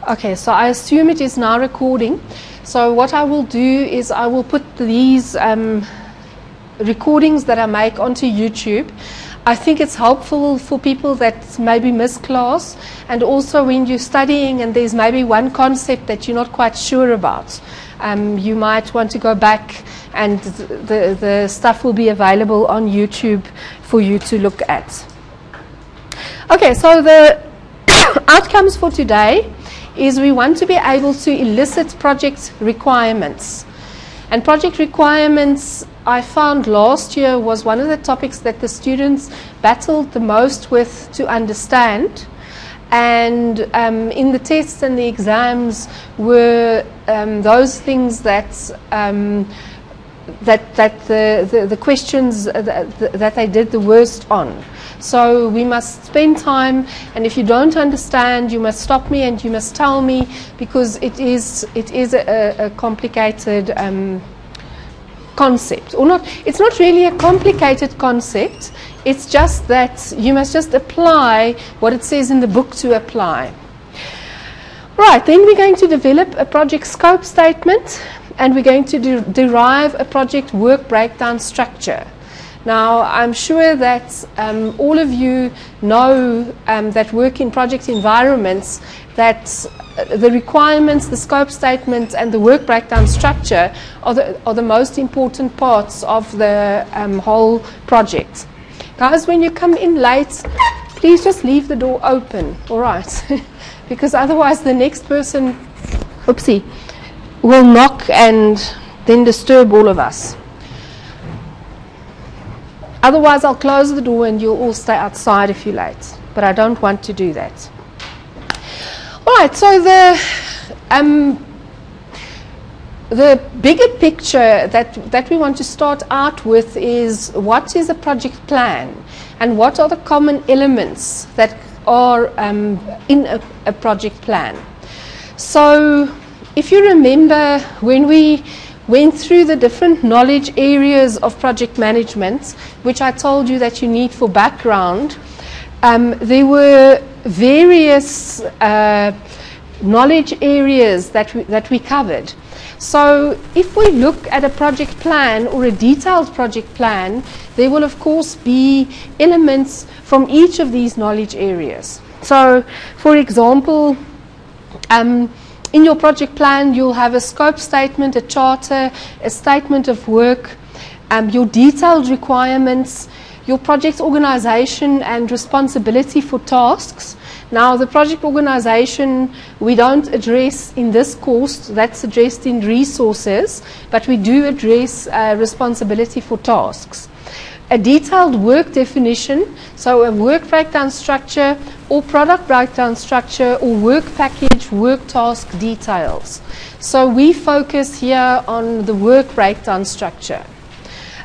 Okay, so I assume it is now recording. So what I will do is I will put these recordings that I make onto YouTube. I think it's helpful for people that maybe miss class, and also when you're studying and there's maybe one concept that you're not quite sure about. You might want to go back, and the stuff will be available on YouTube for you to look at. Okay, so the outcomes for today is we want to be able to elicit project requirements. And project requirements, I found last year, was one of the topics that the students battled the most with to understand. And in the tests and the exams were those things that the questions that they did the worst on. So we must spend time, and if you don't understand, you must stop me and you must tell me, because it is a complicated concept. Or not, it's not really a complicated concept, it's just that you must just apply what it says in the book to apply. Right, then we're going to develop a project scope statement, and we're going to derive a project work breakdown structure. Now, I'm sure that all of you know that work in project environments that the requirements, the scope statement, and the work breakdown structure are the most important parts of the whole project. Guys, when you come in late, please just leave the door open, all right? Because otherwise the next person, oopsie, will knock and then disturb all of us. Otherwise, I'll close the door and you'll all stay outside if you're late. But I don't want to do that. All right, so the bigger picture that we want to start out with is, what is a project plan? And what are the common elements that are in a project plan? So if you remember, when we went through the different knowledge areas of project management, which I told you that you need for background, there were various knowledge areas that we covered. So if we look at a project plan or a detailed project plan, there will of course be elements from each of these knowledge areas. So for example, in your project plan, you'll have a scope statement, a charter, a statement of work, your detailed requirements, your project organization and responsibility for tasks. Now, the project organization we don't address in this course, that's addressed in resources, but we do address responsibility for tasks. A detailed work definition, so a work breakdown structure or product breakdown structure or work package, work task details. So we focus here on the work breakdown structure.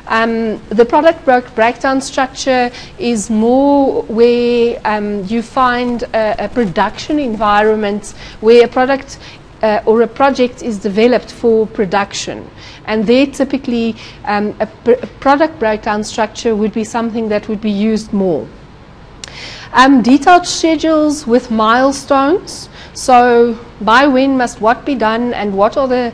The product breakdown structure is more where you find a production environment where a product or a project is developed for production. And there typically a product breakdown structure would be something that would be used more. Detailed schedules with milestones. So by when must what be done, and what are the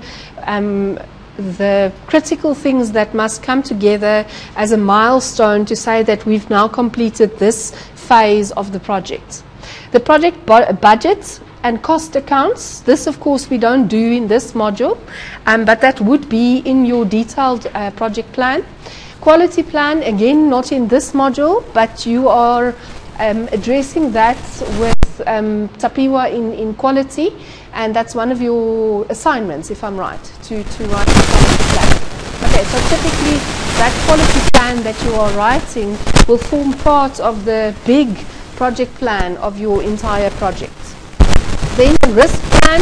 critical things that must come together as a milestone to say that we've now completed this phase of the project. The project budget and cost accounts, this of course we don't do in this module, but that would be in your detailed project plan. Quality plan, again not in this module, but you are addressing that with Tapiwa in quality, and that's one of your assignments, if I'm right, to write a quality plan. Okay, so typically that quality plan that you are writing will form part of the big project plan of your entire project. Then a risk plan,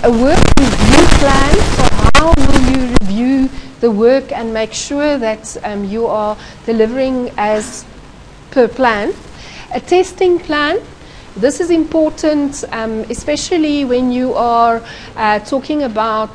a work review plan, so how will you review the work and make sure that you are delivering as per plan. A testing plan, this is important, especially when you are talking about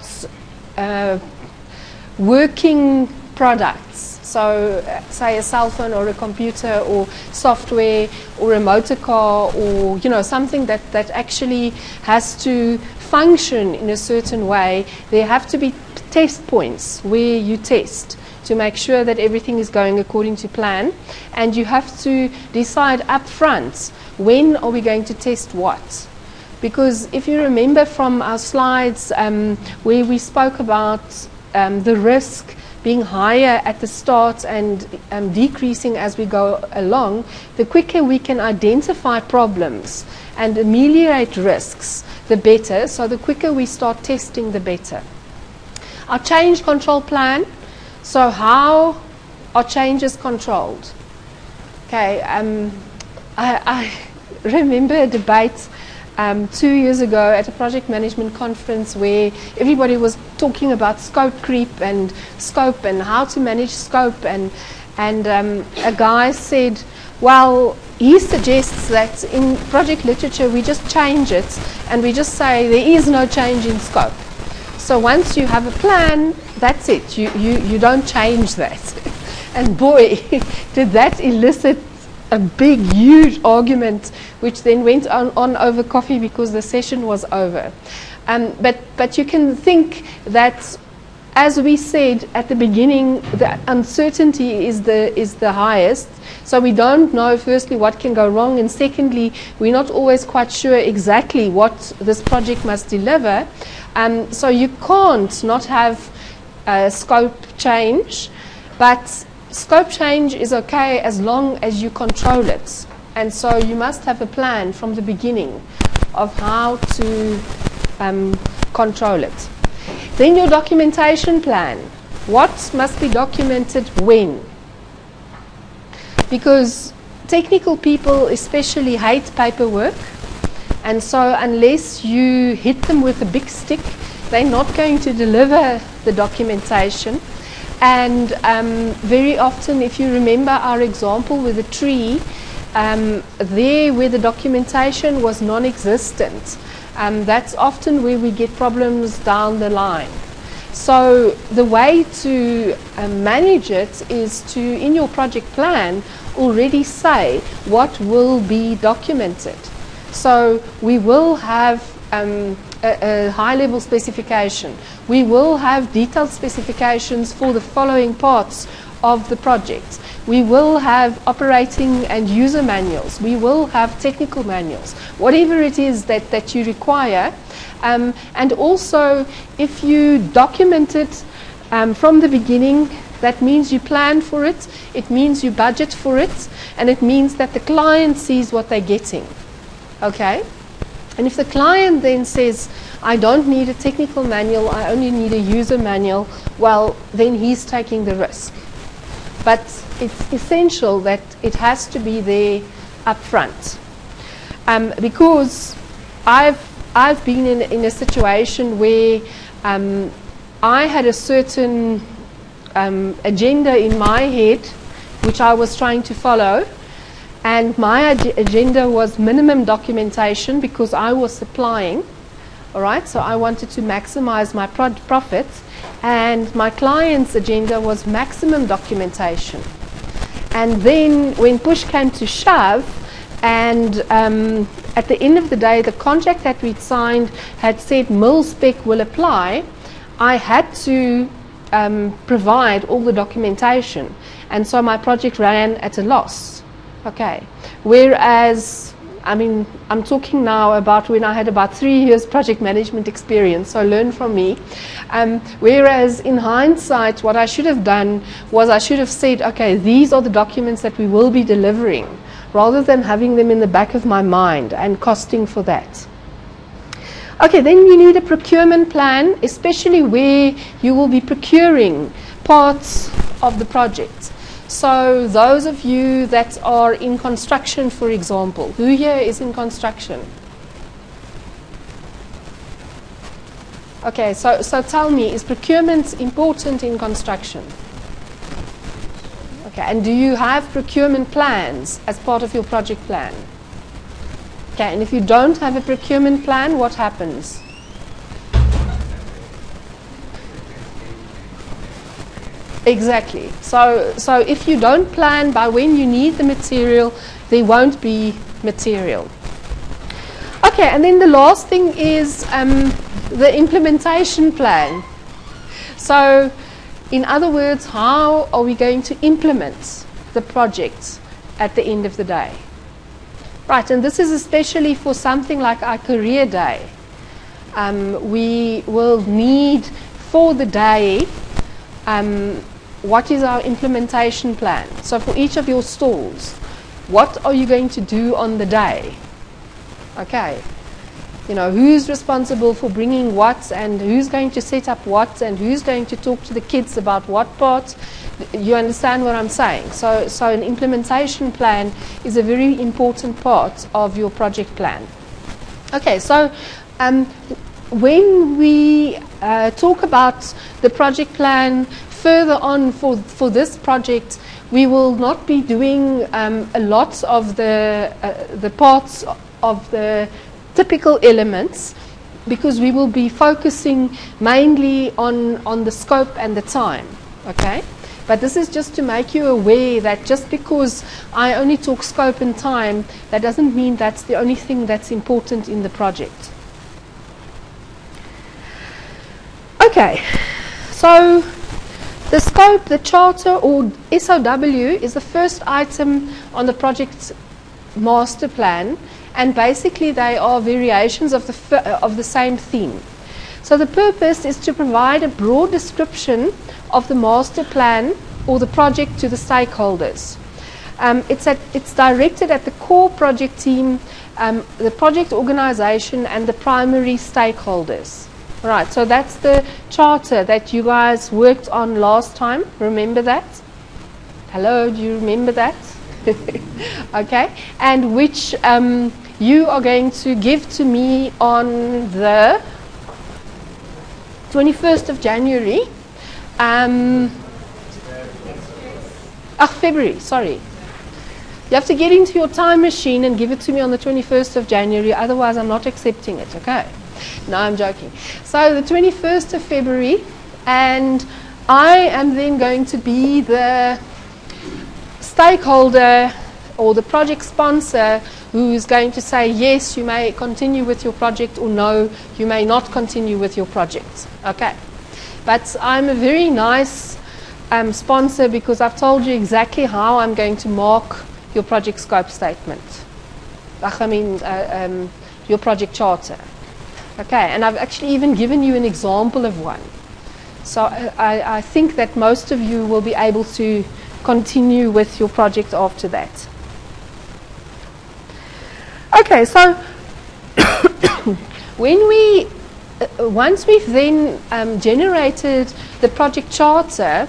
working products. So say a cell phone or a computer or software or a motor car, or something that actually has to function in a certain way. There have to be test points where you test to make sure that everything is going according to plan, and you have to decide up front, when are we going to test what? Because if you remember from our slides where we spoke about the risk being higher at the start and decreasing as we go along, the quicker we can identify problems and ameliorate risks, the better. So the quicker we start testing, the better. Our change control plan. So how are changes controlled? Okay, I remember a debate 2 years ago at a project management conference where everybody was talking about scope creep and scope and how to manage scope, and a guy said, well, he suggests that in project literature we just change it and we just say there is no change in scope. So once you have a plan, that's it. You don't change that. And boy, did that elicit a big, huge argument, which then went on over coffee because the session was over. But you can think that, as we said at the beginning, the uncertainty is the highest. So we don't know, firstly, what can go wrong, and secondly, we're not always quite sure exactly what this project must deliver. So you can't not have scope change, but scope change is okay as long as you control it. And so you must have a plan from the beginning of how to control it. Then your documentation plan. What must be documented when? Because technical people especially hate paperwork, and so unless you hit them with a big stick, they're not going to deliver the documentation. And very often, if you remember our example with the tree, there where the documentation was non-existent, that's often where we get problems down the line. So the way to manage it is to, in your project plan, already say what will be documented. So we will have a high-level specification. We will have detailed specifications for the following parts of the project. We will have operating and user manuals. We will have technical manuals, whatever it is that you require. And also, if you document it from the beginning, that means you plan for it, it means you budget for it, and it means that the client sees what they're getting. Okay? And if the client then says, I don't need a technical manual, I only need a user manual, well, then he's taking the risk. But it's essential that it has to be there up front. Because I've been in a situation where I had a certain agenda in my head which I was trying to follow, and my agenda was minimum documentation because I was supplying. All right, so I wanted to maximize my profits, and my client's agenda was maximum documentation. And then when push came to shove, and at the end of the day, the contract that we'd signed had said mil spec will apply, I had to provide all the documentation, and so my project ran at a loss. Okay, whereas, I mean, I'm talking now about when I had about 3 years project management experience, so learn from me. Whereas in hindsight, what I should have done was I should have said, okay, these are the documents that we will be delivering, rather than having them in the back of my mind and costing for that. Okay, then you need a procurement plan, especially where you will be procuring parts of the project. So those of you that are in construction, for example, who here is in construction? Okay, so tell me, is procurement important in construction? Okay, and do you have procurement plans as part of your project plan? Okay, and if you don't have a procurement plan, what happens? Exactly. So if you don't plan by when you need the material, there won't be material. Okay, and then the last thing is the implementation plan. So, in other words, how are we going to implement the project at the end of the day? Right, and this is especially for something like our career day. We will need for the day, what is our implementation plan? So for each of your stalls, what are you going to do on the day? Okay, you know, who's responsible for bringing what, and who's going to set up what, and who's going to talk to the kids about what part. You understand what I'm saying? So an implementation plan is a very important part of your project plan. Okay, so when we talk about the project plan further on for this project, we will not be doing a lot of the parts of the typical elements, because we will be focusing mainly on the scope and the time. Okay? But this is just to make you aware that just because I only talk scope and time, that doesn't mean that's the only thing that's important in the project. Okay, so the scope, the charter or SOW is the first item on the project master plan, and basically they are variations of the same theme. So the purpose is to provide a broad description of the master plan or the project to the stakeholders. It's directed at the core project team, the project organization, and the primary stakeholders. Right, so that's the charter that you guys worked on last time. Remember that? Hello, do you remember that? Okay, and which you are going to give to me on the 21st of January. February, sorry. You have to get into your time machine and give it to me on the 21st of January, otherwise I'm not accepting it, okay? No, I'm joking. So the 21st of February, and I am then going to be the stakeholder or the project sponsor who is going to say, yes, you may continue with your project, or no, you may not continue with your project. Okay. But I'm a very nice sponsor, because I've told you exactly how I'm going to mark your project scope statement. Your project charter. Okay, and I've actually even given you an example of one. So I think that most of you will be able to continue with your project after that. Okay, so once we've then generated the project charter,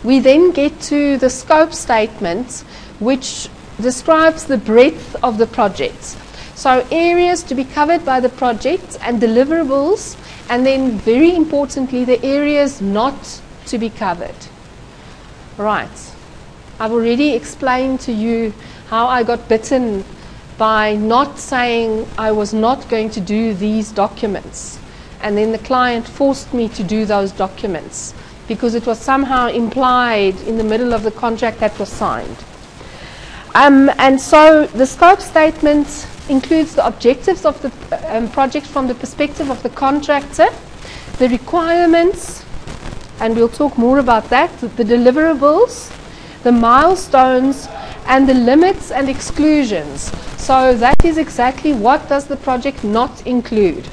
we then get to the scope statement, which describes the breadth of the project. So areas to be covered by the project and deliverables, and then very importantly, the areas not to be covered. Right. I've already explained to you how I got bitten by not saying I was not going to do these documents. And then the client forced me to do those documents because it was somehow implied in the middle of the contract that was signed. And so the scope statement includes the objectives of the project from the perspective of the contractor, the requirements, and we'll talk more about that, the deliverables, the milestones, and the limits and exclusions. So that is exactly what does the project not include.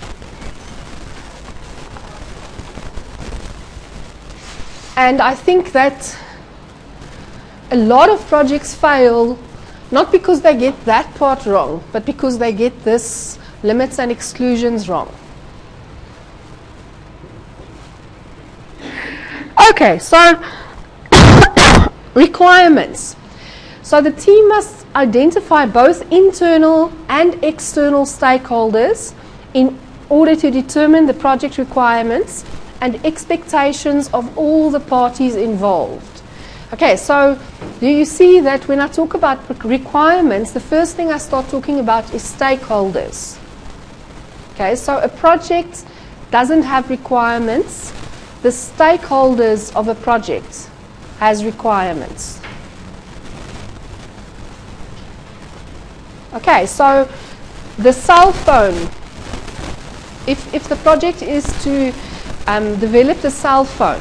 And I think that a lot of projects fail not because they get that part wrong, but because they get this limits and exclusions wrong. Okay, so requirements. So the team must identify both internal and external stakeholders in order to determine the project requirements and expectations of all the parties involved. Okay, so do you see that when I talk about requirements, the first thing I start talking about is stakeholders. Okay, so a project doesn't have requirements the stakeholders of a project has requirements? Okay, so the cell phone, if the project is to develop the cell phone,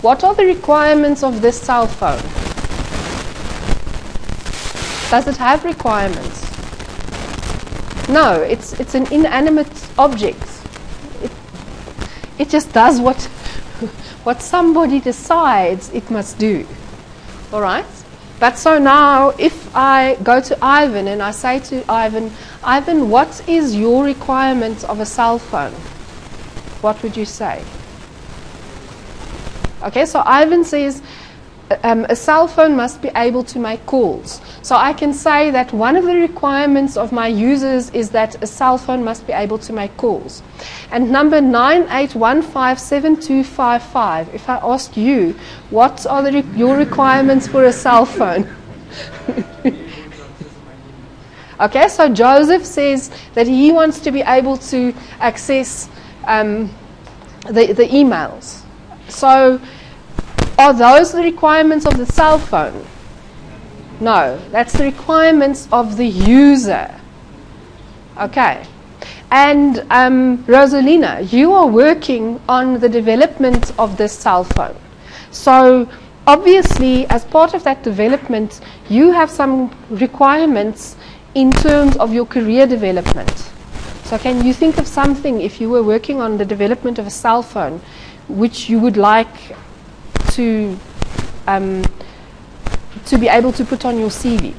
what are the requirements of this cell phone? Does it have requirements? No, it's an inanimate object. It just does what somebody decides it must do. All right? But so now, if I go to Ivan and I say to Ivan, Ivan, what is your requirement of a cell phone? What would you say? Okay, so Ivan says a cell phone must be able to make calls. So I can say that one of the requirements of my users is that a cell phone must be able to make calls. And number 98157255, if I ask you, what are your requirements for a cell phone? Okay, so Joseph says that he wants to be able to access the emails. So are those the requirements of the cell phone? No, that's the requirements of the user. Okay. And Rosalina, you are working on the development of this cell phone. So obviously, as part of that development, you have some requirements in terms of your career development. So can you think of something, if you were working on the development of a cell phone, which you would like to be able to put on your CV?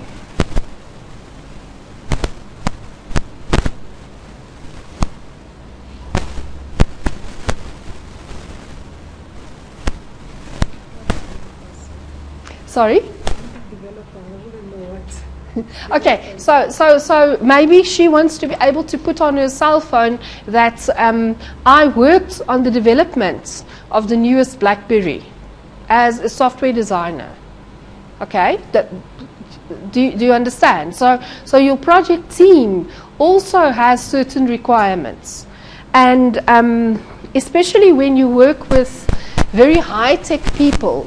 Sorry? Okay, so maybe she wants to be able to put on her cell phone that I worked on the development of the newest BlackBerry as a software designer. Okay, do you understand? So your project team also has certain requirements, and especially when you work with very high-tech people,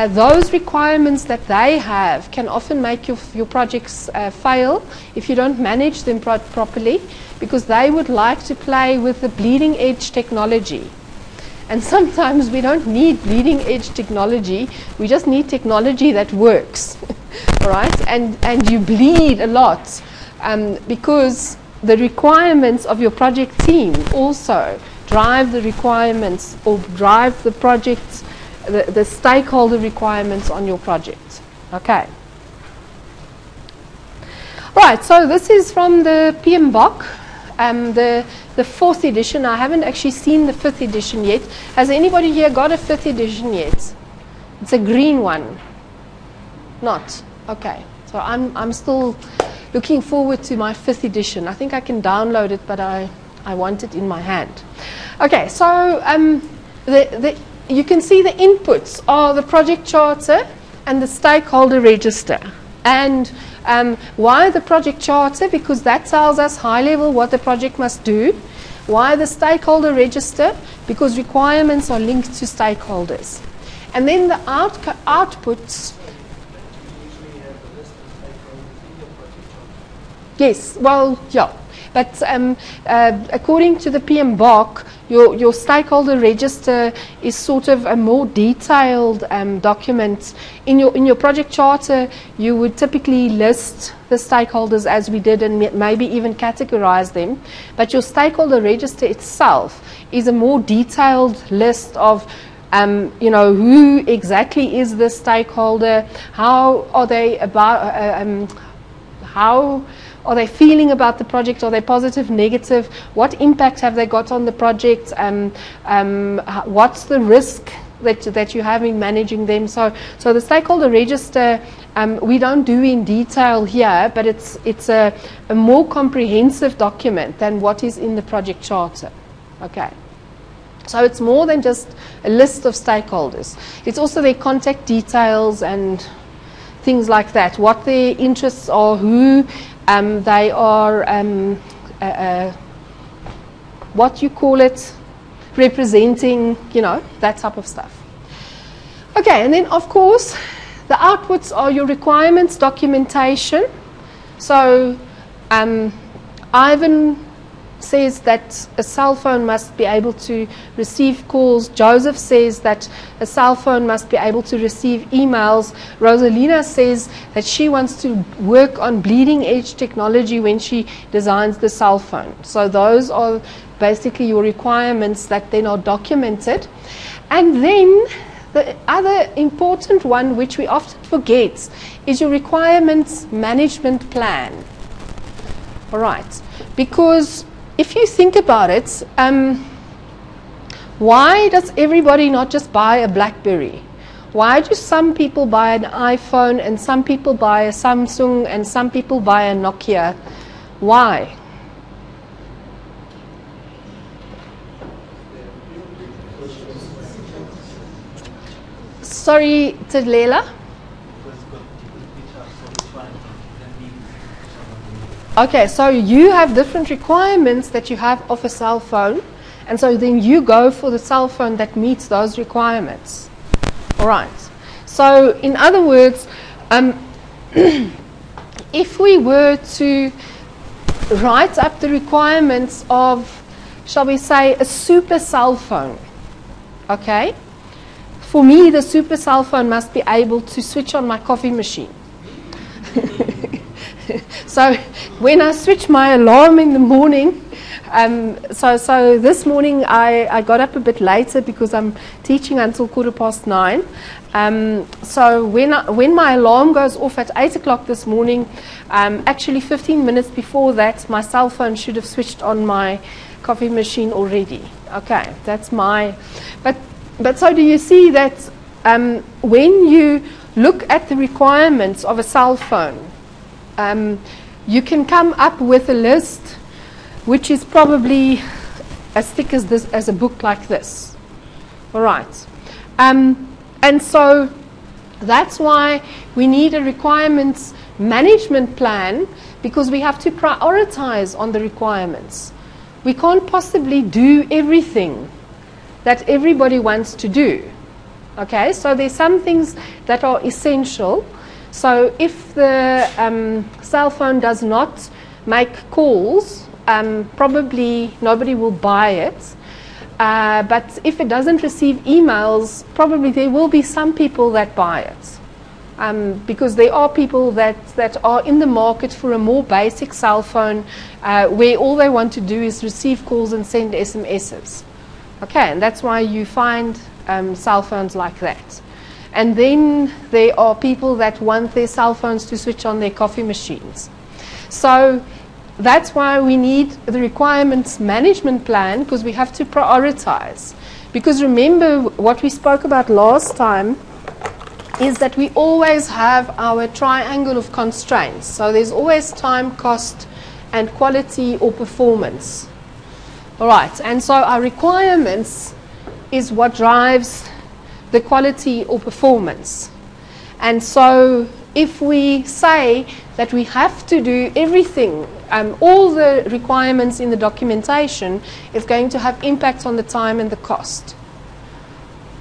those requirements that they have can often make your projects fail if you don't manage them properly, because they would like to play with the bleeding edge technology. And sometimes we don't need bleeding edge technology, we just need technology that works. All right? And you bleed a lot because the requirements of your project team also drive the requirements or drive the project, the stakeholder requirements on your project. Okay. Right, so this is from the PMBOK, the 4th edition. I haven't actually seen the 5th edition yet. Has anybody here got a 5th edition yet? It's a green one. Not? Okay. So I'm still looking forward to my 5th edition. I think I can download it, but I want it in my hand. Okay, so you can see the inputs are the project charter and the stakeholder register. And why the project charter? Because that tells us high level what the project must do. Why the stakeholder register? Because requirements are linked to stakeholders. And then the outputs. Yes, well, yeah. But according to the PMBOK, your stakeholder register is sort of a more detailed document. In your project charter, you would typically list the stakeholders as we did, and maybe even categorize them. But your stakeholder register itself is a more detailed list of who exactly is the stakeholder, how are they how are they feeling about the project? Are they positive, negative? What impact have they got on the project? What's the risk that you have in managing them? So the stakeholder register, we don't do in detail here, but it's a more comprehensive document than what is in the project charter. Okay. So it's more than just a list of stakeholders. It's also their contact details and things like that, what their interests are, who they are, what you call it, representing, you know, that type of stuff. Okay, and then of course the outputs are your requirements documentation. So Ivan says that a cell phone must be able to receive calls. Joseph says that a cell phone must be able to receive emails. Rosalina says that she wants to work on bleeding edge technology when she designs the cell phone. So those are basically your requirements that then are documented. And then the other important one, which we often forget, is your requirements management plan. All right, because if you think about it, why does everybody not just buy a BlackBerry? Why do some people buy an iPhone and some people buy a Samsung and some people buy a Nokia? Why? Sorry, Tadlela? Okay, so you have different requirements that you have of a cell phone, and so then you go for the cell phone that meets those requirements. All right. So in other words, if we were to write up the requirements of, shall we say, a super cell phone, okay? For me, the super cell phone must be able to switch on my coffee machine. So when I switch my alarm in the morning, so this morning I got up a bit later because I'm teaching until 9:15. So when my alarm goes off at 8 o'clock this morning, actually 15 minutes before that, my cell phone should have switched on my coffee machine already. Okay, that's my... But so do you see that when you look at the requirements of a cell phone, you can come up with a list which is probably as thick as this, as a book like this. All right. And so that's why we need a requirements management plan, because we have to prioritize on the requirements. We can't possibly do everything that everybody wants to do. Okay, so there's some things that are essential. So if the cell phone does not make calls, probably nobody will buy it. But if it doesn't receive emails, probably there will be some people that buy it. Because there are people that are in the market for a more basic cell phone where all they want to do is receive calls and send SMSs. Okay, and that's why you find cell phones like that. And then there are people that want their cell phones to switch on their coffee machines. So that's why we need the requirements management plan, because we have to prioritize. Because remember what we spoke about last time is that we always have our triangle of constraints. So there's always time, cost, and quality or performance. All right, and so our requirements is what drives the quality or performance. And so if we say that we have to do everything, all the requirements in the documentation, is going to have impact on the time and the cost.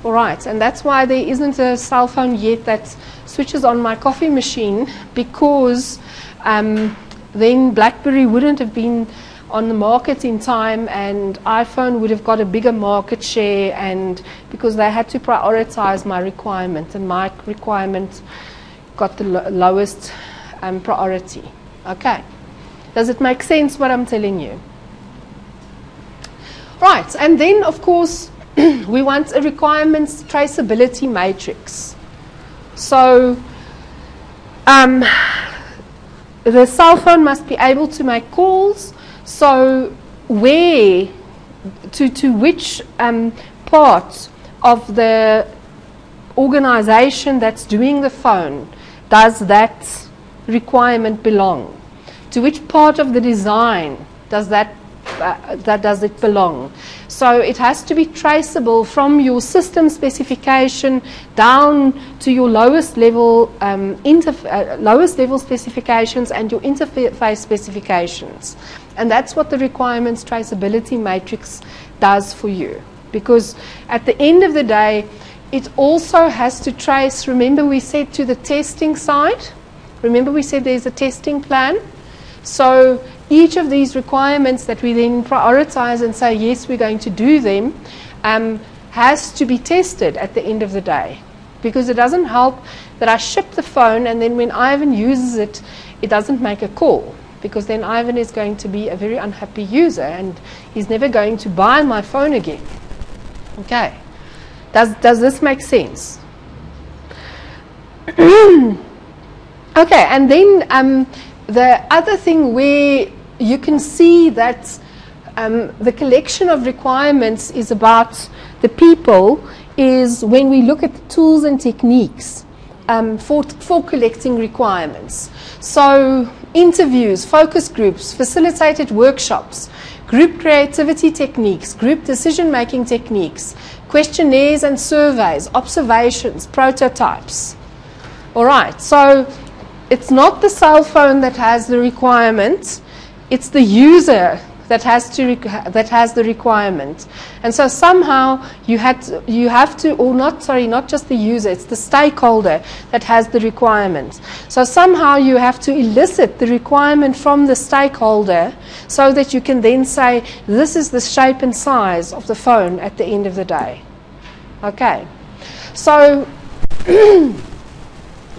All right, and that's why there isn't a cell phone yet that switches on my coffee machine, because then BlackBerry wouldn't have been on the market in time, and iPhone would have got a bigger market share, and because they had to prioritize my requirement, and my requirement got the lowest priority. Okay, does it make sense what I'm telling you? Right, and then of course we want a requirements traceability matrix. So the cell phone must be able to make calls. So where, to which part of the organization that's doing the phone does that requirement belong? To which part of the design does does it belong? So it has to be traceable from your system specification down to your lowest level specifications and your interface specifications. And that's what the requirements traceability matrix does for you. because at the end of the day, it also has to trace, remember we said to the testing side, remember we said there's a testing plan. So each of these requirements that we then prioritize and say, yes, we're going to do them, has to be tested at the end of the day. Because it doesn't help that I ship the phone and then when Ivan uses it, it doesn't make a call. Because then Ivan is going to be a very unhappy user and he's never going to buy my phone again. Okay. Does this make sense? Okay, and then the other thing where you can see that the collection of requirements is about the people is when we look at the tools and techniques for collecting requirements. So interviews, focus groups, facilitated workshops, group creativity techniques, group decision-making techniques, questionnaires and surveys, observations, prototypes. All right, so it's not the cell phone that has the requirement, it's the user that has the requirement. And so somehow you have to, or not just the user, it's the stakeholder that has the requirement. So somehow you have to elicit the requirement from the stakeholder so that you can then say, this is the shape and size of the phone at the end of the day. Okay. So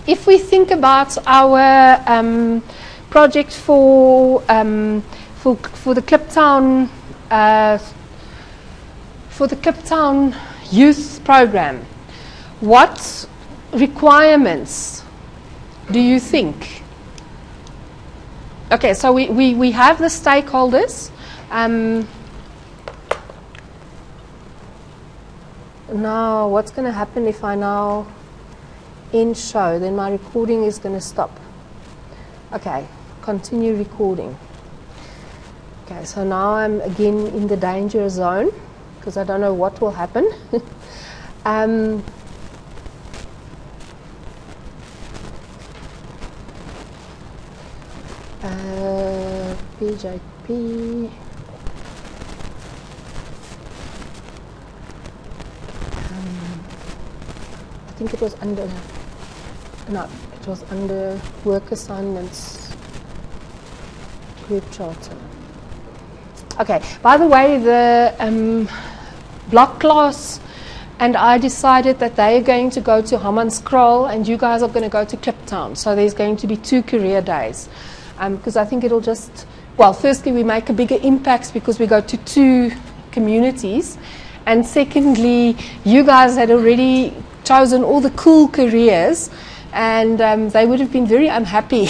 if we think about our project for the Kliptown youth program, what requirements do you think? Okay, so we have the stakeholders. Now, what's going to happen if I now end show? Then my recording is going to stop. Okay, continue recording. Okay, so now I'm again in the danger zone because I don't know what will happen. PJP. I think it was under, no, it was under work assignments, group charter. Okay, by the way, the block class and I decided that they are going to go to Hammanskraal and you guys are going to go to Kliptown. So there's going to be 2 career days. Because I think it'll just, well, firstly, we make a bigger impact because we go to 2 communities. And secondly, you guys had already chosen all the cool careers. And they would have been very unhappy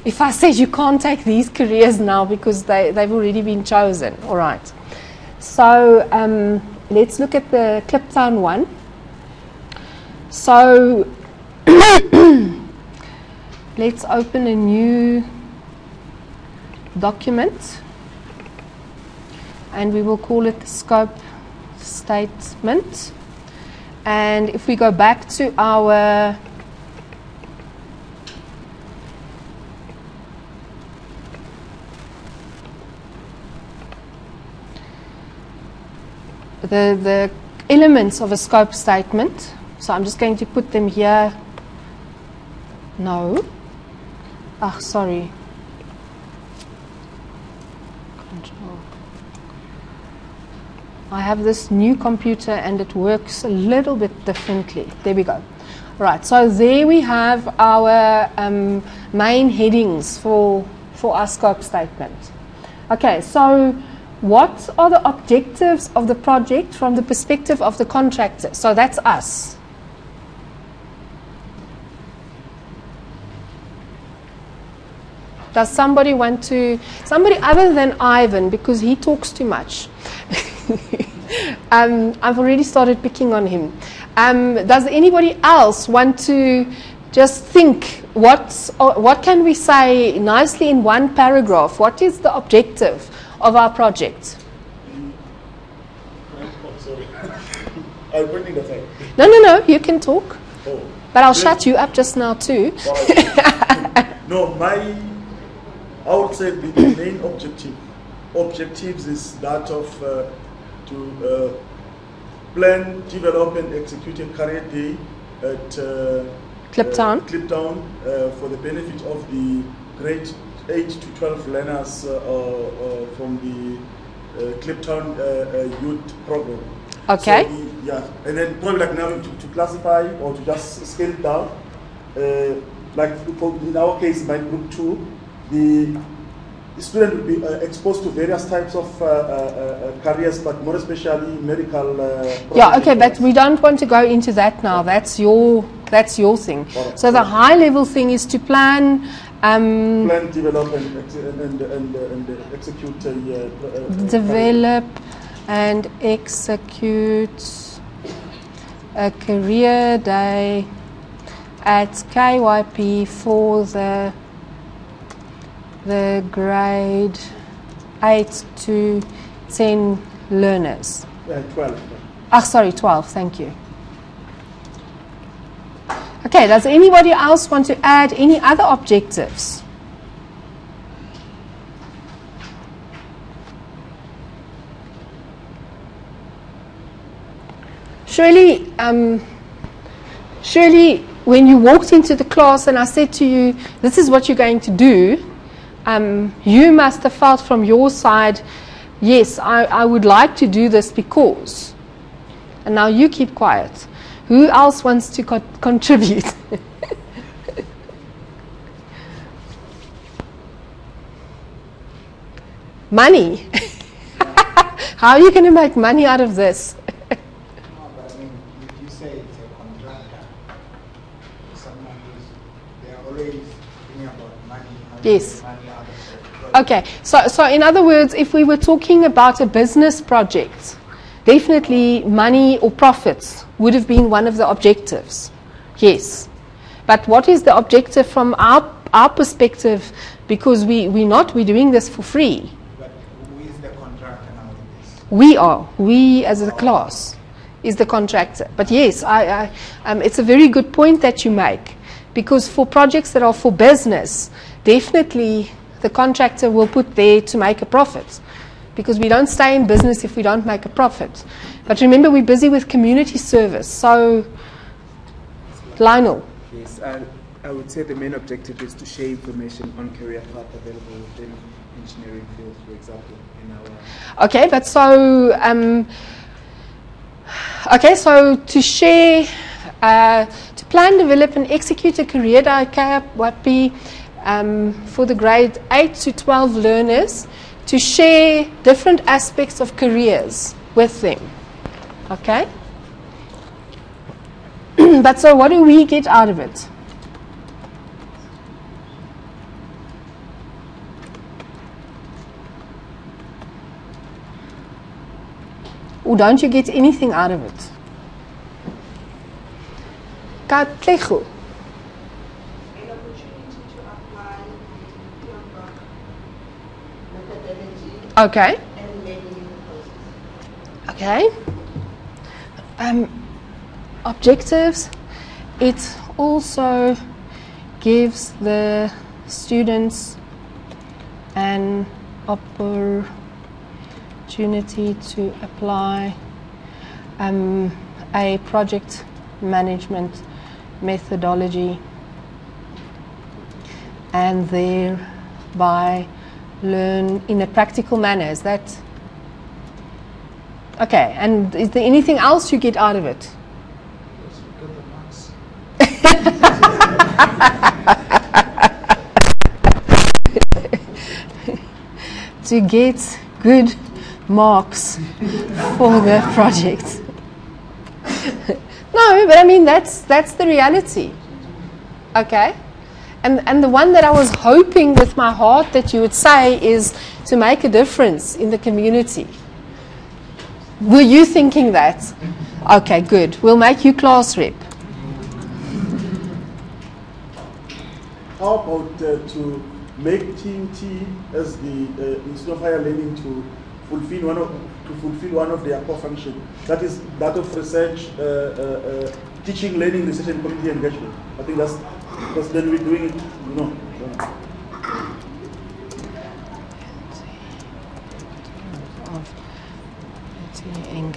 if I said you can't take these careers now because they've already been chosen. All right. So let's look at the Kliptown one. So let's open a new document. And we will call it the scope statement. And if we go back to our the elements of a scope statement. So I'm just going to put them here. No. Ah, sorry. Control. I have this new computer and it works a little bit differently. There we go. Right, so there we have our main headings for our scope statement. Okay, so what are the objectives of the project from the perspective of the contractor? So that's us. Does somebody want to, somebody other than Ivan, because he talks too much. I've already started picking on him. Does anybody else want to just think, what can we say nicely in one paragraph? What is the objective of our project? Oh, sorry. I'm putting the thing. No, you can talk. Oh. But I'll shut you up just now too. No, I would say the main objectives is that of to plan, develop, and execute a career day at Kliptown. Kliptown for the benefit of the grade 8 to 12 learners from the Kliptown youth program. Okay. So yeah, and then probably like now to classify or to just scale it down. Like in our case, by group 2, the student will be exposed to various types of careers, but more especially medical. Yeah, okay, but we don't want to go into that now. That's your thing. Right. So the high level thing is to plan. Plan, develop, and execute. Develop and execute a career day at KYP for the grade 8 to 10 learners. 12. Ah, sorry, 12, thank you. Okay, does anybody else want to add any other objectives? Surely, when you walked into the class and I said to you, this is what you're going to do, you must have felt from your side, yes, I would like to do this because. And now you keep quiet. Who else wants to contribute? Money. How are you going to make money out of this? No, but I mean, if you say it's a contractor, someone they are always thinking about money. Yes. Money out of it. Okay, so in other words, if we were talking about a business project, definitely money or profits would have been one of the objectives. Yes. But what is the objective from our perspective? Because we're doing this for free. But who is the contractor now in this? We as a class is the contractor. But yes, it's a very good point that you make, because for projects that are for business, definitely the contractor will put there to make a profit, because we don't stay in business if we don't make a profit. But remember, we're busy with community service. So, Lionel. Yes, I would say the main objective is to share information on career path available within engineering field, for example, in our... Okay, but so to share, to plan, develop, and execute a career day would be for the grade 8 to 12 learners, to share different aspects of careers with them. Okay? But so what do we get out of it? Or don't you get anything out of it? Katlego. An opportunity to apply your methodology Okay. and learning in the process. Okay. Objectives. It also gives the students an opportunity to apply a project management methodology and thereby learn in a practical manner. Is that okay? And is there anything else you get out of it? Yes, we got the marks. To get good marks for the project. No, but I mean that's the reality. Okay? And the one that I was hoping with my heart that you would say is to make a difference in the community. Were you thinking that? Okay, good. We'll make you class rep. How about to make TNT as the Institute of Higher Learning to fulfill one of their core functions? That is that of research, teaching, learning, research, and community engagement. I think that's because then we're doing it, you know.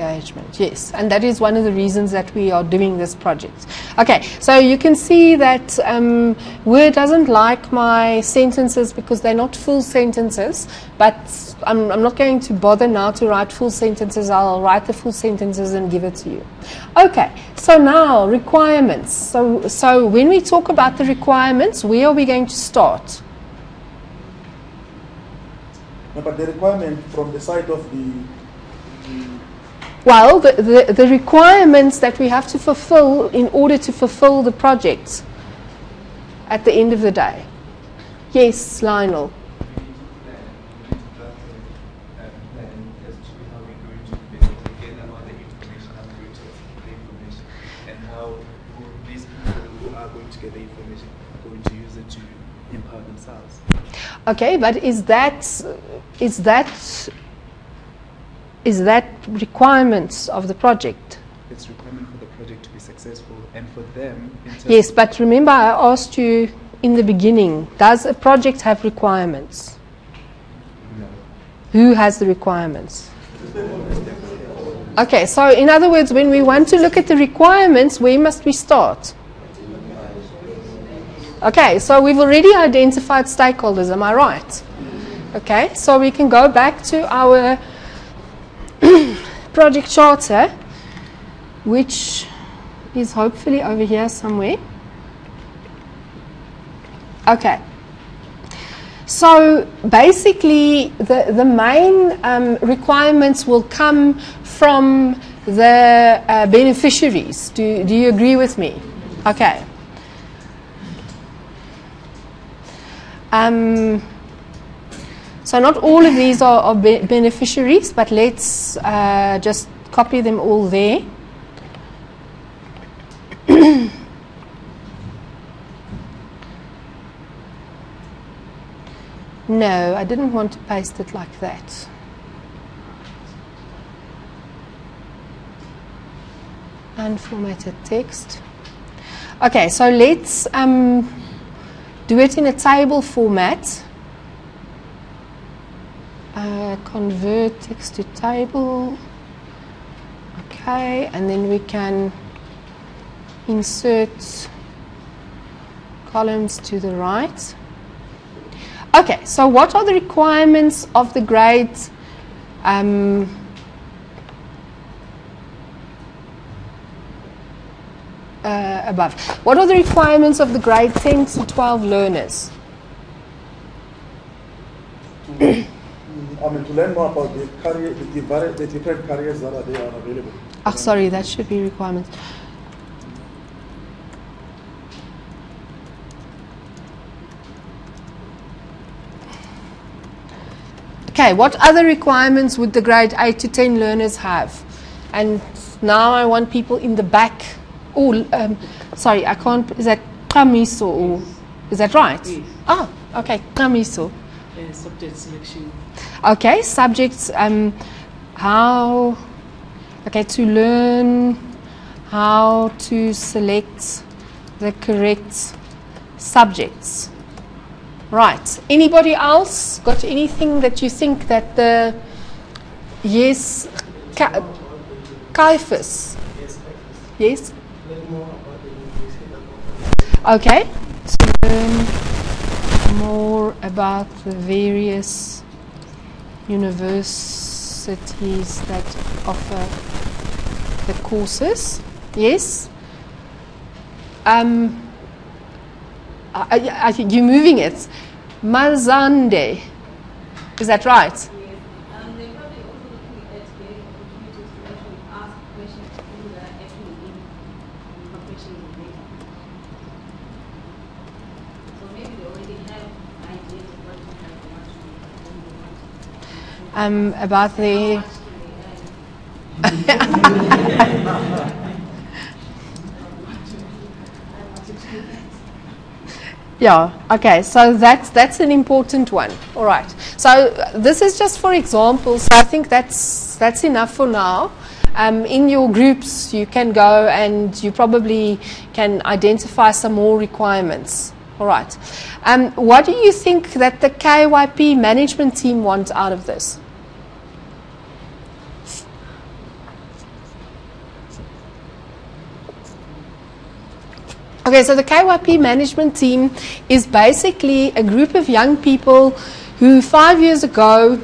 engagement, yes. And that is one of the reasons that we are doing this project. Okay, so you can see that Word doesn't like my sentences because they're not full sentences, but I'm not going to bother now to write full sentences. I'll write the full sentences and give it to you. Okay, so now requirements. So when we talk about the requirements, where are we going to start? No, but the requirement from the side of the Well, the requirements that we have to fulfill in order to fulfill the project at the end of the day. Yes, Lionel. Okay, but is that requirements of the project? It's requirement for the project to be successful and for them. Yes, but remember I asked you in the beginning, does a project have requirements? No. Who has the requirements? Okay, so in other words, when we want to look at the requirements, where must we start? Okay, so we've already identified stakeholders, am I right? Okay, so we can go back to our project charter, which is hopefully over here somewhere. Okay, so basically the main requirements will come from the beneficiaries. Do you agree with me? Okay. So not all of these are beneficiaries, but let's just copy them all there. No, I didn't want to paste it like that. Unformatted text. Okay, so let's do it in a table format. Convert text to table. Okay, and then we can insert columns to the right. Okay, so what are the requirements of the grade above? What are the requirements of the grade 10 to 12 learners? To learn more about the career, the different careers that are there are available. Oh, sorry, that should be requirements. Okay, what other requirements would the grade 8 to 10 learners have? And now I want people in the back. Oh, sorry, I can't. Is that Kamiso? Or is that right? Yes. Oh, okay, Kamiso. Subject selection. Okay, subjects. How? Okay, to learn how to select the correct subjects. Right. Anybody else got anything that you think that the yes, Caiaphas? Yes. Okay. To learn more about the various universities that offer the courses. Yes. You're moving it. Mazande. Is that right? Yes. They're probably also looking at getting opportunities to actually ask questions to people that are actually in professions of data. So maybe they already have ideas of what to have and what to About the. Yeah, okay, so that's an important one. All right. So this is just for examples. So I think that's enough for now. In your groups, you can go and you probably can identify some more requirements. All right. What do you think that the KYP management team wants out of this? Okay, so the KYP management team is basically a group of young people who 5 years ago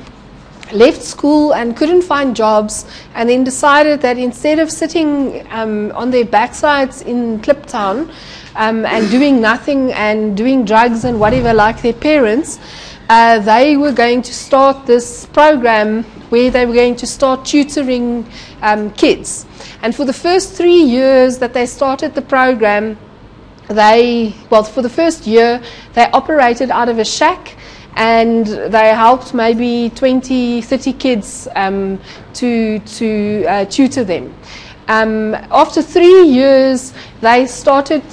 left school and couldn't find jobs, and then decided that instead of sitting on their backsides in Kliptown and doing nothing and doing drugs and whatever like their parents, they were going to start this program where they were going to start tutoring kids. And for the first 3 years that they started the program, for the first year, they operated out of a shack, and they helped maybe 20, 30 kids to tutor them. After 3 years, they started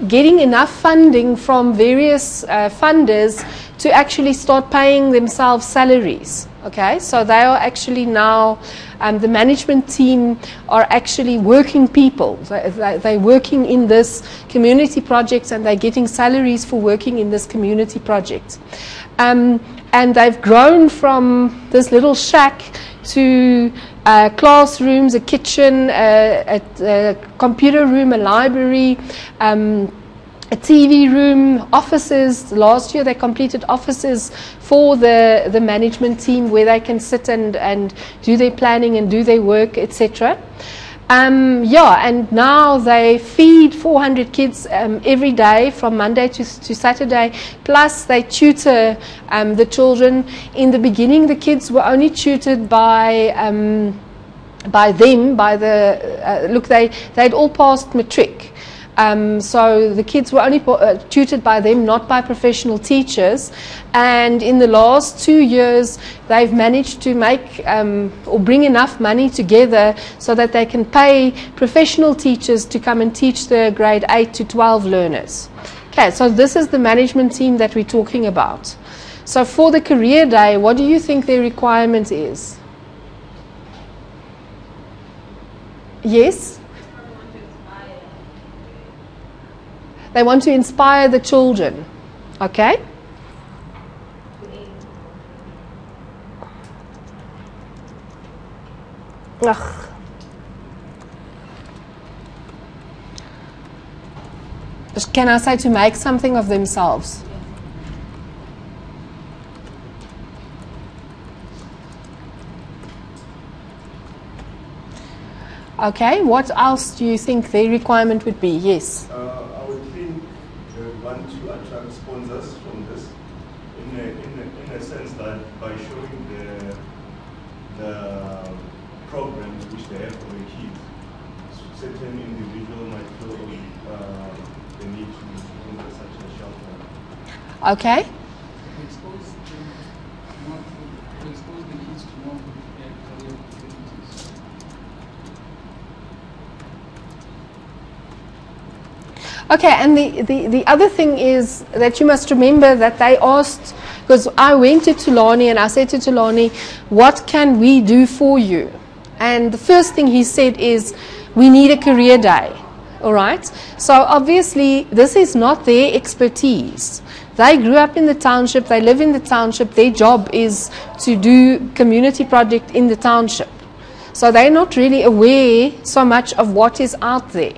getting enough funding from various funders to actually start paying themselves salaries. Okay, so they are actually now, the management team are actually working people. They're working in this community project, and they're getting salaries for working in this community project. And they've grown from this little shack to classrooms, a kitchen, a computer room, a library, a TV room, offices. Last year they completed offices for the management team where they can sit and do their planning and do their work, etc. And now they feed 400 kids every day from Monday to Saturday, plus they tutor the children. In the beginning, the kids were only tutored by they'd all passed matric. So the kids were only tutored by them, not by professional teachers. And in the last 2 years, they've managed to make or bring enough money together so that they can pay professional teachers to come and teach the grade 8 to 12 learners. Okay, so this is the management team that we're talking about. So for the career day, what do you think their requirement is? Yes? They want to inspire the children. Okay? Ugh. Can I say to make something of themselves? Okay, what else do you think their requirement would be? Yes? I would think they want to attract sponsors from this in a sense that by showing the programs which they have for the kids, certain individual might feel the need to sponsor such a shelter. Okay. Expose the kids to more career opportunities. Okay, and the other thing is that you must remember that they asked, because I went to Tulani and I said to Tulani, what can we do for you? And the first thing he said is, we need a career day. All right? So obviously, this is not their expertise. They grew up in the township, they live in the township, their job is to do community project in the township. So they're not really aware so much of what is out there.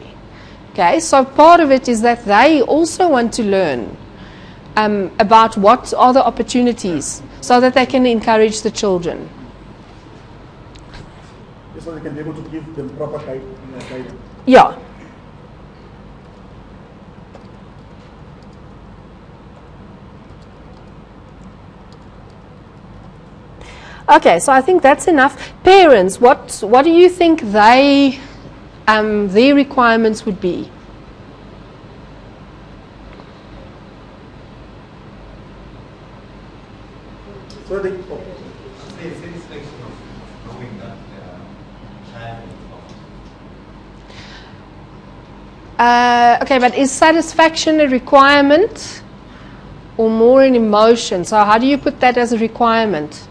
Okay, so part of it is that they also want to learn about what are the opportunities so that they can encourage the children. So they can be able to give them proper guidance. Yeah. Okay, so I think that's enough. Parents, what do you think their requirements would be? So they, Satisfaction of knowing that child is Okay, but is satisfaction a requirement or more an emotion? So how do you put that as a requirement?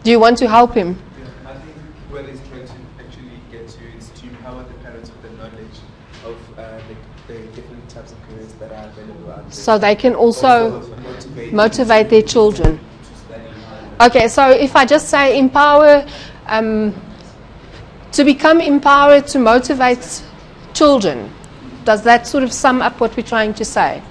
Do you want to help him? Yeah, I think what he's trying to actually get to is to empower the parents with the knowledge of the different types of careers that are available out there. So they can also motivate their children. Okay, so if I just say empower, to become empowered to motivate children, does that sort of sum up what we're trying to say?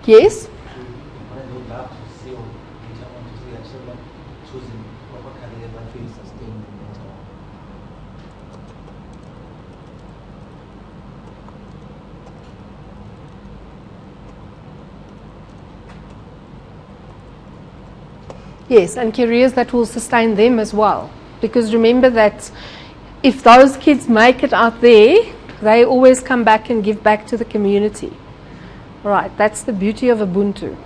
Yes? Yes, and careers that will sustain them as well. Because remember that if those kids make it out there, they always come back and give back to the community. Right, that's the beauty of Ubuntu.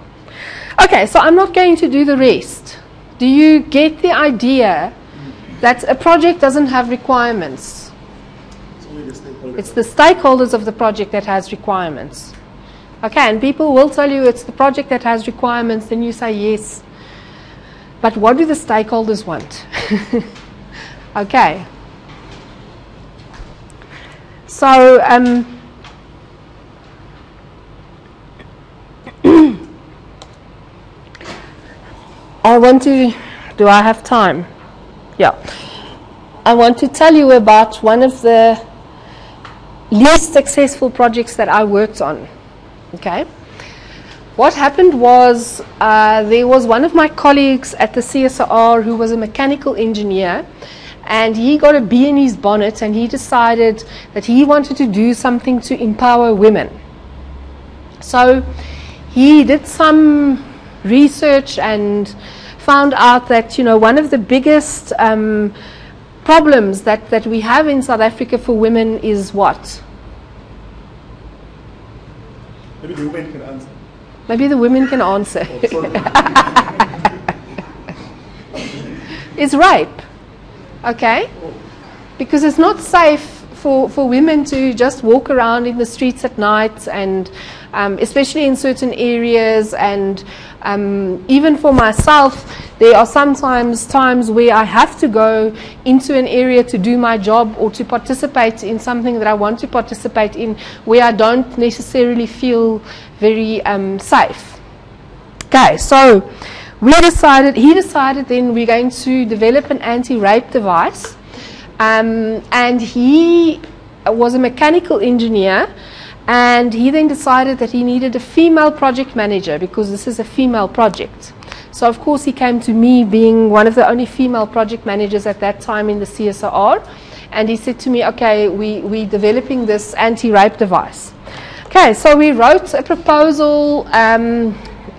Okay, so I'm not going to do the rest. Do you get the idea that a project doesn't have requirements? It's the stakeholders of the project that has requirements. Okay, and people will tell you it's the project that has requirements, then you say yes. But what do the stakeholders want? Okay. So, I want to, do I have time? Yeah. I want to tell you about one of the least successful projects that I worked on. Okay. What happened was there was one of my colleagues at the CSR who was a mechanical engineer, and he got a bee in his bonnet and he decided that he wanted to do something to empower women. So he did some research and found out that, you know, one of the biggest problems that we have in South Africa for women is what? Maybe the women can answer. Maybe the women can answer. It's rape. Okay? Because it's not safe for women to just walk around in the streets at night, and especially in certain areas, and even for myself, there are sometimes times where I have to go into an area to do my job or to participate in something that I want to participate in where I don't necessarily feel very safe. Okay, so he decided then we're going to develop an anti-rape device, and he was a mechanical engineer, and he then decided that he needed a female project manager because this is a female project. So of course he came to me, being one of the only female project managers at that time in the CSR, and he said to me, okay, we're developing this anti-rape device. Okay, so we wrote a proposal.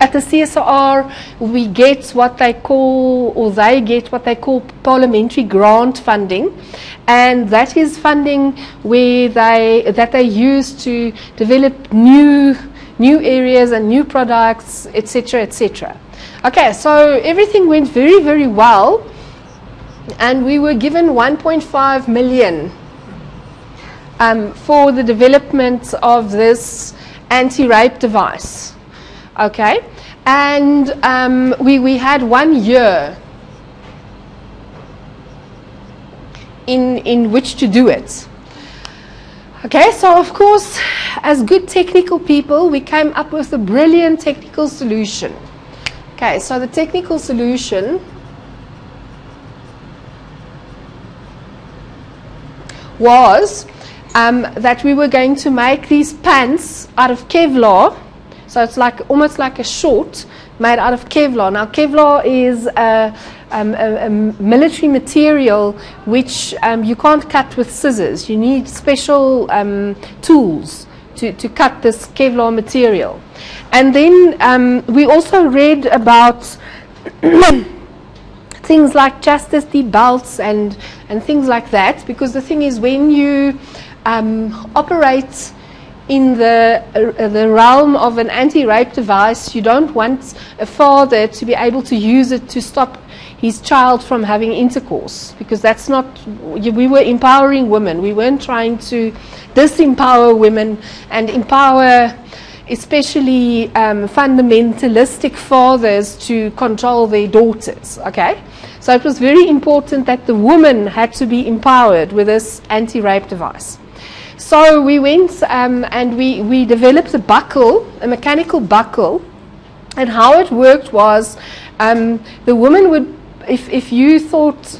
At the CSR, we get what they call, or they get what they call parliamentary grant funding, and that is funding where they use to develop new areas and new products, etc., etc. Okay, so everything went very, very well, and we were given 1.5 million for the development of this anti-rape device. Okay, and we had 1 year in which to do it. Okay, so of course, as good technical people, we came up with a brilliant technical solution. Okay, so the technical solution was that we were going to make these pants out of Kevlar. So it's like almost like a short made out of Kevlar. Now Kevlar is a military material which you can't cut with scissors. You need special tools to cut this Kevlar material. And then we also read about things like chastity belts and things like that, because the thing is, when you operate in the realm of an anti-rape device, you don't want a father to be able to use it to stop his child from having intercourse, because that's not, we were empowering women. We weren't trying to disempower women and empower especially fundamentalistic fathers to control their daughters, okay? So it was very important that the woman had to be empowered with this anti-rape device. So we went and we developed a buckle, a mechanical buckle, and how it worked was the woman would, if you thought,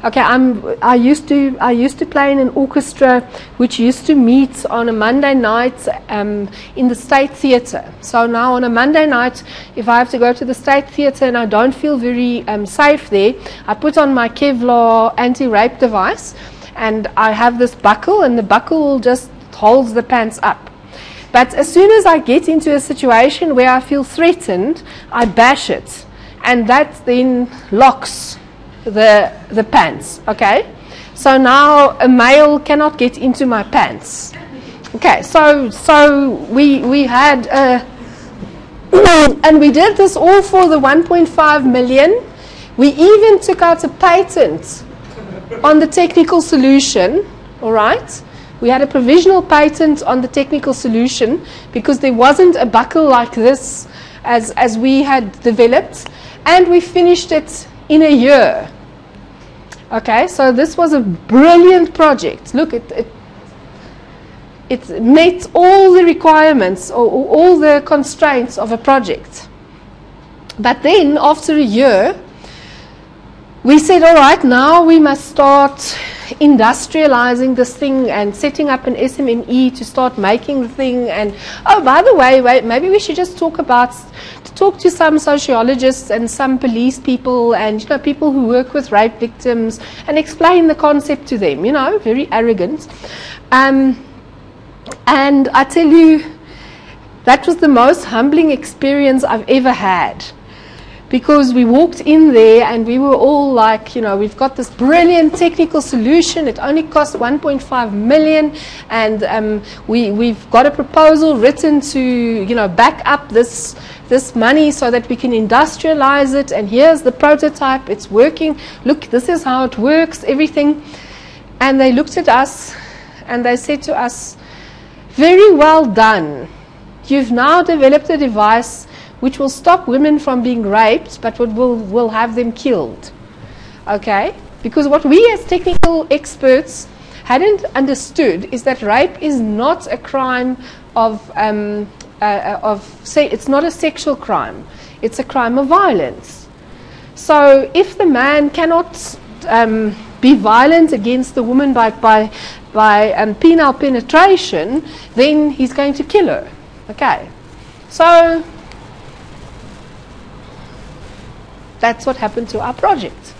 okay, I used to play in an orchestra which used to meet on a Monday night in the State Theatre. So now on a Monday night, if I have to go to the State Theatre and I don't feel very safe there, I put on my Kevlar anti-rape device, and I have this buckle, and the buckle just holds the pants up. But as soon as I get into a situation where I feel threatened, I bash it. And that then locks the pants, okay? So now a male cannot get into my pants. Okay, so we had, and we did this all for the 1.5 million. We even took out a patent on the technical solution, all right? We had a provisional patent on the technical solution because there wasn't a buckle like this as we had developed. And we finished it in a year. Okay, so this was a brilliant project. Look, it met all the requirements or all the constraints of a project. But then, after a year, we said, all right, now we must start industrializing this thing and setting up an SMME to start making the thing. And, oh, by the way, wait, maybe we should just talk to some sociologists and some police people and, you know, people who work with rape victims and explain the concept to them, you know, very arrogant. And I tell you, that was the most humbling experience I've ever had. Because we walked in there and we were all like, you know, we've got this brilliant technical solution. It only costs 1.5 million, and we've got a proposal written to, you know, back up this money so that we can industrialize it. And here's the prototype. It's working. Look, this is how it works. Everything. And they looked at us and they said to us, "Very well done. You've now developed a device which will stop women from being raped, but will have them killed." Okay? Because what we as technical experts hadn't understood is that rape is not a crime it's not a sexual crime. It's a crime of violence. So if the man cannot be violent against the woman by penile penetration, then he's going to kill her. Okay? So that's what happened to our project.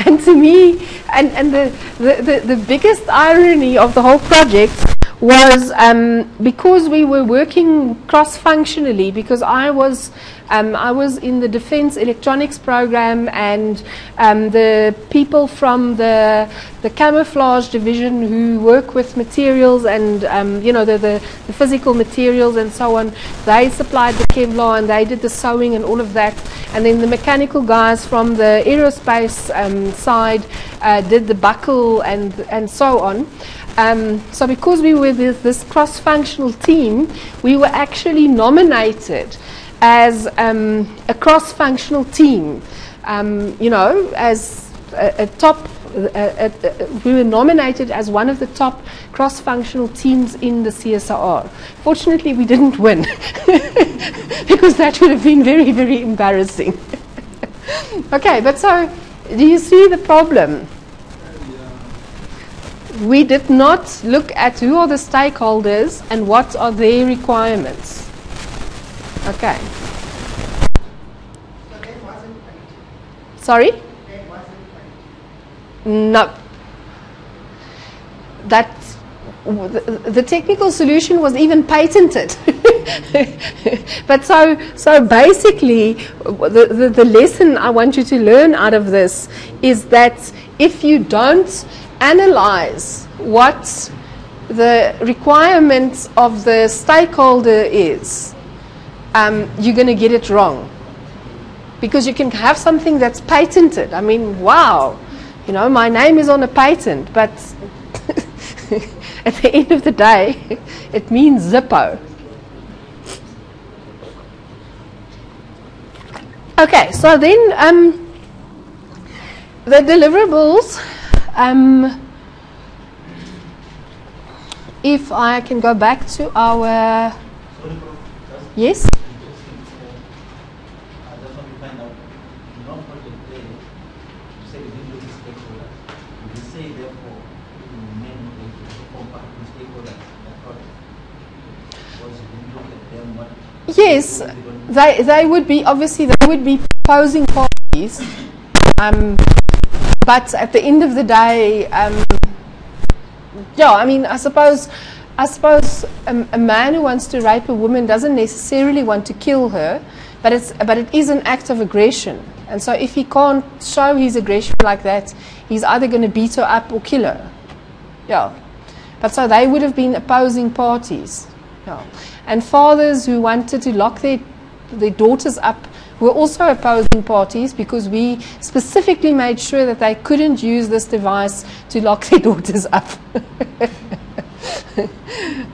And to me, and the biggest irony of the whole project was because we were working cross-functionally, because I was in the Defense Electronics program, and the people from the camouflage division who work with materials and you know, the physical materials and so on, they supplied the Kevlar and they did the sewing and all of that. And then the mechanical guys from the aerospace side did the buckle and so on. So because we were this cross-functional team, we were actually nominated as a cross-functional team, you know, as a top, we were nominated as one of the top cross-functional teams in the CSIR. Fortunately, we didn't win, because that would have been very, very embarrassing. Okay, but so, do you see the problem? We did not look at who are the stakeholders and what are their requirements. Okay. So that wasn't right. Sorry? That wasn't right. No. That the technical solution was even patented. But so basically, the lesson I want you to learn out of this is that if you don't analyze what the requirements of the stakeholder is, you're going to get it wrong. Because you can have something that's patented. I mean, wow, you know, my name is on a patent, but at the end of the day, it means Zippo. Okay, so then the deliverables, if I can go back to our, yes? I just want to find out, in your project there, you say you didn't look at stakeholders. Would you say, therefore, you meant to form part of the stakeholders in that project? Because you didn't look at them, what? Yes, they would be, obviously, they would be proposing parties. But at the end of the day, yeah, I mean, I suppose a man who wants to rape a woman doesn't necessarily want to kill her, but it is an act of aggression. And so if he can't show his aggression like that, he's either going to beat her up or kill her. Yeah. But so they would have been opposing parties. Yeah. And fathers who wanted to lock their daughters up were also opposing parties, because we specifically made sure that they couldn't use this device to lock their daughters up.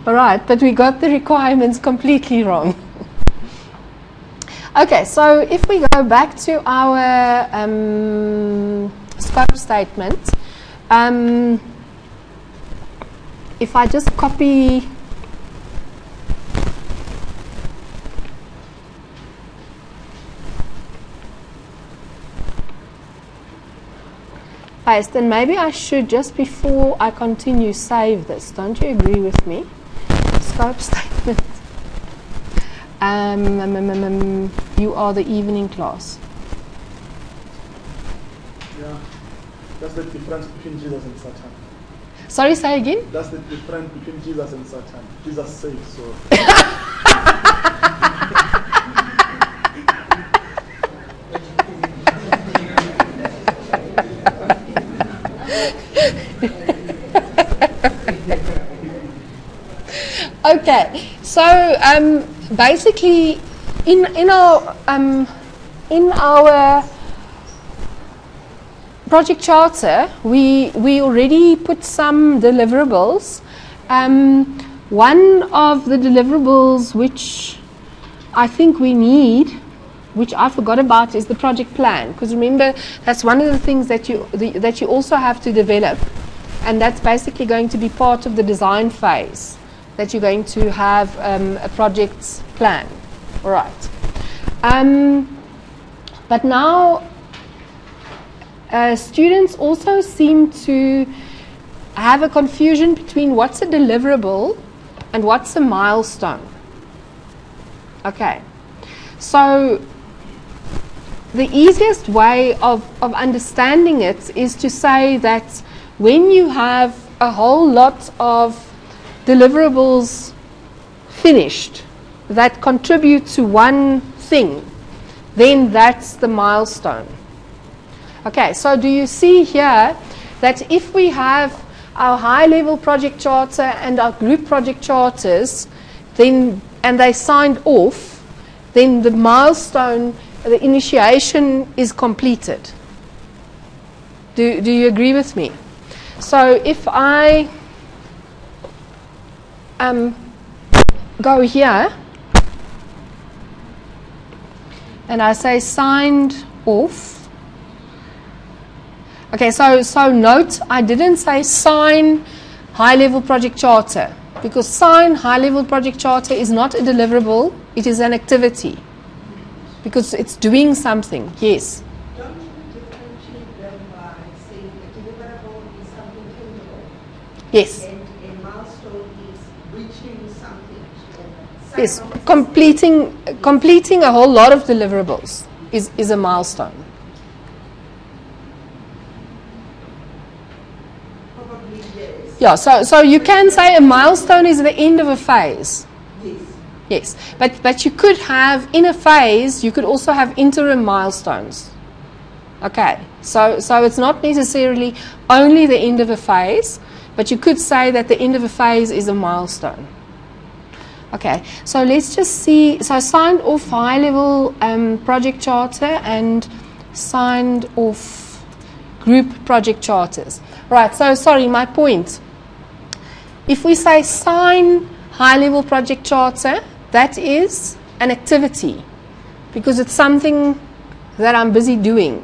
All right, but we got the requirements completely wrong. Okay, so if we go back to our scope statement, if I just copy paste, and maybe I should, just before I continue, save this. Don't you agree with me? Scope statement. You are the evening class. Yeah, that's the difference between Jesus and Satan. Sorry, say again? That's the difference between Jesus and Satan. Jesus saves, so. Okay, so basically, in our project charter, we already put some deliverables. One of the deliverables which I think we need, which I forgot about, is the project plan. Because remember, that's one of the things that you also have to develop, and that's basically going to be part of the design phase, that you're going to have a project plan. All right. But now students also seem to have a confusion between what's a deliverable and what's a milestone. Okay. So the easiest way of understanding it is to say that when you have a whole lot of deliverables finished that contribute to one thing, then that's the milestone. Okay, so do you see here that if we have our high-level project charter and our group project charters, then and they signed off, then the milestone, the initiation, is completed. Do you agree with me? So if I go here and I say signed off. Okay, so note, I didn't say sign high-level project charter, because sign high-level project charter is not a deliverable, it is an activity, because it's doing something. Yes? Don't you differentiate them by saying a deliverable is something tangible? Yes. And a milestone is reaching something. Yes, completing a whole lot of deliverables is a milestone. Probably yes. Yeah, so you can say a milestone is the end of a phase. Yes. Yes, but you could have, in a phase, you could also have interim milestones. Okay, so it's not necessarily only the end of a phase, but you could say that the end of a phase is a milestone. Okay, so let's just see. So signed off high-level project charter and signed off group project charters. Right, so sorry, my point. if we say sign high-level project charter, that is an activity because it's something that I'm busy doing.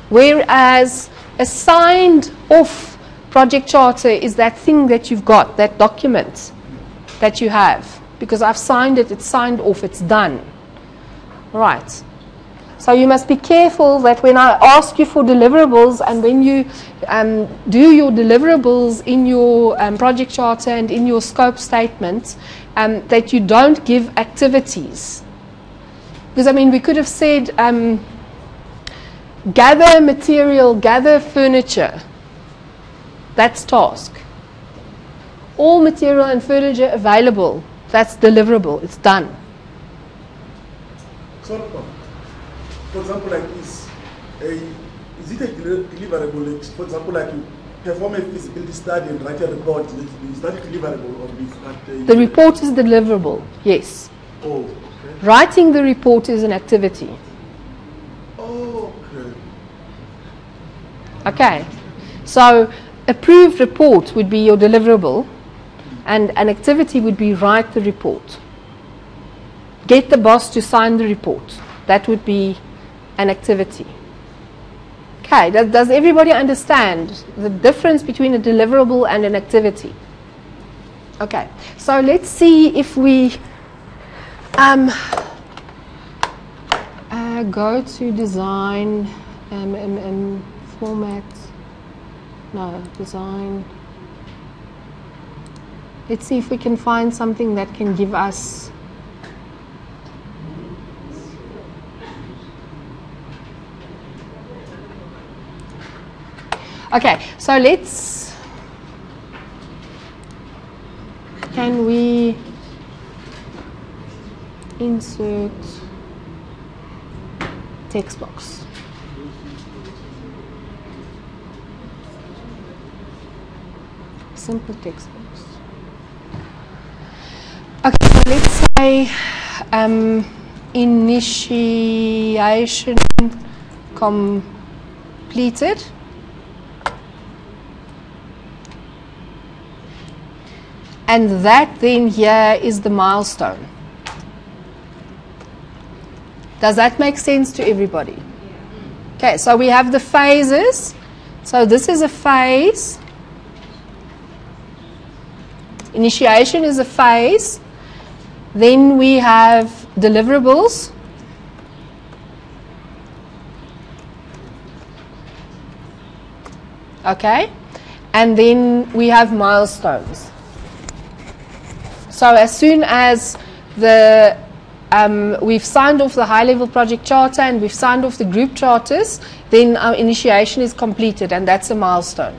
Whereas a signed off project charter is that thing that you've got, that document that you have. Because I've signed it, it's signed off, it's done. Right. So you must be careful that when I ask you for deliverables and when you do your deliverables in your project charter and in your scope statement, that you don't give activities. Because, I mean, we could have said, gather material, gather furniture. That's task. All material and furniture available. That's deliverable. It's done. So, for example, like is it a deliverable? For example, like you perform a feasibility study and write a report. Is that deliverable or is that? The report is deliverable. Yes. Oh. Okay. Writing the report is an activity. Oh. Okay. Okay. So, approved report would be your deliverable. And an activity would be write the report. Get the boss to sign the report. That would be an activity. Okay, does everybody understand the difference between a deliverable and an activity? Okay, so let's see if we go to design, format, no, design. Let's see if we can find something that can give us okay, so can we insert text box? Simple text box. Okay, so let's say initiation completed. And that then here is the milestone. Does that make sense to everybody? Okay, so we have the phases. So this is a phase. Initiation is a phase. Then we have deliverables. Okay, and then we have milestones. So as soon as we've signed off the high-level project charter and we've signed off the group charters, then our initiation is completed, and that's a milestone.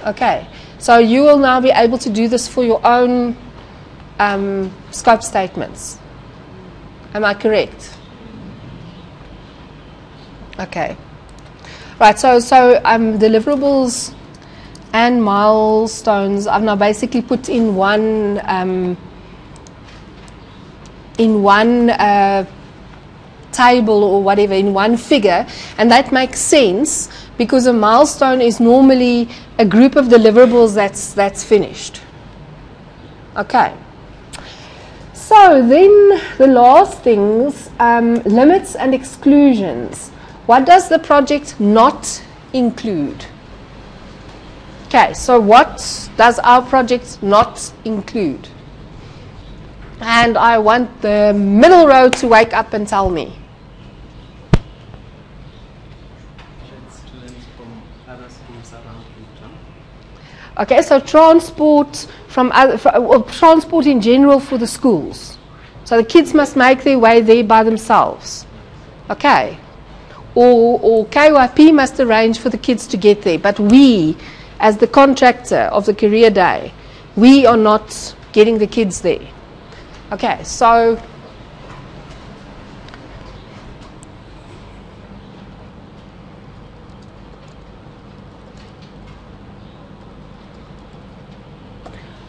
Okay, so you will now be able to do this for your own scope statements. Am I correct? Okay. Right, so deliverables and milestones I've now basically put in one table or whatever, in one figure, and that makes sense because a milestone is normally a group of deliverables that's finished. Okay. So then the last things, limits and exclusions. What does the project not include? Okay, so what does our project not include? And I want the middle row to wake up and tell me. Students from other schools around Cape Town. Okay, so transport or transport in general for the schools. So the kids must make their way there by themselves. Okay. Or KYP must arrange for the kids to get there. But we, as the contractor of the career day, we are not getting the kids there. Okay, so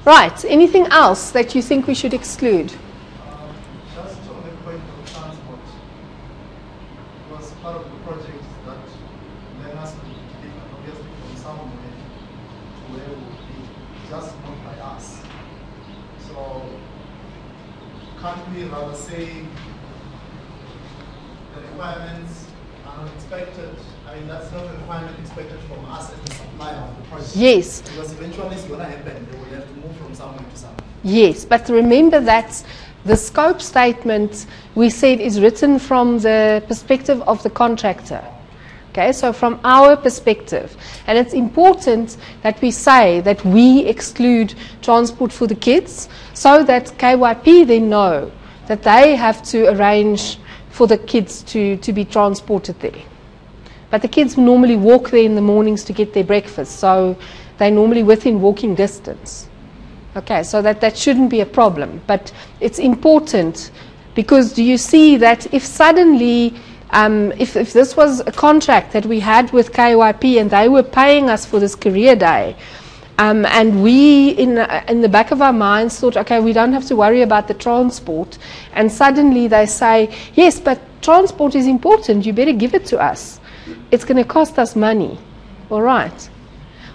right, anything else that you think we should exclude? Just on the point of transport, was part of the project that led us to be obviously from somewhere to where we would be. just not by us. So can't we rather say the requirements are not expected? I mean, that's not a requirement expected from us as the supplier of the project. Yes. Because eventually it's going to happen. They will have to move from somewhere to somewhere. Yes, but remember that the scope statement we said is written from the perspective of the contractor. Okay, so from our perspective. And it's important that we say that we exclude transport for the kids so that KYP then know that they have to arrange for the kids to be transported there. But the kids normally walk there in the mornings to get their breakfast, so they're normally within walking distance. Okay, so that shouldn't be a problem. But it's important because do you see that if suddenly, if this was a contract that we had with KYP and they were paying us for this career day, and we in the back of our minds thought, okay, we don't have to worry about the transport, and suddenly they say, yes, but transport is important, you better give it to us. It's going to cost us money. All right.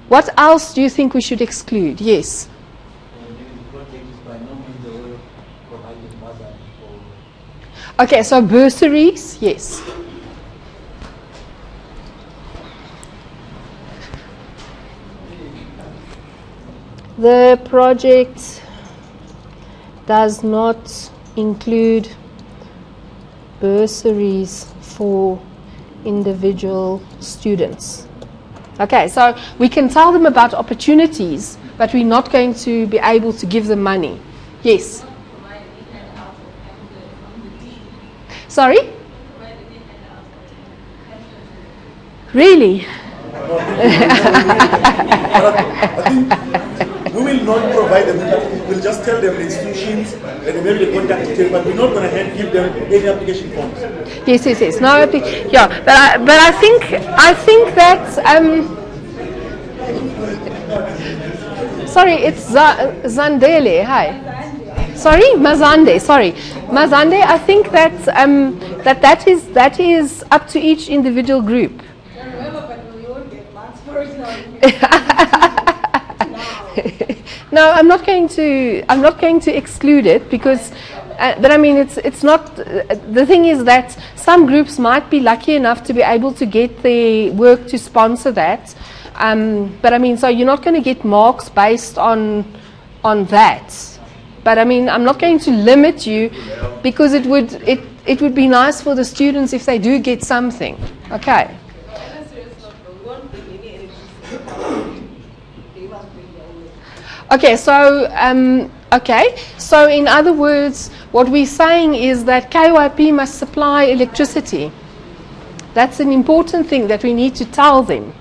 What else do you think we should exclude? Yes. Okay, so bursaries, yes. The project does not include bursaries for individual students. Okay, so we can tell them about opportunities, but we're not going to be able to give them money. Yes? Sorry? Really? I think we will not provide them, we'll just tell them the institutions and maybe the contact details, but we're not going to give them any application forms. Yes. No, yeah, but I think that sorry, it's Zandele. Hi. Sorry, Mazande. Sorry, Mazande. I think that that is up to each individual group. No, I'm not going to exclude it because, but I mean, it's not. The thing is that some groups might be lucky enough to be able to get their work to sponsor that, but I mean, so you're not going to get marks based on that. But I mean, I'm not going to limit you because it would be nice for the students if they do get something. Okay. Okay, so in other words, what we're saying is that KYP must supply electricity. That's an important thing that we need to tell them.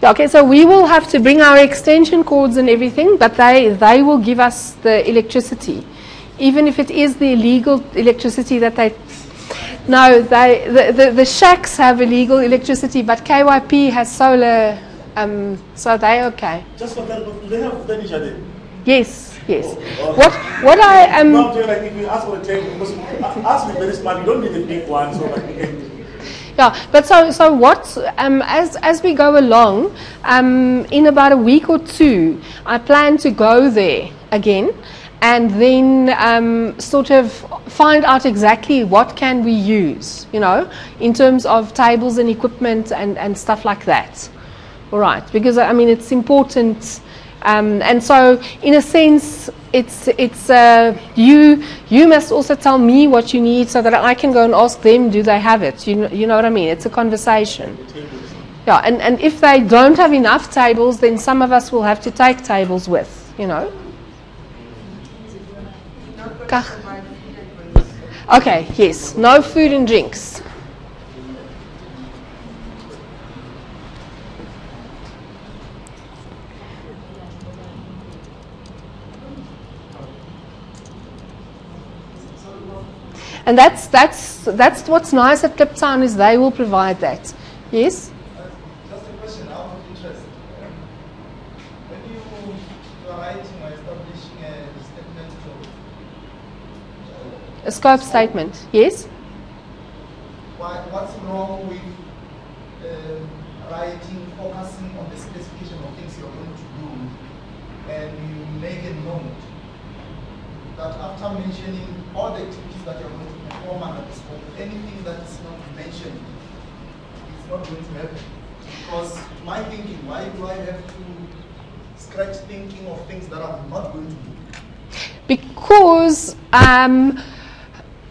Okay, so we will have to bring our extension cords and everything, but they will give us the electricity. Even if it is the illegal electricity that they... No, the shacks have illegal electricity, but KYP has solar, so they're okay. Just for that, do they have furniture there? Yes. Oh, What I no, like if you ask for a table, because ask me very smart, you don't need a big one, so like you can... Yeah, but so what? As we go along, in about a week or two, I plan to go there again, and then sort of find out exactly what can we use, you know, in terms of tables and equipment and stuff like that. All right, because I mean it's important, and so in a sense, it's you must also tell me what you need so that I can go and ask them, do they have it? You know what I mean? It's a conversation. Yeah, and if they don't have enough tables, then some of us will have to take tables with, you know. Okay, yes, no food and drinks. And that's what's nice at Kliptown is they will provide that. Yes? Just a question out of interest. When you are writing or establishing a statement of A scope statement, yes? What's wrong with writing, focusing on the specification of things you're going to do, and you make a note that after mentioning all the activities that you're going to perform under the scope, anything that's not mentioned is not going to happen. Because my thinking, why do I have to scratch thinking of things that I'm not going to do? Because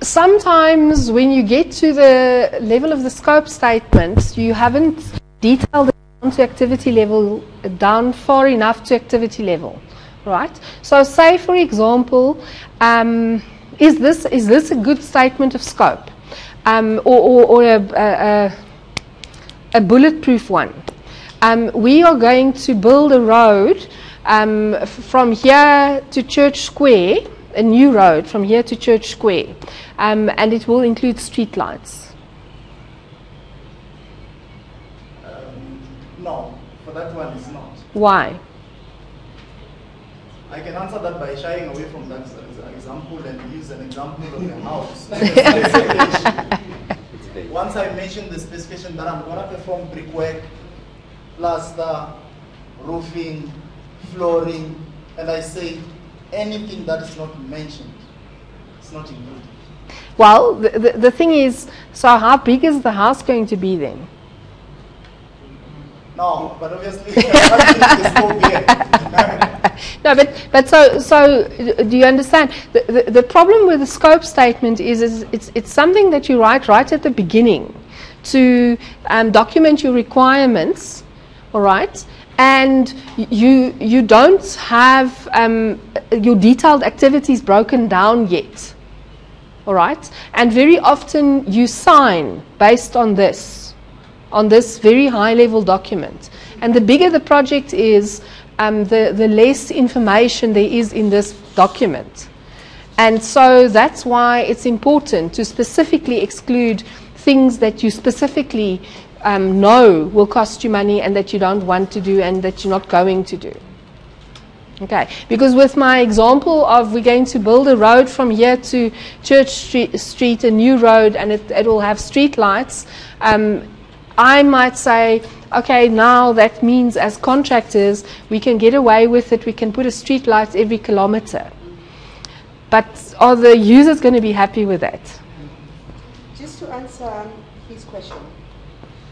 sometimes when you get to the level of the scope statement, you haven't detailed it down to activity level, down far enough to activity level, right? So say, for example, is this a good statement of scope, or a bulletproof one? We are going to build a road from here to Church Square, a new road from here to Church Square, and it will include street lights. No, for that one it's not. Why? I can answer that by shying away from that example and use an example of a house. Once I mention the specification that I'm going to perform brickwork, plaster, roofing, flooring, and I say anything that is not mentioned, it's not included. Well, the thing is, so how big is the house going to be then? No, but obviously, the scope here. No, but so do you understand? The problem with the scope statement is it's something that you write right at the beginning to document your requirements, all right? And you don't have your detailed activities broken down yet, all right? And very often you sign based on this very high-level document. And the bigger the project is, the less information there is in this document. And so that's why it's important to specifically exclude things that you specifically know will cost you money and that you don't want to do and that you're not going to do. Okay, because with my example of we're going to build a road from here to Church Street, a new road, and it will have street lights, I might say, okay, now that means as contractors we can get away with it, we can put a street light every kilometer. But are the users going to be happy with that? Just to answer his question,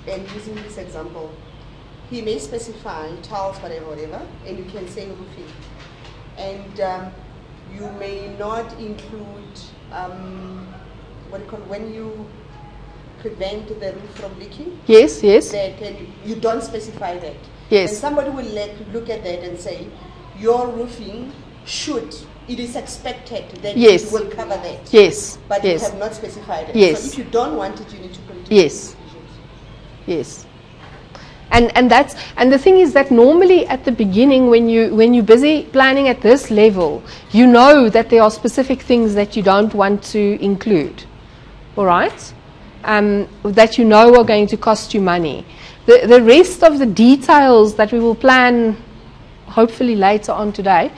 and using this example, he may specify tiles, whatever, and you can say roofing. And you may not include, when you prevent the roof from leaking? Yes, yes. That you don't specify that. Yes. And somebody will look at that and say, your roofing it is expected that yes. it will cover that. Yes. But yes. you have not specified it. Yes. So if you don't want it, you need to continue. Yes. Yes. And the thing is that normally at the beginning when you're busy planning at this level, you know that there are specific things that you don't want to include. All right? That you know are going to cost you money. The rest of the details that we will plan hopefully later on today,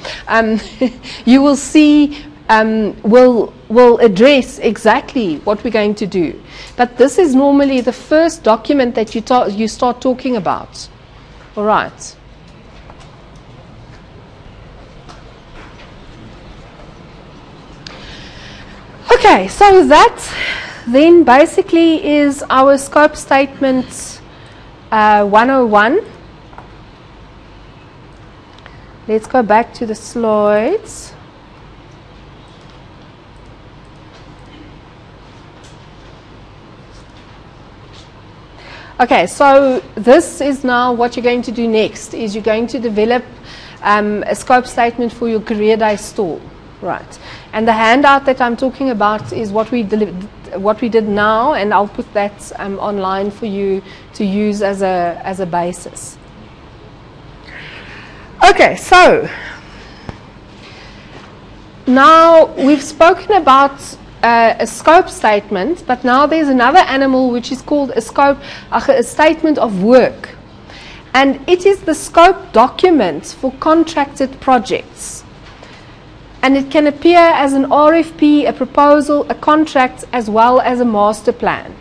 you will see will address exactly what we're going to do. But this is normally the first document that you start talking about. All right. Okay, so that then basically is our scope statement 101. Let's go back to the slides. Okay, so this is now what you're going to do next, is you're going to develop a scope statement for your career day stall, right? And the handout that I'm talking about is what we did now, and I'll put that online for you to use as a basis. Okay, so now we've spoken about a scope statement, but now there's another animal which is called a statement of work, and it is the scope document for contracted projects. And it can appear as an RFP, a proposal, a contract, as well as a master plan.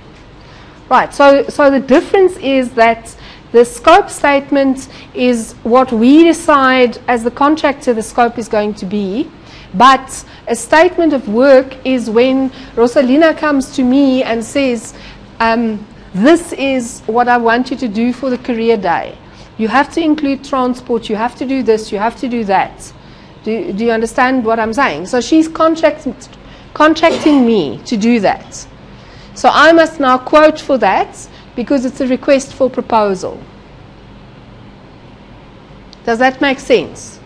Right, so the difference is that the scope statement is what we decide as the contractor the scope is going to be, but a statement of work is when Rosalina comes to me and says, this is what I want you to do for the career day. You have to include transport, you have to do this, you have to do that. Do you understand what I'm saying? So she's contracting me to do that. So I must now quote for that because it's a request for proposal. Does that make sense?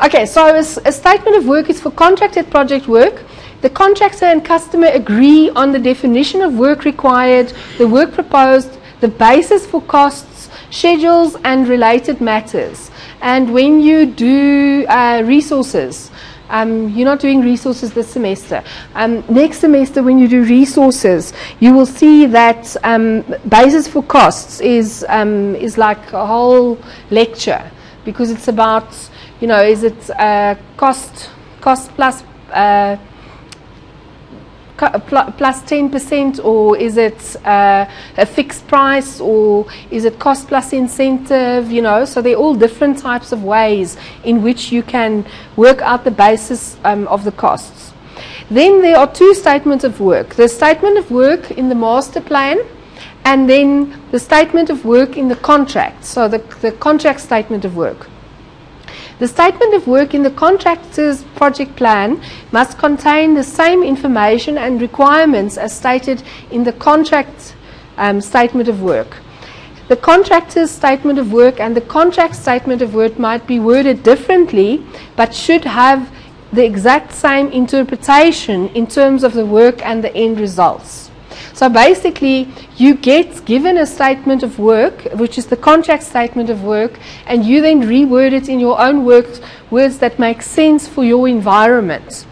Okay, so a statement of work is for contracted project work. The contractor and customer agree on the definition of work required, the work proposed, the basis for costs, schedules and related matters. And when you do resources, you're not doing resources this semester. Next semester when you do resources, you will see that basis for costs is like a whole lecture, because it's about, you know, is it cost plus plus 10%, or is it a fixed price, or is it cost plus incentive, you know? So they're all different types of ways in which you can work out the basis of the costs. Then there are two statements of work. The statement of work in the master plan, and then the statement of work in the contract, so the contract statement of work. The statement of work in the contractor's project plan must contain the same information and requirements as stated in the contract statement of work. The contractor's statement of work and the contract statement of work might be worded differently, but should have the exact same interpretation in terms of the work and the end results. So basically, you get given a statement of work, which is the contract statement of work, and you then reword it in your own words that make sense for your environment.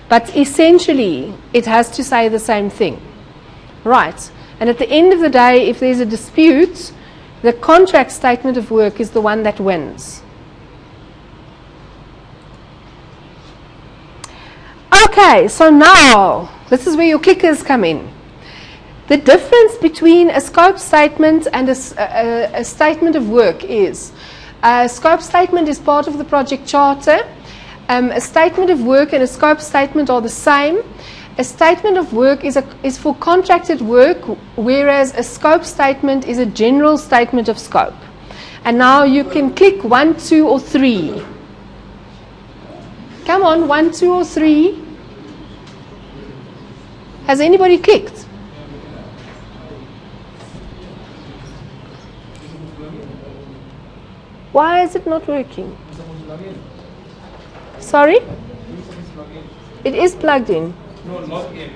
But essentially, it has to say the same thing. Right. And at the end of the day, if there's a dispute, the contract statement of work is the one that wins. Okay, so now, this is where your clickers come in. The difference between a scope statement and a statement of work is a scope statement is part of the project charter. A statement of work and a scope statement are the same. A statement of work is for contracted work, whereas a scope statement is a general statement of scope. And now you can click 1, 2 or 3. Come on, 1, 2 or 3. Has anybody clicked? Why is it not working? Sorry? It is plugged in. No, log in.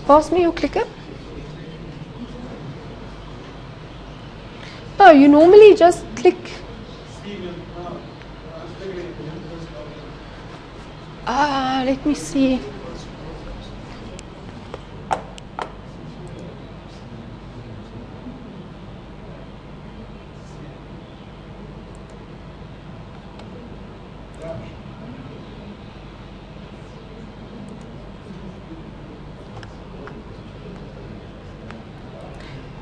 Pass me your clicker. No, you normally just click. Let me see.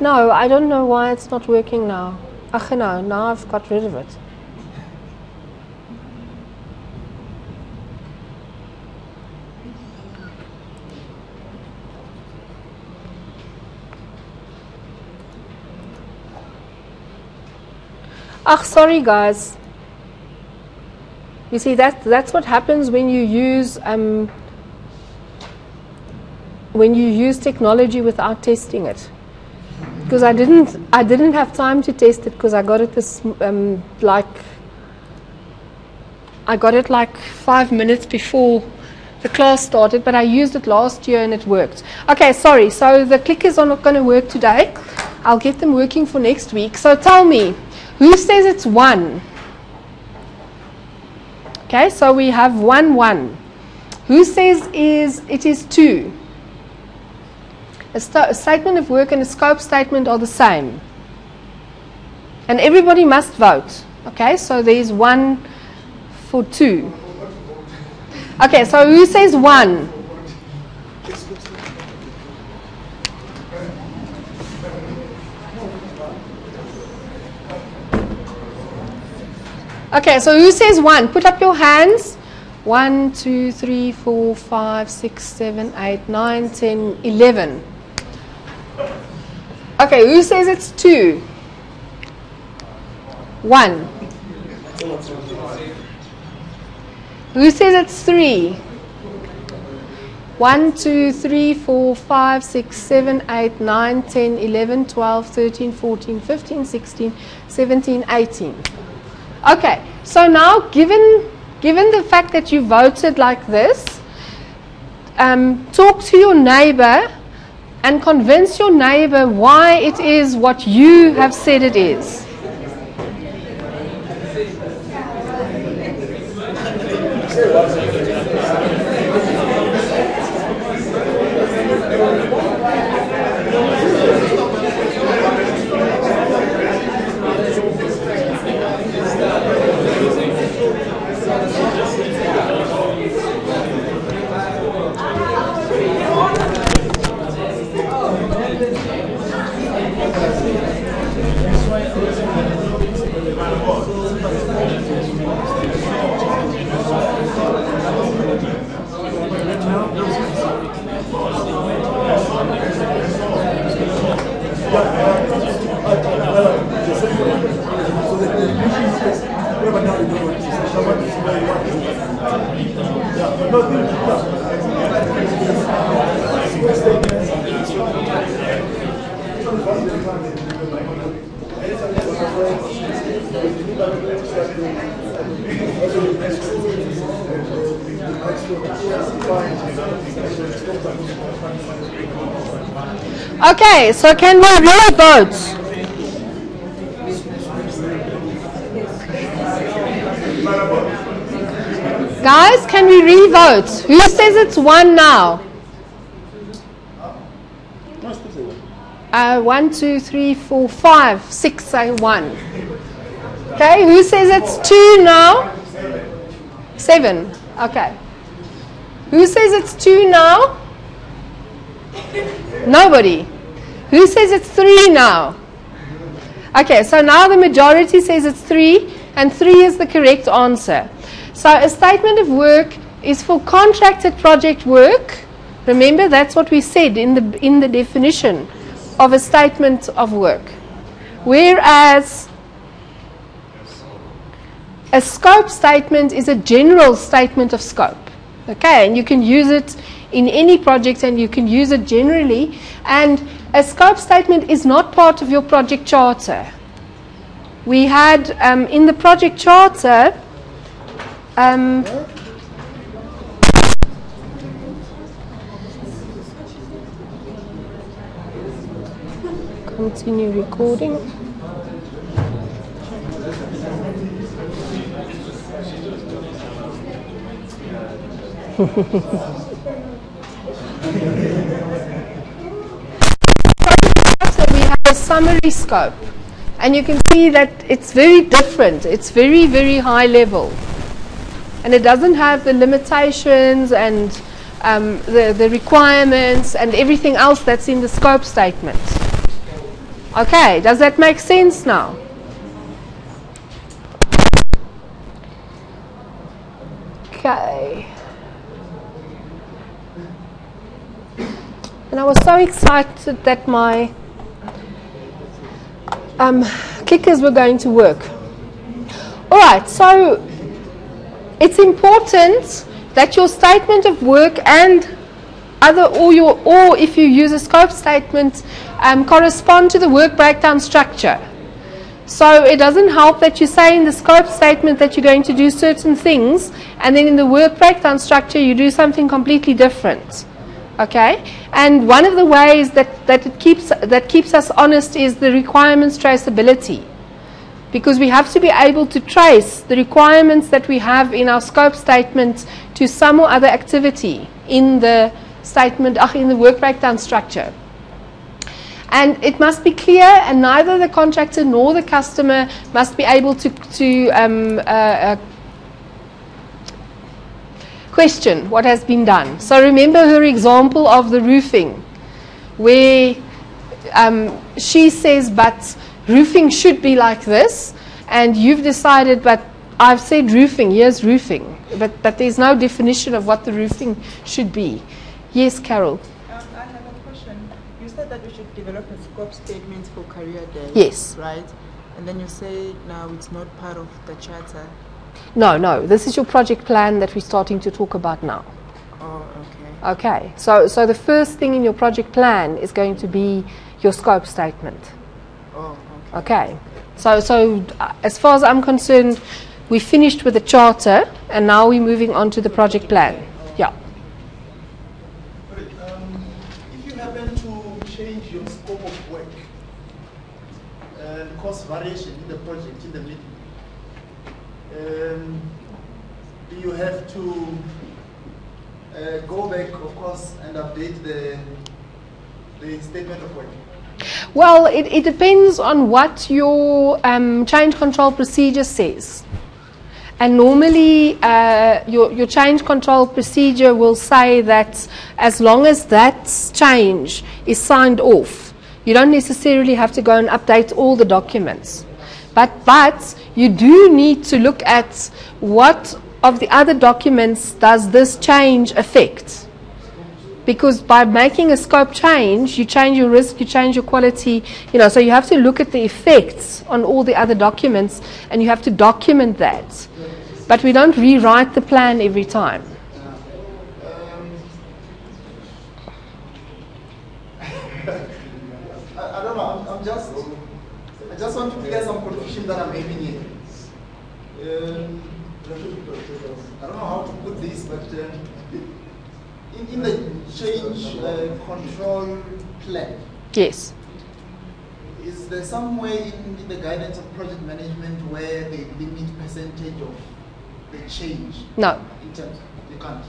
No, I don't know why it's not working now. Ach, no, now I've got rid of it. Ach, sorry guys. You see, that's what happens when you use technology without testing it. Because I didn't have time to test it, because I got it like 5 minutes before the class started, but I used it last year and it worked. Okay, sorry, so the clickers are not going to work today. I'll get them working for next week. So tell me, who says it's 1? Okay, so we have 1, 1. Who says it is 2? A statement of work and a scope statement are the same. And everybody must vote. Okay, so there's 1 for 2. Okay, so who says 1? Okay, so who says 1? Put up your hands. 1, 2, 3, 4, 5, 6, 7, 8, 9, 10, 11. Okay, who says it's 2? 1. Who says it's 3? 1, 2, 3, 4, 5, 6, 7, 8, 9, 10, 11, 12, 13, 14, 15, 16, 17, 18. Okay, so now given the fact that you voted like this, talk to your neighbor and convince your neighbor why it is what you have said it is. Okay, so can we re-vote? Guys, can we re-vote? Who says it's 1 now? 1, 2, 3, 4, 5, 6, say 1. Okay, who says it's 2 now? 7. Okay. Who says it's 2 now? Nobody. Who says it's 3 now? Okay, so now the majority says it's 3, and 3 is the correct answer. So a statement of work is for contracted project work. Remember, that's what we said in the definition of a statement of work. Whereas a scope statement is a general statement of scope. Okay, and you can use it in any project and you can use it generally. And a scope statement is not part of your project charter. We had in the project charter continue recording. We have a summary scope, and you can see that it's very different. It's very, very high level, and it doesn't have the limitations and the requirements and everything else that's in the scope statement. Okay, does that make sense now? Okay. And I was so excited that my clickers were going to work. All right, so it's important that your statement of work and or if you use a scope statement, correspond to the work breakdown structure. So it doesn't help that you say in the scope statement that you're going to do certain things, and then in the work breakdown structure you do something completely different. Okay, and one of the ways that keeps us honest is the requirements traceability, because we have to be able to trace the requirements that we have in our scope statement to some or other activity in the statement, in the work breakdown structure. And it must be clear, and neither the contractor nor the customer must be able to question what has been done. So remember her example of the roofing, where she says, but roofing should be like this, and you've decided, but I've said roofing, here's roofing, but there's no definition of what the roofing should be. Yes, Carol? I have a question. You said that we should develop a scope statement for career day. Yes. Right? And then you say now it's not part of the charter. No, this is your project plan that we're starting to talk about now. Oh, okay. Okay, so the first thing in your project plan is going to be your scope statement. Oh, okay. So as far as I'm concerned, we finished with the charter, and now we're moving on to the project plan. Yeah. If you happen to change your scope of work and cause variation in the project in the middle, do you have to go back, of course, and update the statement of work? Well, it depends on what your change control procedure says. And normally your change control procedure will say that as long as that change is signed off, you don't necessarily have to go and update all the documents. But you do need to look at what of the other documents does this change affect. Because by making a scope change, you change your risk, you change your quality, so you have to look at the effects on all the other documents, and you have to document that. But we don't rewrite the plan every time. I don't know, I just want to clear some confusion that I'm having here. I don't know how to put this, but in the change control plan, yes, is there some way in the guidance of project management where they limit percentage of the change? No. In terms, you can't.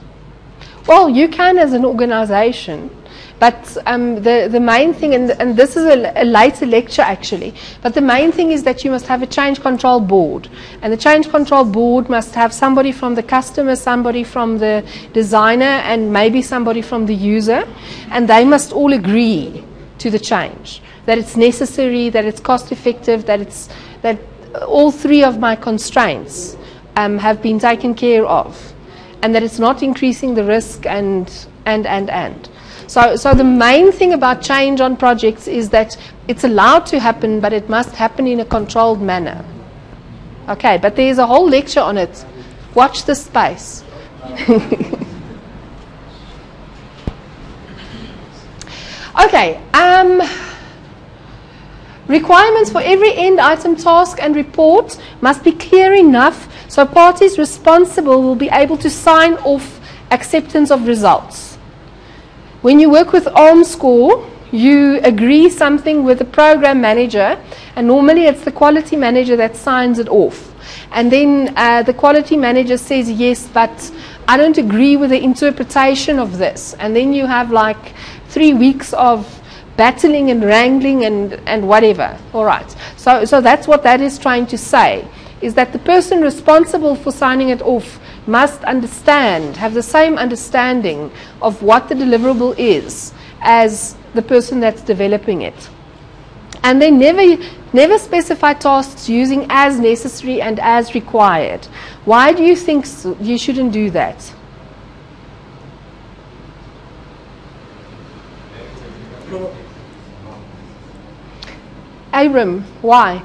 Well, you can as an organization, but the main thing, and this is a later lecture actually, but the main thing is that you must have a change control board. And the change control board must have somebody from the customer, somebody from the designer, and maybe somebody from the user. And they must all agree to the change, that it's necessary, that it's cost effective, that all three of my constraints have been taken care of, and that it's not increasing the risk and. So the main thing about change on projects is that it's allowed to happen, but it must happen in a controlled manner. Okay, but there's a whole lecture on it. Watch this space. Okay, requirements for every end item, task and report must be clear enough so parties responsible will be able to sign off acceptance of results. When you work with ARMSCORE, you agree something with the program manager, and normally it's the quality manager that signs it off. And then the quality manager says, yes, but I don't agree with the interpretation of this. And then you have like 3 weeks of battling and wrangling and whatever. All right. So that's what that is trying to say, is that the person responsible for signing it off must understand, have the same understanding of what the deliverable is as the person that's developing it. And they never specify tasks using as necessary and as required. Why do you think you shouldn't do that? Abram, why?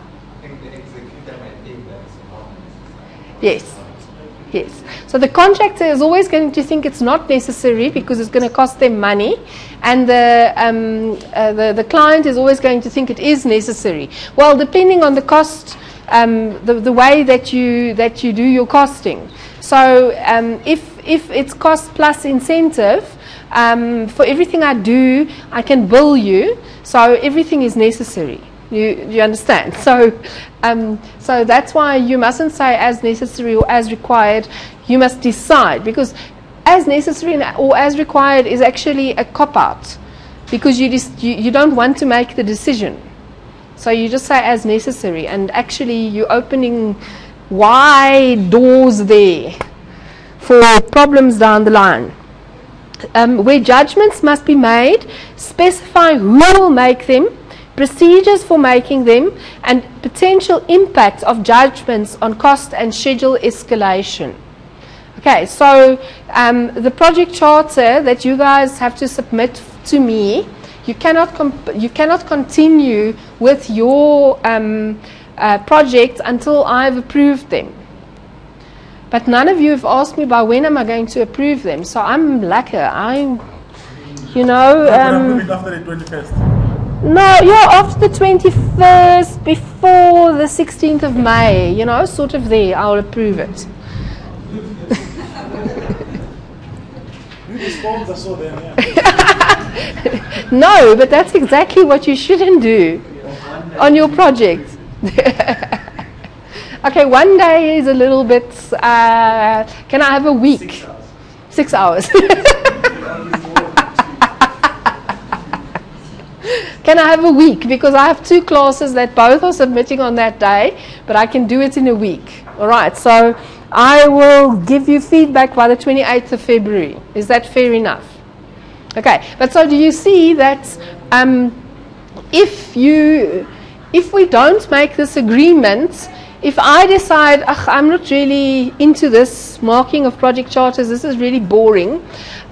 Yes. Yes. So the contractor is always going to think it's not necessary because it's going to cost them money, and the client is always going to think it is necessary. Well, depending on the cost, the way that you do your costing. So if it's cost plus incentive, for everything I do, I can bill you. So everything is necessary. You understand? So that's why you mustn't say as necessary or as required. You must decide, because as necessary or as required is actually a cop-out. because you don't want to make the decision. So you just say as necessary, and actually you're opening wide doors there for problems down the line. Where judgments must be made, specify who will make them, procedures for making them, and potential impact of judgments on cost and schedule escalation. Okay, so the project charter that you guys have to submit to me, you cannot continue with your project until I've approved them. But none of you have asked me by when am I going to approve them, so I'm lacquer. I'm moving after the 21st. No, yeah, after the 21st, before the 16th of May, sort of there, I'll approve it. No, but that's exactly what you shouldn't do on your project. Okay, one day is a little bit, can I have a week? 6 hours. Can I have a week? Because I have 2 classes that both are submitting on that day, but I can do it in a week. All right, so I will give you feedback by the 28th of February. Is that fair enough? Okay, but so do you see that if we don't make this agreement, if I decide, I'm not really into this marking of project charters, this is really boring,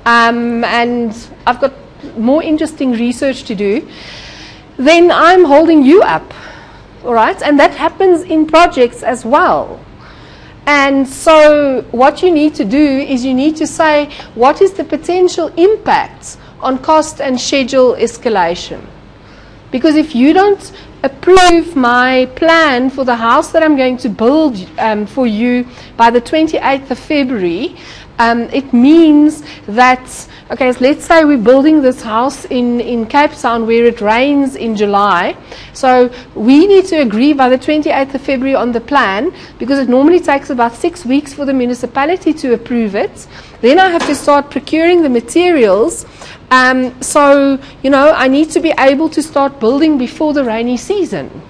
and I've got more interesting research to do, then I'm holding you up, all right? And that happens in projects as well. And so what you need to do is you need to say, what is the potential impact on cost and schedule escalation? Because if you don't approve my plan for the house that I'm going to build for you by the 28th of February, it means that, okay, so let's say we're building this house in Cape Town where it rains in July. So we need to agree by the 28th of February on the plan, because it normally takes about 6 weeks for the municipality to approve it. Then I have to start procuring the materials. So, I need to be able to start building before the rainy season.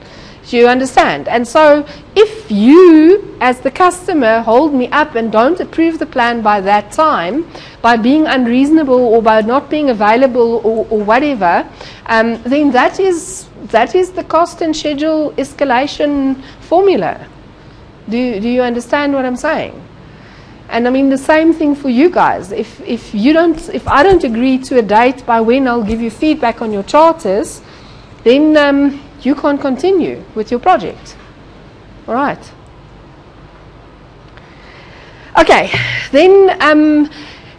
Do you understand? And so if you, as the customer, hold me up and don't approve the plan by that time, by being unreasonable or by not being available or whatever, then that is the cost and schedule escalation formula. Do you understand what I'm saying? And I mean the same thing for you guys. If I don't agree to a date by when I'll give you feedback on your charters, then you can't continue with your project. All right. Okay. Then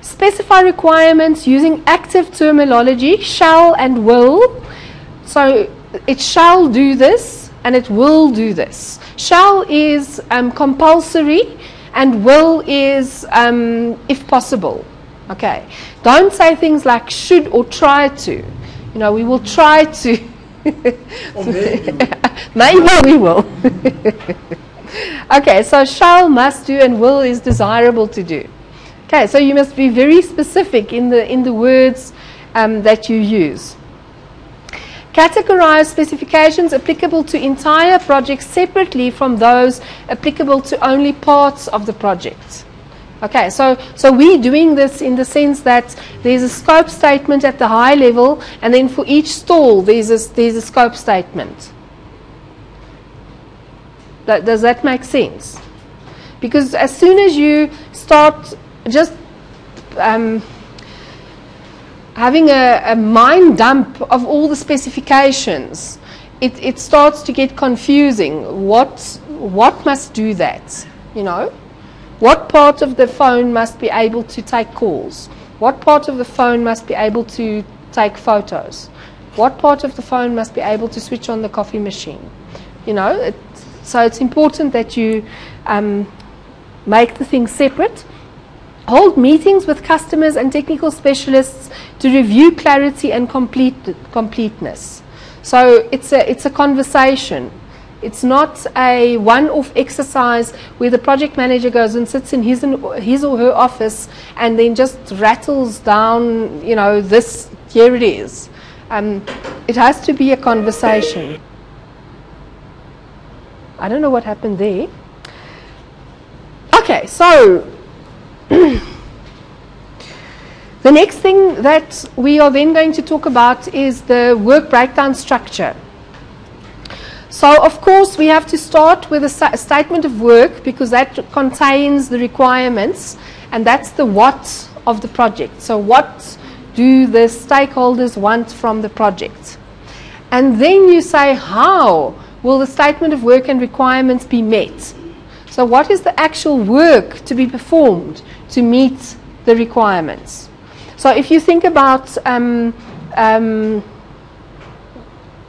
specify requirements using active terminology, shall and will. So it shall do this and it will do this. Shall is compulsory, and will is if possible. Okay. Don't say things like should or try to. We will try to. Or maybe. Maybe we will. Okay, so shall, must do, and will is desirable to do. Okay, so you must be very specific in the words that you use. Categorize specifications applicable to entire projects separately from those applicable to only parts of the project. Okay, so we're doing this in the sense that there's a scope statement at the high level, and then for each stall there's a scope statement. Does that make sense? Because as soon as you start just having a mind dump of all the specifications, it starts to get confusing. What must do that? What part of the phone must be able to take calls? What part of the phone must be able to take photos? What part of the phone must be able to switch on the coffee machine? So it's important that you make the things separate. Hold meetings with customers and technical specialists to review clarity and completeness. So it's a conversation. It's not a one-off exercise where the project manager goes and sits in his or her office and then just rattles down, this, here it is. It has to be a conversation. I don't know what happened there. Okay, so the next thing that we are then going to talk about is the work breakdown structure. So, of course, we have to start with a statement of work because that contains the requirements, and that's the what of the project. So, what do the stakeholders want from the project? And then you say, how will the statement of work and requirements be met? So, what is the actual work to be performed to meet the requirements? So, if you think about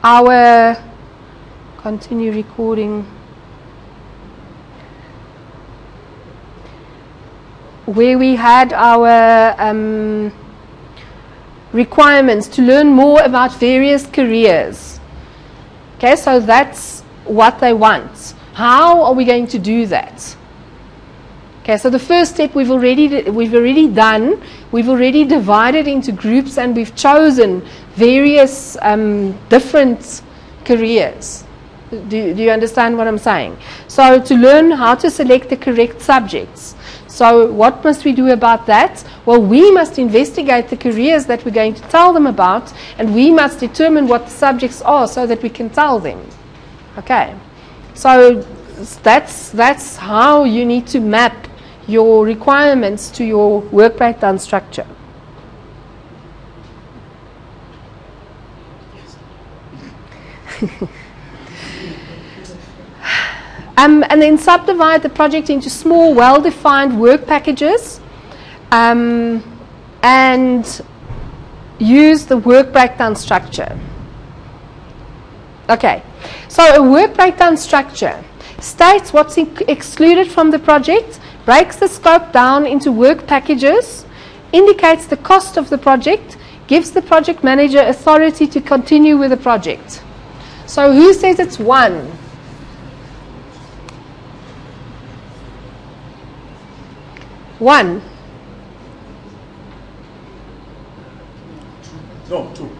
our continue recording, where we had our requirements to learn more about various careers. Okay, so that's what they want. How are we going to do that? Okay, so the first step we've already done. We've already divided into groups and we've chosen various different careers. Do you understand what I'm saying? So to learn how to select the correct subjects. So what must we do about that? Well, we must investigate the careers that we're going to tell them about, and we must determine what the subjects are so that we can tell them. Okay, so that's how you need to map your requirements to your work breakdown structure. And then subdivide the project into small, well-defined work packages, and use the work breakdown structure. Okay, so a work breakdown structure states what's excluded from the project, breaks the scope down into work packages, indicates the cost of the project, gives the project manager authority to continue with the project. So who says it's one? One. No, two.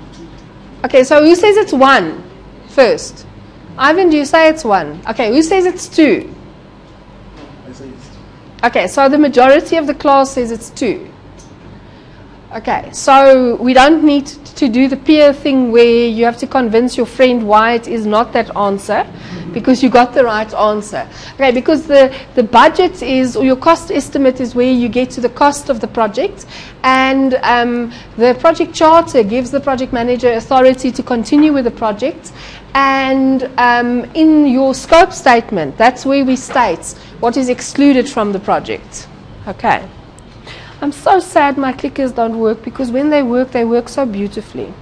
Okay, so who says it's one first? Ivan, do you say it's one? Okay, who says it's two? I say it's two. Okay, so the majority of the class says it's two. Okay, so we don't need to do the peer thing where you have to convince your friend why it is not that answer, because you got the right answer. Okay, because the budget is, or your cost estimate is where you get to the cost of the project, and the project charter gives the project manager authority to continue with the project, and in your scope statement, that's where we state what is excluded from the project. Okay. I'm so sad my clickers don't work, because when they work so beautifully.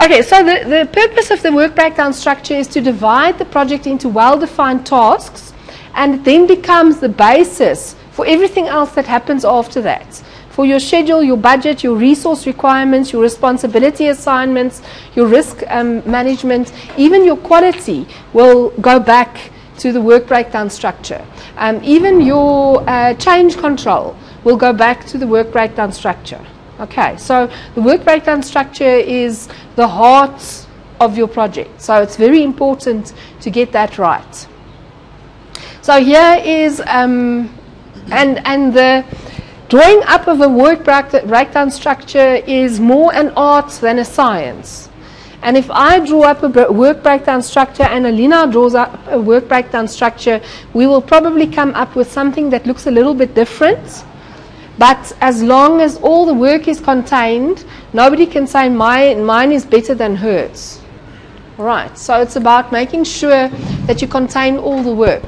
Okay, so the purpose of the work breakdown structure is to divide the project into well-defined tasks, and it then becomes the basis for everything else that happens after that. For your schedule, your budget, your resource requirements, your responsibility assignments, your risk management, even your quality will go back to the work breakdown structure. Even your change control will go back to the work breakdown structure. Okay, so the work breakdown structure is the heart of your project. So it's very important to get that right. So here is, and the drawing up of a work breakdown structure is more an art than a science. And if I draw up a work breakdown structure and Alina draws up a work breakdown structure, we will probably come up with something that looks a little bit different. But as long as all the work is contained, nobody can say mine is better than hers. Right, so it's about making sure that you contain all the work.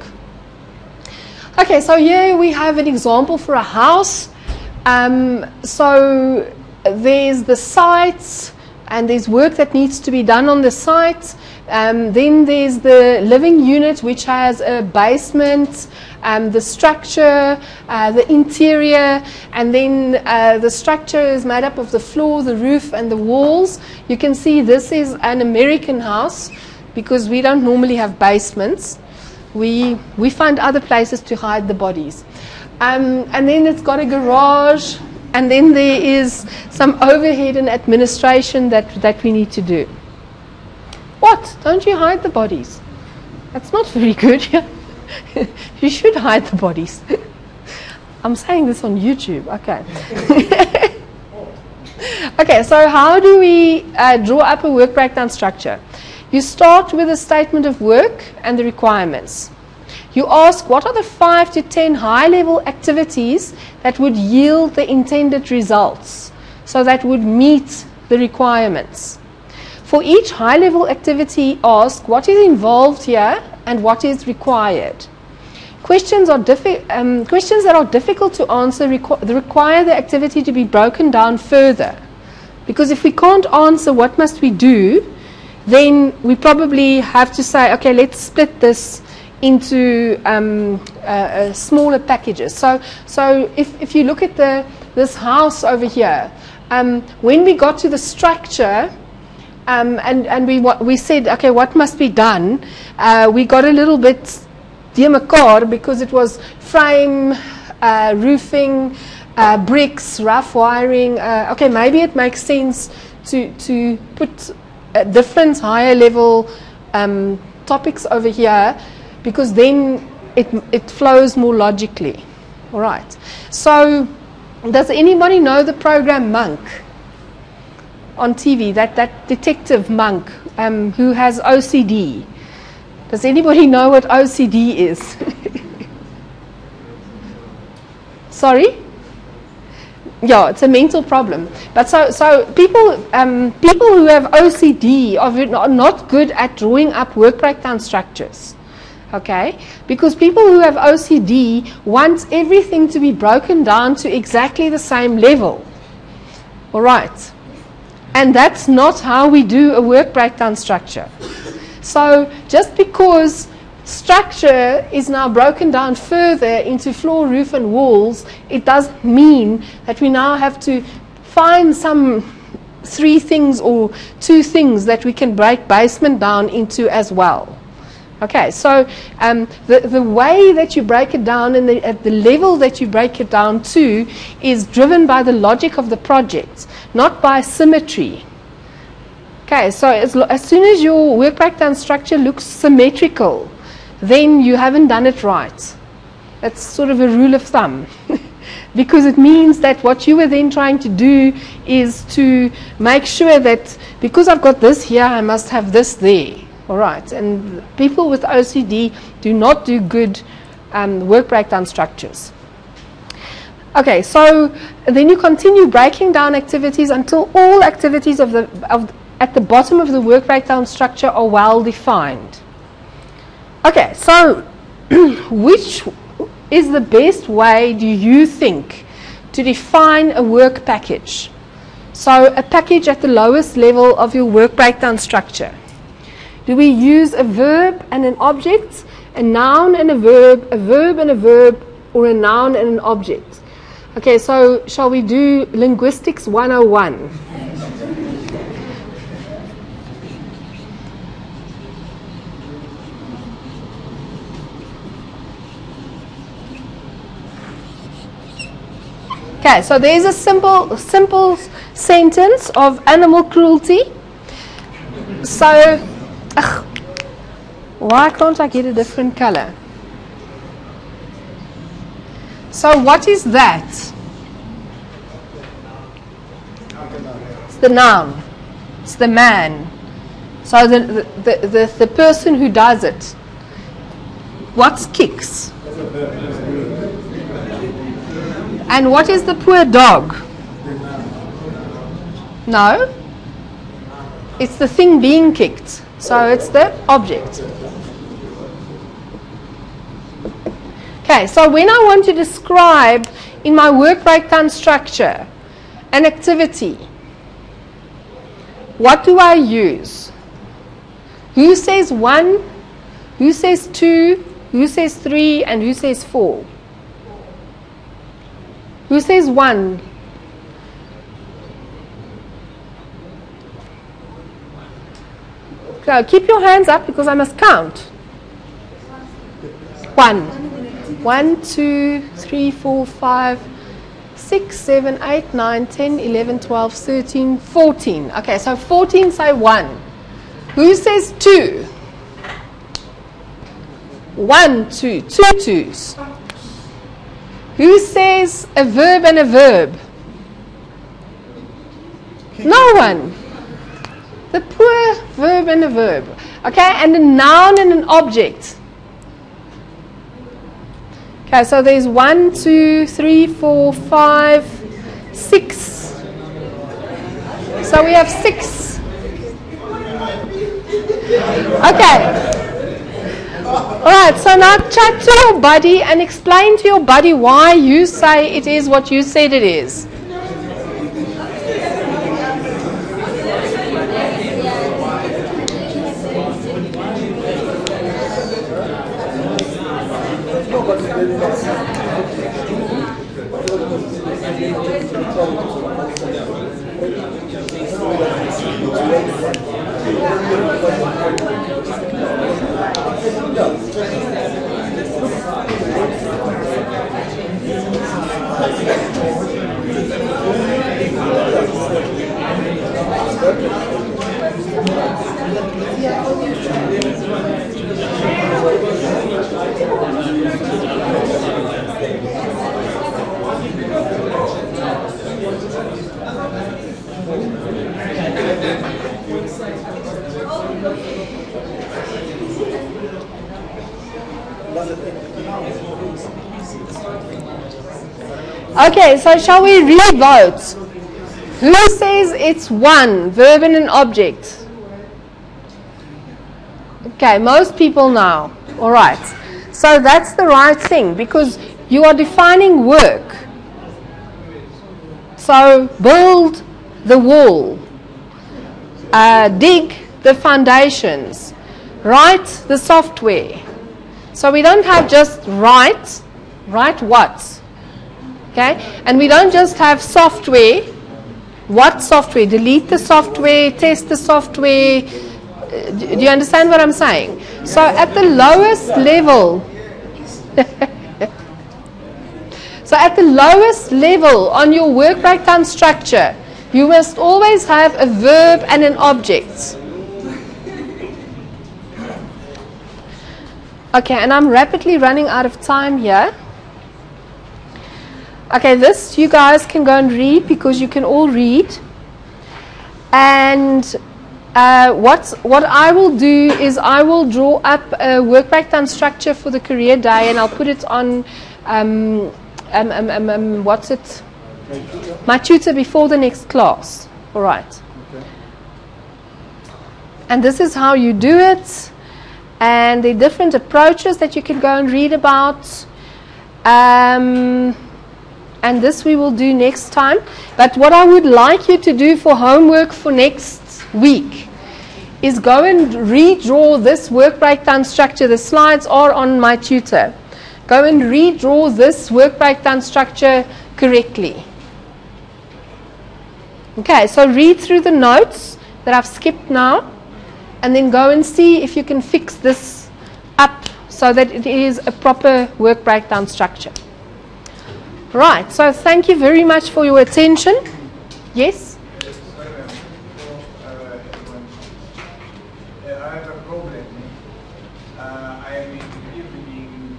Okay, so here we have an example for a house. So there's the site, and there's work that needs to be done on the site. Then there's the living unit, which has a basement, the structure, the interior, and then the structure is made up of the floor, the roof, and the walls. You can see this is an American house, because we don't normally have basements. We find other places to hide the bodies. And then it's got a garage, And then there is some overhead and administration that we need to do. What? Don't you hide the bodies? That's not very good. You should hide the bodies. I'm saying this on YouTube. Okay. Okay, so how do we draw up a work breakdown structure? You start with a statement of work and the requirements. You ask what are the 5 to 10 high-level activities that would yield the intended results, so that would meet the requirements. For each high-level activity, ask what is involved here and what is required. Questions that are difficult to answer require the activity to be broken down further. Because if we can't answer what must we do, then we probably have to say, okay, let's split this into smaller packages. So if you look at this house over here, when we got to the structure, and we said, okay, what must be done? We got a little bit demacor because it was frame, roofing, bricks, rough wiring. Okay, maybe it makes sense to put different higher level topics over here, because then it flows more logically. All right. So, does anybody know the program Monk on TV? That detective Monk who has OCD. Does anybody know what OCD is? Sorry? Yeah, it's a mental problem. But so people who have OCD are not good at drawing up work breakdown structures. Okay? Because people who have OCD want everything to be broken down to exactly the same level. All right. And that's not how we do a work breakdown structure. So just because structure is now broken down further into floor, roof and walls, it doesn't mean that we now have to find some 3 things or 2 things that we can break basement down into as well. Okay, so the way that you break it down and at the level that you break it down to is driven by the logic of the project, not by symmetry. Okay, so as soon as your work breakdown structure looks symmetrical, then you haven't done it right. That's sort of a rule of thumb. Because it means that what you were then trying to do is to make sure that because I've got this here, I must have this there. All right, and people with OCD do not do good work breakdown structures. Okay, so then you continue breaking down activities until all activities at the bottom of the work breakdown structure are well defined. Okay, so which is the best way, do you think, to define a work package? So a package at the lowest level of your work breakdown structure. Do we use a verb and an object, a noun and a verb and a verb, or a noun and an object? Okay, so shall we do Linguistics 101? Okay, so there's a simple sentence of animal cruelty. So, why can't I get a different color? So what is that? It's the noun. It's the man. So the person who does it. What's kicks? And what is the poor dog? No. It's the thing being kicked. So it's the object. Okay, so when I want to describe in my work breakdown structure an activity, what do I use? Who says 1? Who says 2? Who says 3? And who says 4? Who says 1? So keep your hands up because I must count. 1, 2, 3, 4, 5, 6, 7, 8, 9, 10, 11, 12, 13, 14. Okay, so 14 say 1. Who says 2? 1, 2, 2 twos. Who says a verb and a verb? No one. The poor verb and a verb. Okay, and a noun and an object. Okay, so there's 1, 2, 3, 4, 5, 6. So we have 6. Okay. Alright, so now chat to your buddy and explain to your buddy why you say it is what you said it is. Okay, so shall we re-vote? Who says it's 1, verb and an object? Okay, most people now. All right. So that's the right thing because you are defining work. So build the wall, dig the foundations, write the software. So we don't have just write what? Okay? And we don't just have software. What software? Delete the software, test the software. Do you understand what I'm saying? So at the lowest level, on your work breakdown structure, you must always have a verb and an object. Okay, and I'm rapidly running out of time here. Okay, this you guys can go and read because you can all read. And what I will do is I will draw up a work breakdown structure for the career day, and I'll put it on what's it? My tutor before the next class. All right. Okay. And this is how you do it. And there are different approaches that you can go and read about. And this we will do next time. But what I would like you to do for homework for next week is go and redraw this work breakdown structure. The slides are on my tutor. Go and redraw this work breakdown structure correctly. Okay, so read through the notes that I've skipped now, and then go and see if you can fix this up so that it is a proper work breakdown structure. Right, so thank you very much for your attention. Yes? I have a problem. I am in the evening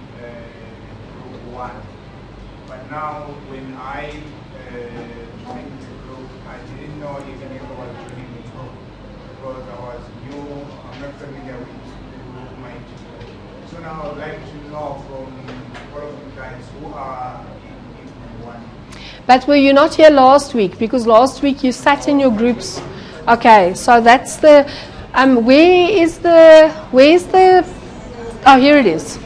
group 1, but now when I joined the group, I didn't know even if I was joining the group because I was new, I'm not familiar with my tutor. So now I would like to know from all of you guys who are in evening 1. But were you not here last week? Because last week you sat in your groups. Okay, so that's the, where's the, oh, here it is.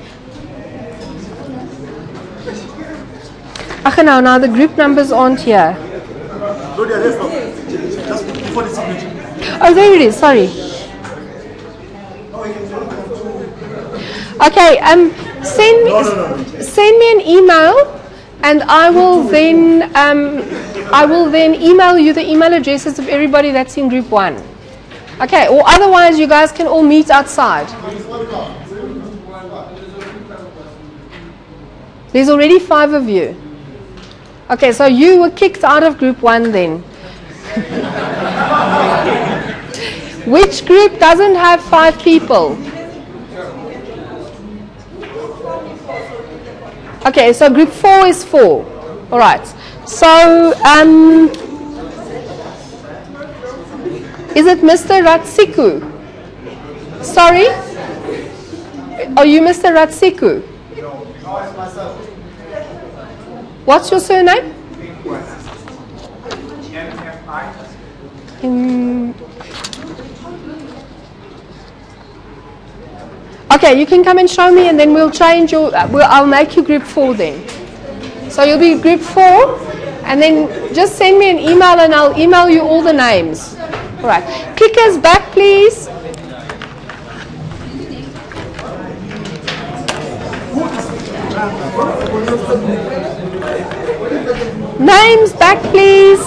Okay, now the group numbers aren't here. Oh, there it is, sorry. Okay, send me an email, and I will then email you the email addresses of everybody that's in group 1. Okay, or otherwise you guys can all meet outside. There's already 5 of you. Okay, so you were kicked out of group 1 then. Which group doesn't have 5 people? Okay, so group 4 is 4. All right. So, is it Mr. Ratsiku? Sorry? Are you Mr. Ratsiku? What's your surname? Okay, you can come and show me, and then we'll change your. I'll make you group 4 then. So you'll be group 4, and then just send me an email, and I'll email you all the names. All right. Clickers back, please. Names back, please.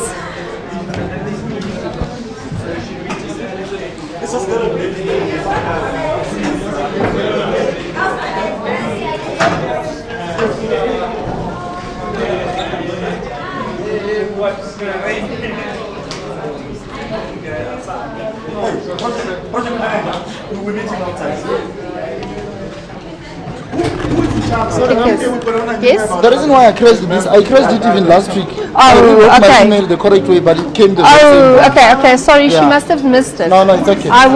Yes? The reason why I crashed this, I crashed it even last week. I Oh, wrote my okay. email the correct way, but it came the Oh, same. okay. Sorry, she Yeah. must have missed it. No, it's okay. I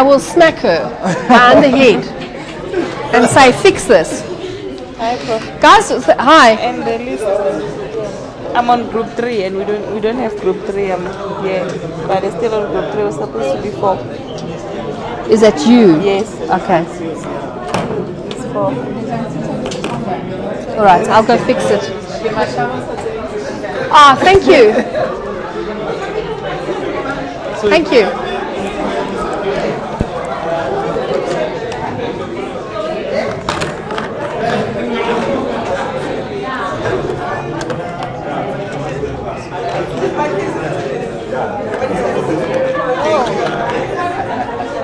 will smack her behind the head and say, fix this. Hi, Prof. Guys, hi. And the list. I'm on group 3, and we don't have group 3. I'm here, but it's still on group 3. We're supposed to be 4. Is that you? Yes. Okay. It's 4. All right, I'll go fix it. Ah, thank you. Thank you.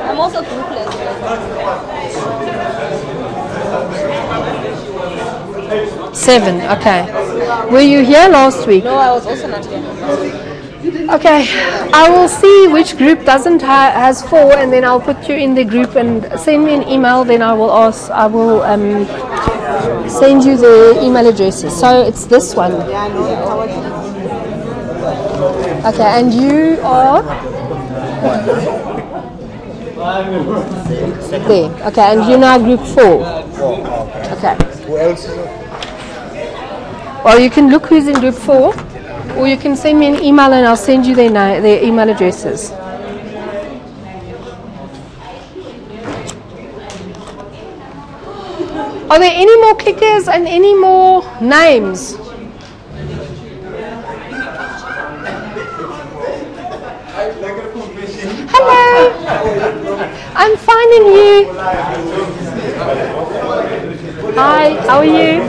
I'm also groupless. 7, okay. Were you here last week? No, I was also not here. Okay, I will see which group doesn't has 4, and then I'll put you in the group and send me an email. Then I will send you the email addresses. So it's this one. Okay, and you are there. Okay, and you're now group 4. Okay. Who else is it? Or you can look who's in group 4, or you can send me an email and I'll send you their email addresses. Are there any more clickers and any more names? Hello. I'm finding you. Hi, how are you?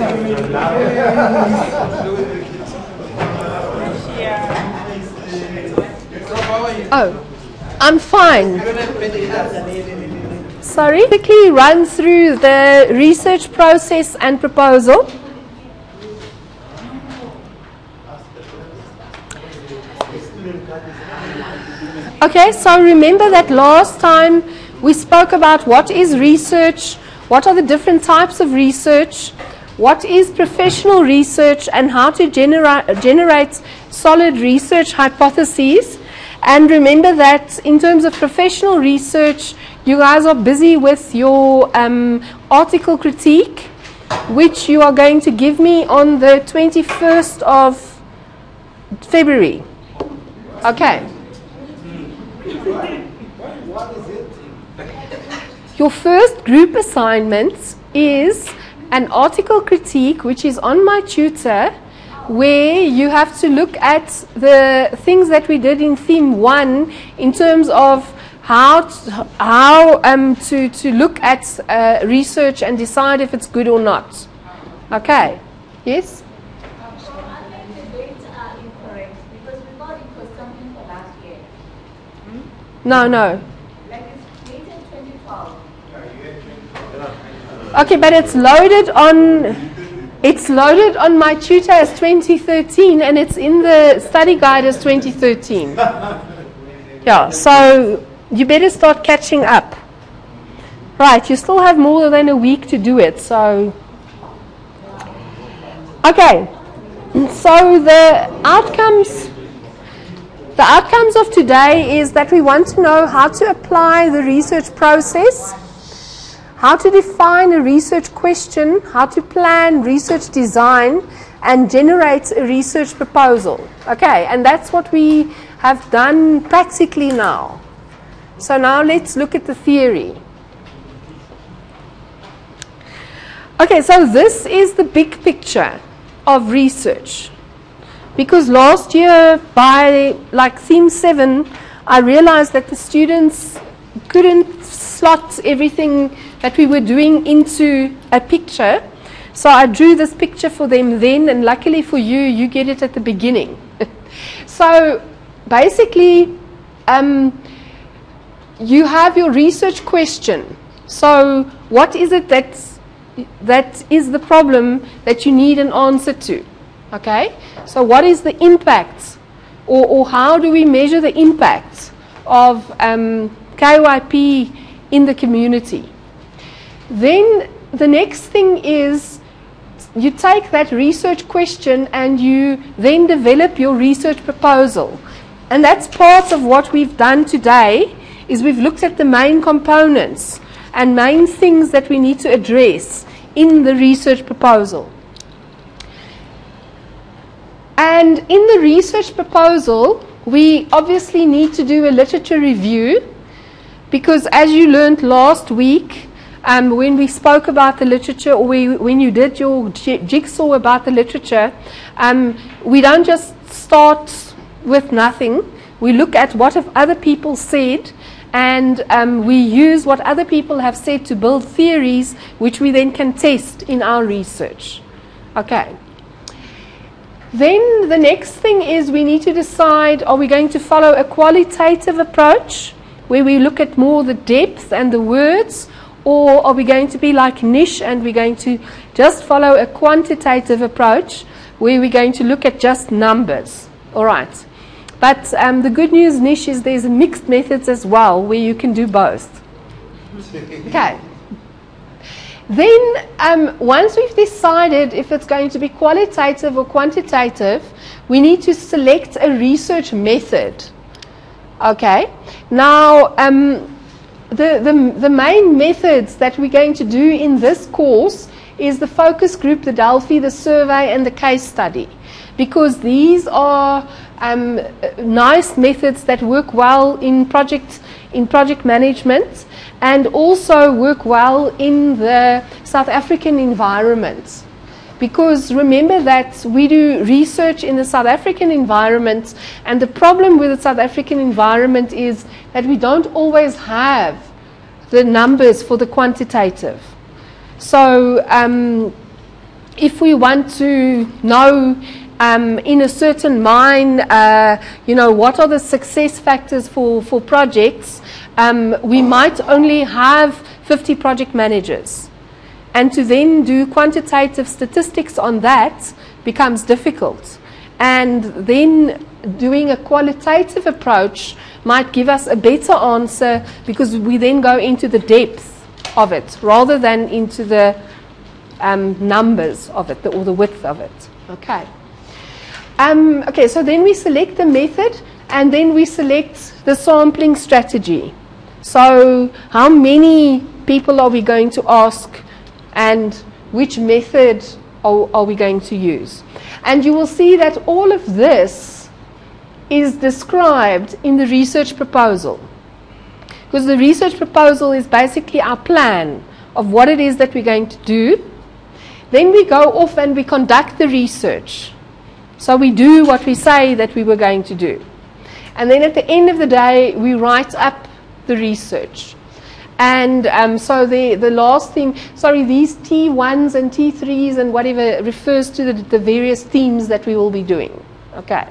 Oh, I'm fine. Sorry? Quickly run through the research process and proposal. Okay, so remember that last time we spoke about what is research, what are the different types of research, what is professional research, and how to generate solid research hypotheses. And remember that in terms of professional research, you guys are busy with your article critique, which you are going to give me on the 21st of February. Okay. Your first group assignment is an article critique, which is on my tutor, where you have to look at the things that we did in theme 1 in terms of how to look at research and decide if it's good or not. Okay. Yes? No. Okay, but it's loaded on It's loaded on my tutor as 2013 and it's in the study guide as 2013. Yeah, so you better start catching up. Right, you still have more than a week to do it, so... Okay, so the outcomes of today is that we want to know how to apply the research process, how to define a research question, how to plan research design, and generate a research proposal. Okay, and that's what we have done practically now. So now let's look at the theory. Okay, so this is the big picture of research. Because last year, by like theme 7, I realized that the students couldn't slot everything that we were doing into a picture. So I drew this picture for them then, and luckily for you, you get it at the beginning. So basically, you have your research question. So what is it that is the problem that you need an answer to? Okay, so what is the impact, or how do we measure the impact of KYP in the community? Then the next thing is you take that research question and you then develop your research proposal. And that's part of what we've done today, is we've looked at the main components and main things that we need to address in the research proposal. And in the research proposal, we obviously need to do a literature review, because as you learned last week, when we spoke about the literature, or when you did your jigsaw about the literature, we don't just start with nothing. We look at what have other people said, and we use what other people have said to build theories, which we then can test in our research. Okay. Then the next thing is we need to decide, are we going to follow a qualitative approach, where we look at more the depth and the words, or are we going to be like Nish and we're going to just follow a quantitative approach, where we're going to look at just numbers? All right. But the good news, Nish, is there's mixed methods as well, where you can do both. Okay. Then once we've decided if it's going to be qualitative or quantitative, we need to select a research method. Okay. Now, the main methods that we're going to do in this course is the focus group, the Delphi, the survey, and the case study. Because these are nice methods that work well in project management, and also work well in the South African environment. Because remember that we do research in the South African environment, and the problem with the South African environment is that we don't always have the numbers for the quantitative. So if we want to know in a certain mine, what are the success factors for projects, we might only have 50 project managers. And to then do quantitative statistics on that becomes difficult. And then doing a qualitative approach might give us a better answer, because we then go into the depth of it rather than into the numbers of it, or the width of it. Okay. Okay, so then we select the method, and then we select the sampling strategy. So how many people are we going to ask, and which method are we going to use? And you will see that all of this is described in the research proposal. Because the research proposal is basically our plan of what it is that we're going to do. Then we go off and we conduct the research. So we do what we say that we were going to do. And then at the end of the day, we write up the research. And so the last theme, these T1s and T3s and whatever refers to the various themes that we will be doing. Okay.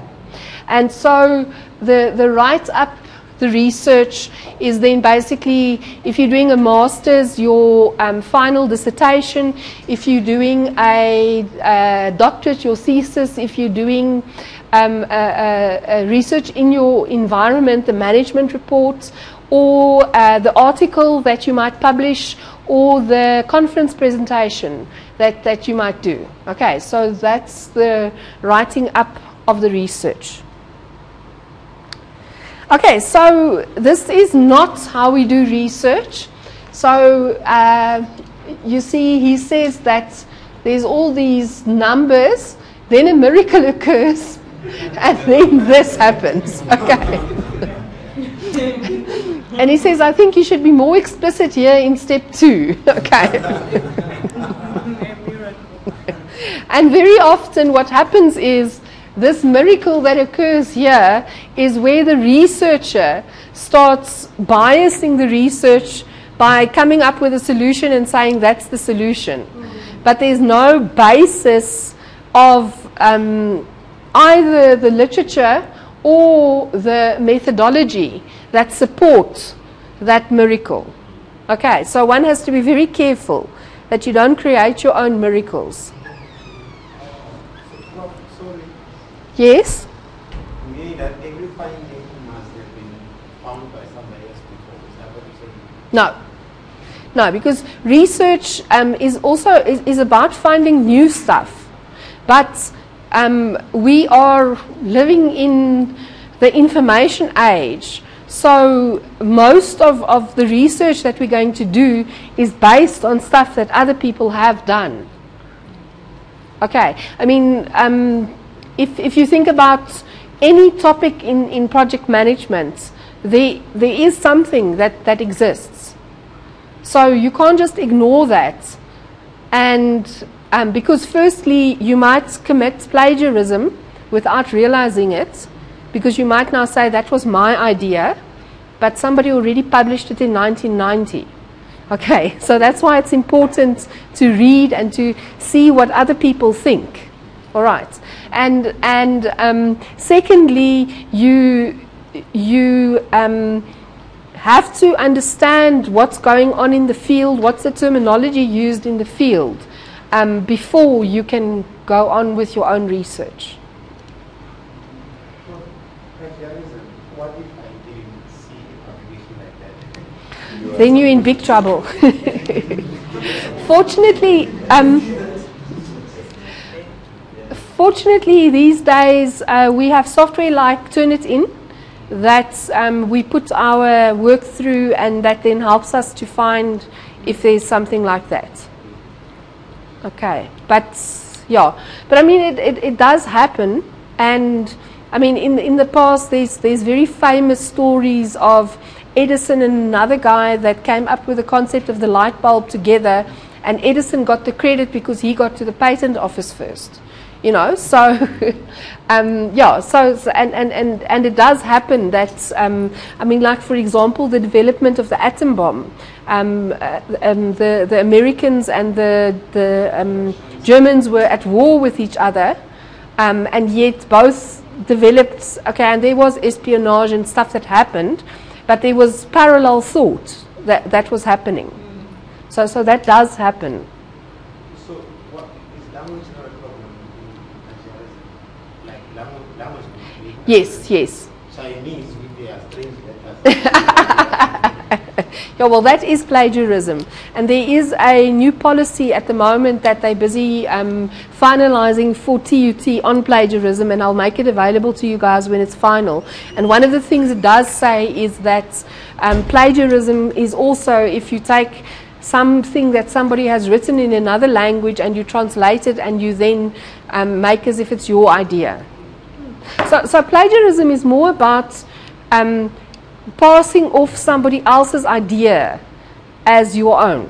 And so the write-up the research is then basically, if you're doing a master's, your final dissertation, if you're doing a doctorate, your thesis, if you're doing research in your environment, the management reports, or the article that you might publish, or the conference presentation that you might do. Okay, so that's the writing up of the research. Okay, so this is not how we do research. So you see, he says that there's all these numbers, then a miracle occurs, and then this happens. Okay. And he says, I think you should be more explicit here in step 2. Okay. And very often what happens is this miracle that occurs here is where the researcher starts biasing the research by coming up with a solution and saying that's the solution. But there's no basis of either the literature or the methodology that supports that miracle. Okay, so one has to be very careful that you don't create your own miracles. Sorry. Yes? Meaning that every finding must have been found by somebody else before. Is that what you're saying? No. No, because research is also is about finding new stuff. But we are living in the information age. So most of the research that we're going to do is based on stuff that other people have done. Okay, I mean, if you think about any topic in project management, there is something that exists. So you can't just ignore that. And because firstly, you might commit plagiarism without realizing it, because you might now say that was my idea, but somebody already published it in 1990. Okay, so that's why it's important to read and to see what other people think. All right, and secondly, you have to understand what's going on in the field, what's the terminology used in the field, before you can go on with your own research. What if I didn't see a publication like that? Then you're in big trouble. Fortunately, these days we have software like Turnitin that we put our work through, and that then helps us to find if there's something like that. Okay, but yeah, but I mean it does happen, and I mean in the past there's very famous stories of Edison and another guy that came up with the concept of the light bulb together, and Edison got the credit because he got to the patent office first. You know, so yeah, so and it does happen that I mean, like for example, the development of the atom bomb. The Americans and the Germans were at war with each other, and yet both developed. Okay, and there was espionage and stuff that happened, but there was parallel thought that was happening. So that does happen. So what is language not a problem? Like language. Yes. Chinese with their strange letters. Yeah, well, that is plagiarism, and there is a new policy at the moment that they're busy finalizing for TUT on plagiarism, and I'll make it available to you guys when it's final. And one of the things it does say is that plagiarism is also if you take something that somebody has written in another language and you translate it and you then make as if it's your idea. So plagiarism is more about passing off somebody else's idea as your own.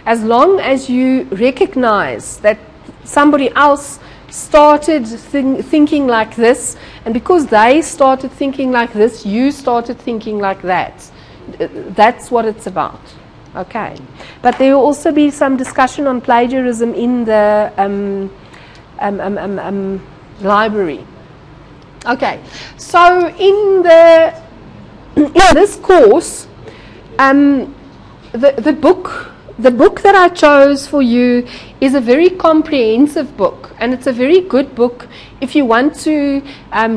As long as you recognize that somebody else started thinking like this, and because they started thinking like this, you started thinking like that. That's what it's about. Okay. But there will also be some discussion on plagiarism in the library. Okay. So in the in this course, the book that I chose for you is a very comprehensive book, and it's a very good book if you want to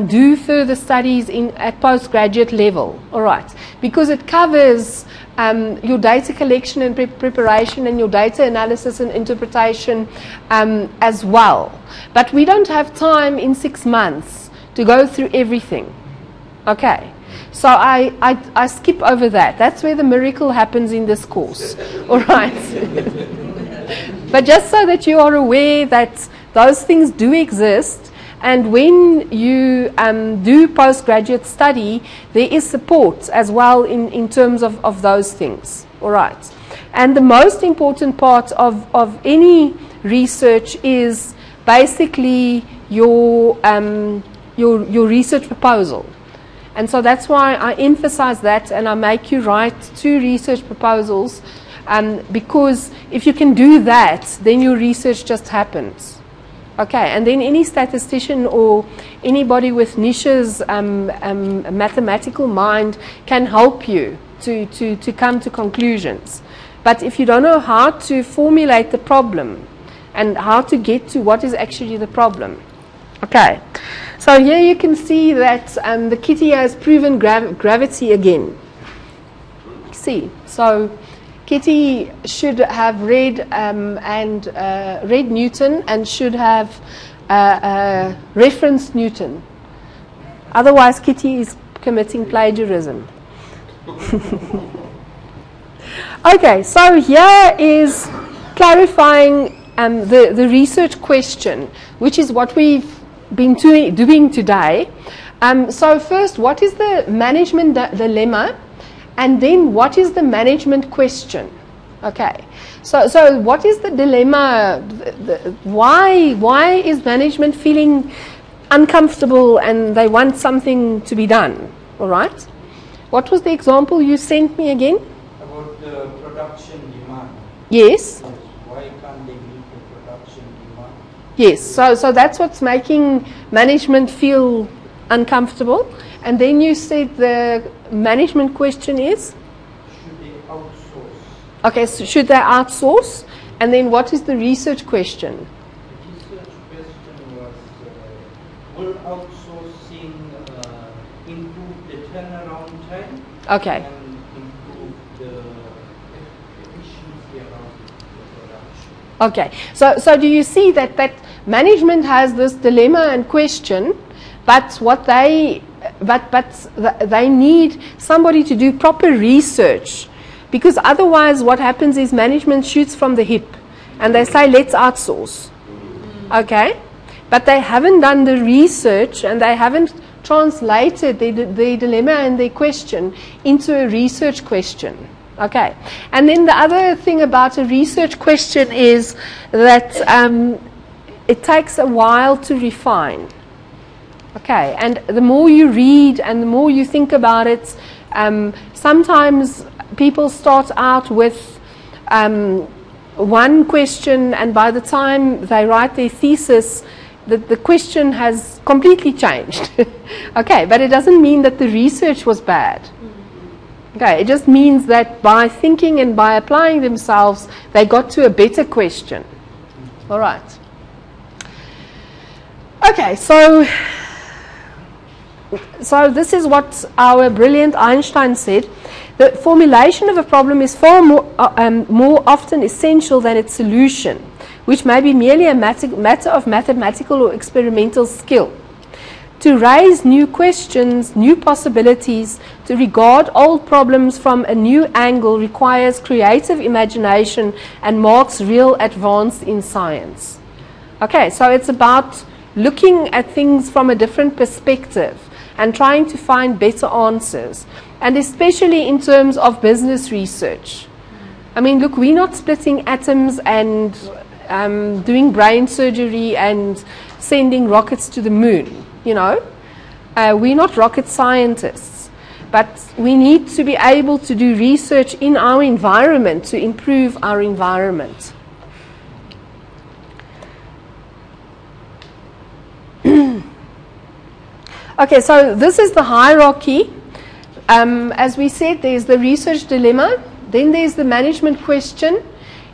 do further studies at postgraduate level, all right, because it covers your data collection and preparation and your data analysis and interpretation as well. But we don't have time in 6 months to go through everything, okay? So I skip over that. That's where the miracle happens in this course, all right? But just so that you are aware that those things do exist, and when you do postgraduate study, there is support as well in terms of those things, all right? And the most important part of any research is basically your research proposal. And so that's why I emphasize that, and I make you write 2 research proposals, because if you can do that, then your research just happens. Okay, and then any statistician or anybody with Nisha's mathematical mind can help you to come to conclusions. But if you don't know how to formulate the problem and how to get to what is actually the problem. Okay, so here you can see that the kitty has proven gravity again. See, so Kitty should have read read Newton and should have referenced Newton. Otherwise, Kitty is committing plagiarism. Okay, so here is clarifying the research question, which is what we've been doing today. So first, what is the management dilemma? And then what is the management question? Okay, so what is the dilemma? Why is management feeling uncomfortable and they want something to be done? All right. What was the example you sent me again? About the production demand. Yes. Why can't they meet the production demand? Yes. So that's what's making management feel uncomfortable. And then you said the management question is? Should they outsource? Okay, so should they outsource? And then what is the research question? The research question was, will outsourcing improve the turnaround time? Okay. And improve the efficiency around the production? Okay, so do you see that management has this dilemma and question, but they need somebody to do proper research, because otherwise what happens is management shoots from the hip and they say let's outsource. Okay, but they haven't done the research and they haven't translated their dilemma and their question into a research question. Okay, and then the other thing about a research question is that it takes a while to refine. Okay, and the more you read and the more you think about it, sometimes people start out with one question, and by the time they write their thesis, the question has completely changed. Okay, but it doesn't mean that the research was bad. Okay, it just means that by thinking and by applying themselves, they got to a better question. All right. Okay, so this is what our brilliant Einstein said. The formulation of a problem is far more often essential than its solution, which may be merely a matter of mathematical or experimental skill. To raise new questions, new possibilities, to regard old problems from a new angle requires creative imagination and marks real advance in science. Okay, so it's about looking at things from a different perspective and trying to find better answers, and especially in terms of business research. I mean, look, we're not splitting atoms and doing brain surgery and sending rockets to the moon, you know. We're not rocket scientists, but we need to be able to do research in our environment to improve our environment. Okay, so this is the hierarchy. as we said, there's the research dilemma, then there's the management question,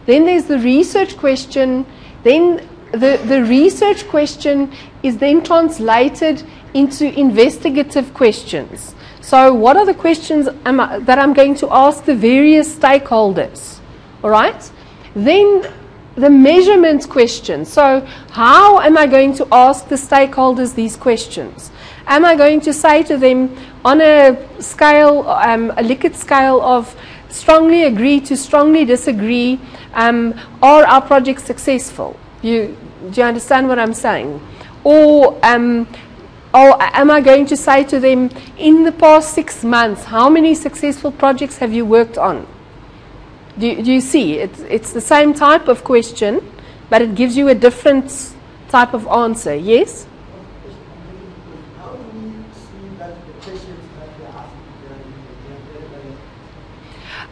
then there's the research question, then the research question is then translated into investigative questions. So what are the questions that I'm going to ask the various stakeholders? All right? Then the measurement question. So how am I going to ask the stakeholders these questions? Am I going to say to them on a scale, a Likert scale of strongly agree to strongly disagree, are our projects successful? Do you understand what I'm saying? Or am I going to say to them, in the past 6 months, how many successful projects have you worked on? Do you see? It's the same type of question, but it gives you a different type of answer. Yes? How do we see that the questions that they are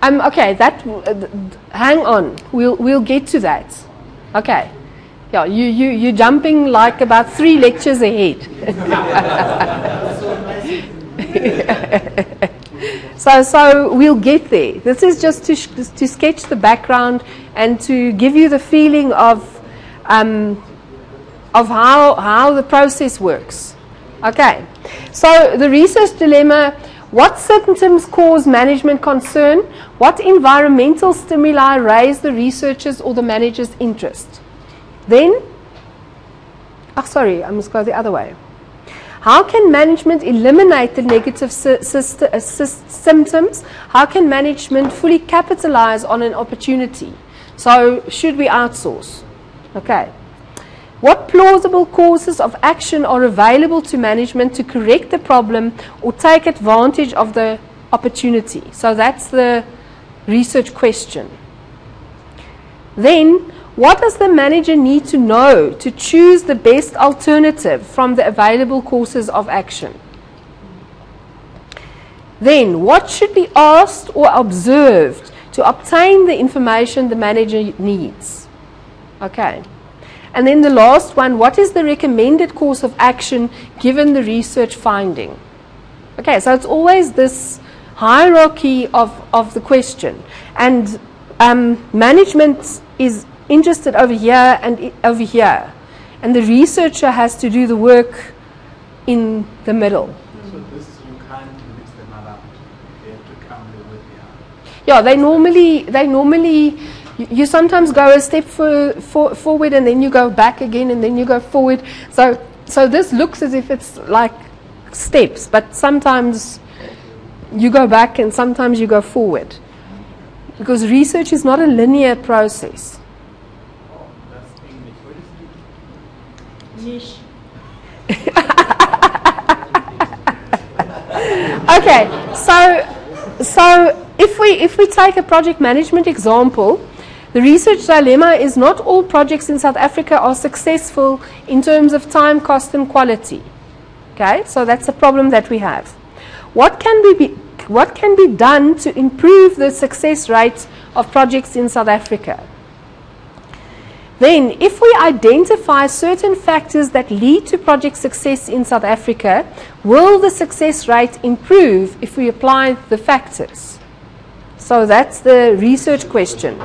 asking? Okay, hang on. We'll get to that. Okay. Yeah, you're jumping like about 3 lectures ahead. So we'll get there. This is just to sketch the background and to give you the feeling of how the process works. Okay. So the research dilemma: what symptoms cause management concern? What environmental stimuli raise the researcher's or the manager's interest? Then, I must go the other way. How can management eliminate the negative symptoms? How can management fully capitalize on an opportunity? So, should we outsource? Okay. What plausible courses of action are available to management to correct the problem or take advantage of the opportunity? So, that's the research question. Then, what does the manager need to know to choose the best alternative from the available courses of action? Then, what should be asked or observed to obtain the information the manager needs? Okay. And then the last one, what is the recommended course of action given the research finding? Okay, so it's always this hierarchy of the question. And management is interested over here and over here. And the researcher has to do the work in the middle. So this, you can't mix them up. They have to come the way they are. Yeah, they normally, you sometimes go a step forward and then you go back again and then you go forward. So this looks as if it's like steps, but sometimes you go back and sometimes you go forward. Because research is not a linear process. Niche. Okay, so if we take a project management example, the research dilemma is not all projects in South Africa are successful in terms of time, cost and quality. Okay, so that's a problem that we have. What can be done to improve the success rate of projects in South Africa? Then, if we identify certain factors that lead to project success in South Africa, will the success rate improve if we apply the factors? So that's the research question.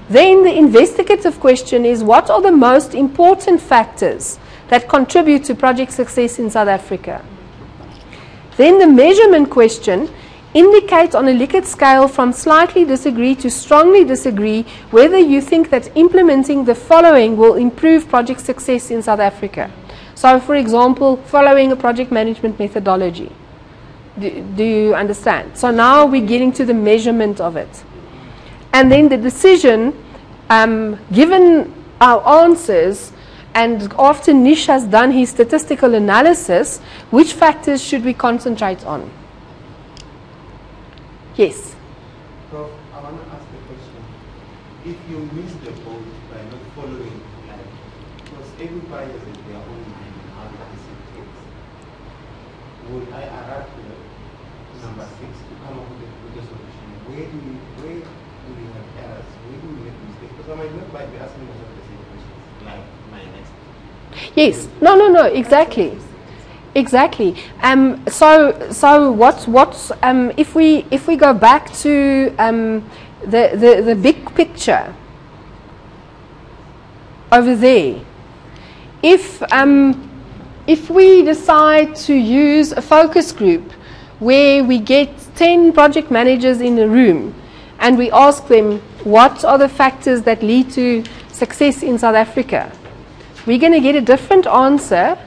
Then the investigative question is, what are the most important factors that contribute to project success in South Africa? Then the measurement question: indicate on a Likert scale from slightly disagree to strongly disagree whether you think that implementing the following will improve project success in South Africa. So, for example, following a project management methodology. Do you understand? So now we're getting to the measurement of it. And then the decision, given our answers, and after Nish has done his statistical analysis, which factors should we concentrate on? Yes. Prof, I want to ask the question. If you miss the boat by not following the plan, because everybody has their own mind on how to participate, would I arrive to number 6 to come up with a solution? Where do we have errors? Where do we make mistakes? Because I might not be asking myself the same questions like my next. Yes. No, exactly. Exactly. So what's if we go back to the big picture over there, if we decide to use a focus group where we get 10 project managers in a room and we ask them what are the factors that lead to success in South Africa, we're going to get a different answer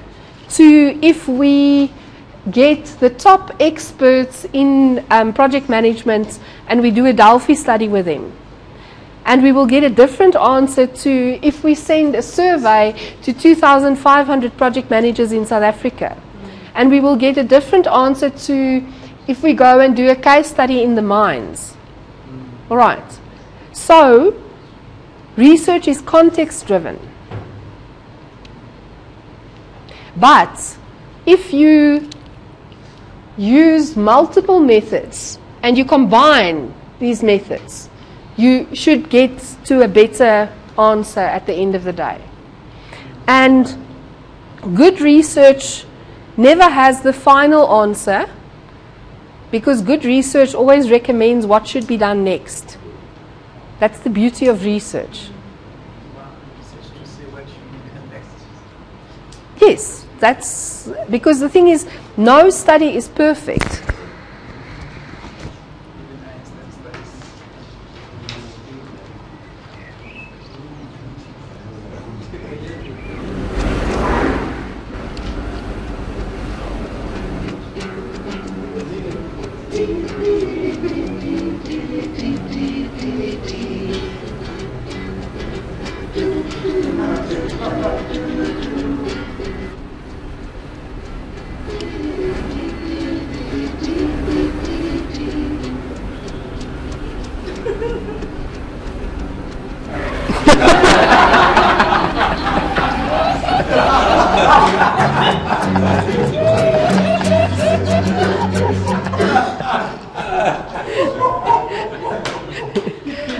to if we get the top experts in project management and we do a Delphi study with them. And we will get a different answer to if we send a survey to 2,500 project managers in South Africa. And we will get a different answer to if we go and do a case study in the mines. All right. So, research is context driven. But if you use multiple methods and you combine these methods, you should get to a better answer at the end of the day. And good research never has the final answer, because good research always recommends what should be done next. That's the beauty of research. Yes, that's because the thing is, no study is perfect.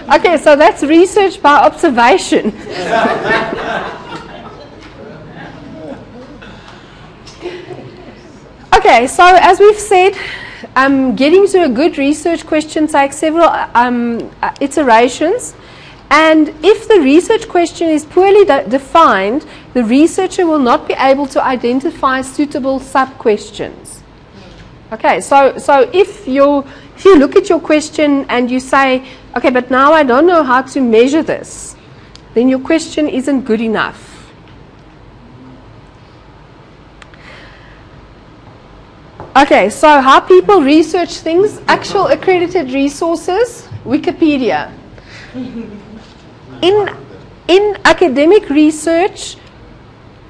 Okay, so that's research by observation. Okay, so as we've said, getting to a good research question takes several iterations. And if the research question is poorly defined, the researcher will not be able to identify suitable sub-questions. Okay, so if you look at your question and you say, okay, but now I don't know how to measure this, then your question isn't good enough. Okay, so how people research things, actual accredited resources, Wikipedia. In academic research,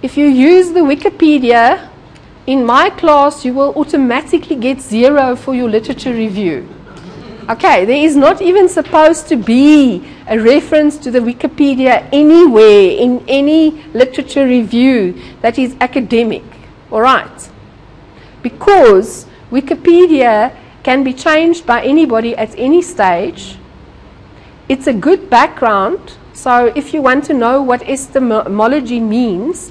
if you use the Wikipedia, in my class you will automatically get 0 for your literature review. Okay, there is not even supposed to be a reference to the Wikipedia anywhere in any literature review that is academic. All right. Because Wikipedia can be changed by anybody at any stage. It's a good background. So if you want to know what epistemology means,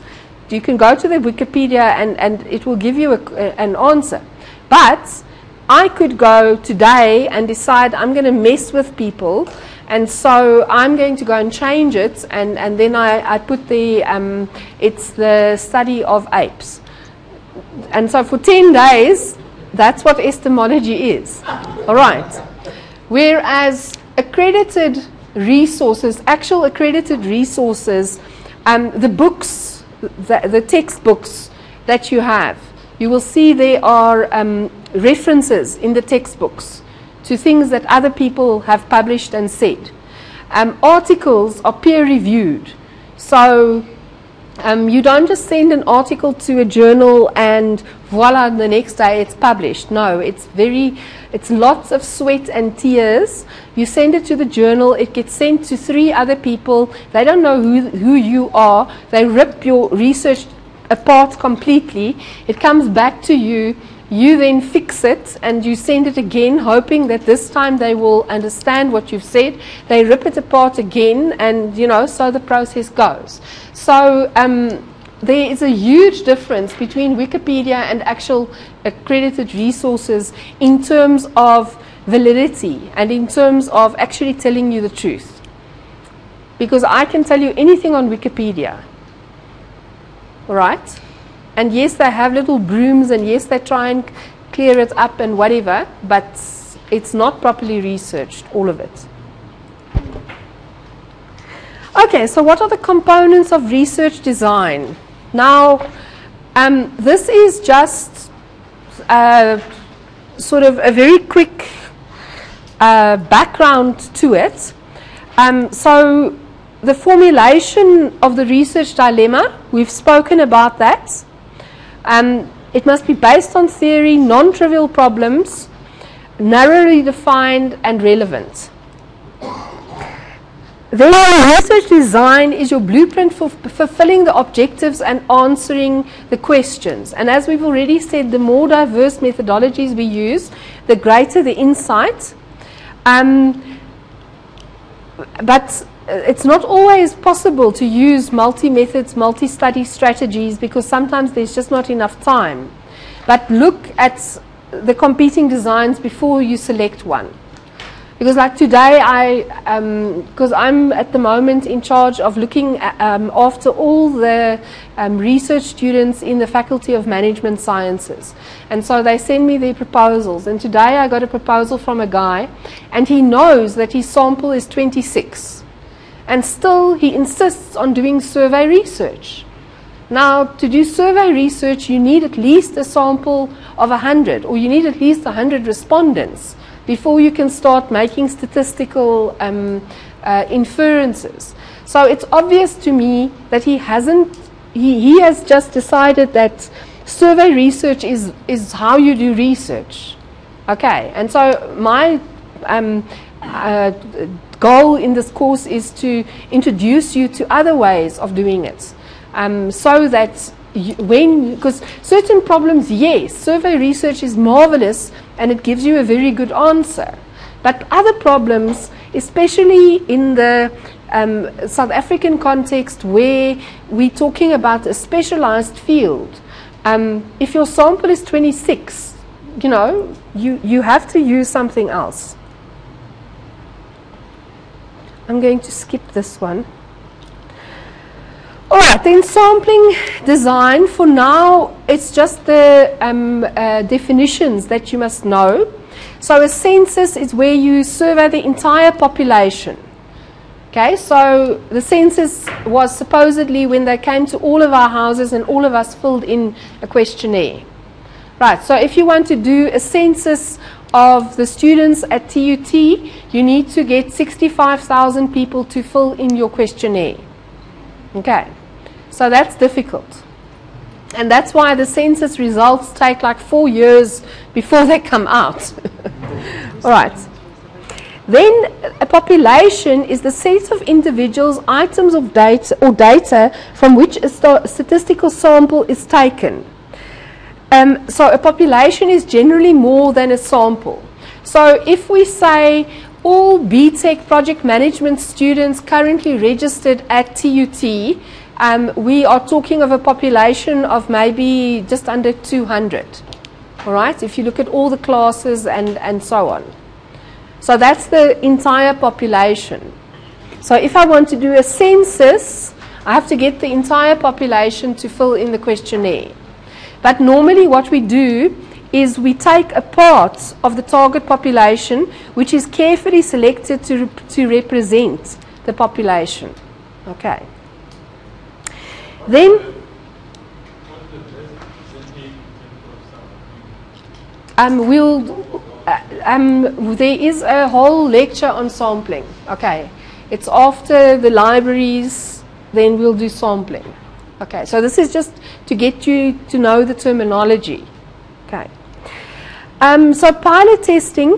you can go to the Wikipedia and it will give you an answer. But I could go today and decide I'm going to mess with people, and so I'm going to go and change it, and then I put it's the study of apes. And so for 10 days, that's what epistemology is. All right. Whereas accredited resources, actual accredited resources, the books, the textbooks that you have, you will see there are references in the textbooks to things that other people have published and said. Articles are peer-reviewed. So you don't just send an article to a journal and voila, the next day it's published. No, it's lots of sweat and tears. You send it to the journal, it gets sent to 3 other people. They don't know who you are. They rip your research apart completely. It comes back to you. You then fix it and you send it again, hoping that this time they will understand what you've said. They rip it apart again, and so the process goes. So there is a huge difference between Wikipedia and actual accredited resources in terms of validity and in terms of actually telling you the truth. Because I can tell you anything on Wikipedia, right? And yes, they have little brooms, and yes, they try and clear it up and whatever, but it's not properly researched, all of it. Okay, so what are the components of research design? Now, this is just sort of a very quick background to it. So the formulation of the research dilemma, we've spoken about that. It must be based on theory, non-trivial problems, narrowly defined and relevant. Then research design is your blueprint for fulfilling the objectives and answering the questions. And as we've already said, the more diverse methodologies we use, the greater the insight. But it's not always possible to use multi-methods, multi-study strategies, because sometimes there's just not enough time. But look at the competing designs before you select one. Because like today, because I'm at the moment in charge of looking at, after all the research students in the Faculty of Management Sciences. And so they send me their proposals. And today I got a proposal from a guy, and he knows that his sample is 26. And still he insists on doing survey research. Now, to do survey research, you need at least a sample of 100, or you need at least 100 respondents before you can start making statistical inferences. So it's obvious to me that he has just decided that survey research is how you do research. Okay, and so my goal in this course is to introduce you to other ways of doing it, so that because certain problems, yes, survey research is marvelous and it gives you a very good answer. But other problems, especially in the South African context where we're talking about a specialized field, if your sample is 26, you know, you have to use something else. I'm going to skip this one. Alright, then sampling design, for now, it's just the definitions that you must know. So a census is where you survey the entire population. Okay, so the census was supposedly when they came to all of our houses and all of us filled in a questionnaire. Right, so if you want to do a census of the students at TUT, you need to get 65,000 people to fill in your questionnaire. Okay, so that's difficult. And that's why the census results take like 4 years before they come out. All right. Then a population is the set of individuals, items of data or data from which a statistical sample is taken. So a population is generally more than a sample. So if we say all BTech project management students currently registered at TUT, we are talking of a population of maybe just under 200. All right, if you look at all the classes and so on. So that's the entire population. So if I want to do a census, I have to get the entire population to fill in the questionnaire. But normally what we do is we take a part of the target population which is carefully selected to represent the population. Okay. Then there is a whole lecture on sampling. Okay, it's after the libraries, then we'll do sampling. Okay, so this is just to get you to know the terminology. Okay, so pilot testing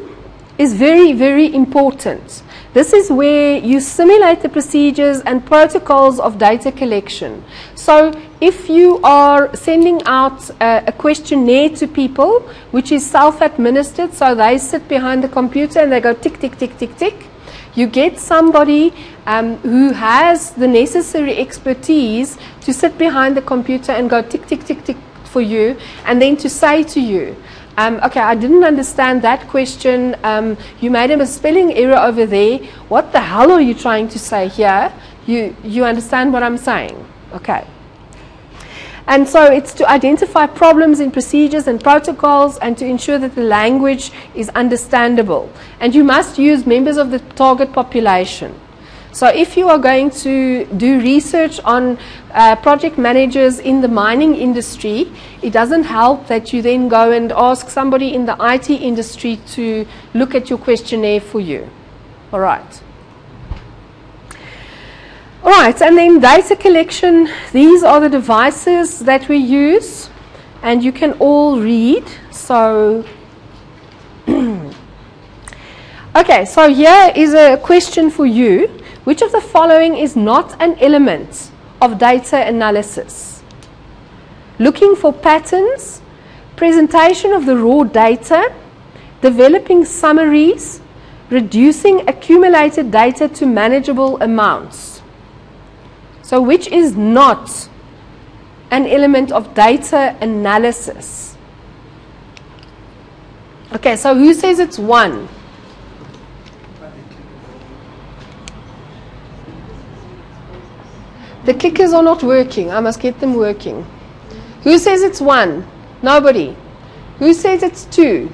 is very, very important. This is where you simulate the procedures and protocols of data collection. So if you are sending out a questionnaire to people, which is self-administered, so they sit behind the computer and they go tick, tick, tick, tick, tick, you get somebody who has the necessary expertise to sit behind the computer and go tick, tick, tick, tick for you, and then to say to you, okay, I didn't understand that question. You made a spelling error over there. What the hell are you trying to say here? You understand what I'm saying? Okay. And so it's to identify problems in procedures and protocols and to ensure that the language is understandable. And you must use members of the target population. So if you are going to do research on project managers in the mining industry, it doesn't help that you then go and ask somebody in the IT industry to look at your questionnaire for you. All right. All right, and then data collection. These are the devices that we use, and you can all read. So, okay, so here is a question for you. Which of the following is not an element of data analysis? Looking for patterns, presentation of the raw data, developing summaries, reducing accumulated data to manageable amounts. So which is not an element of data analysis? Okay, so who says it's one? The clickers are not working. I must get them working. Who says it's one? Nobody. Who says it's two?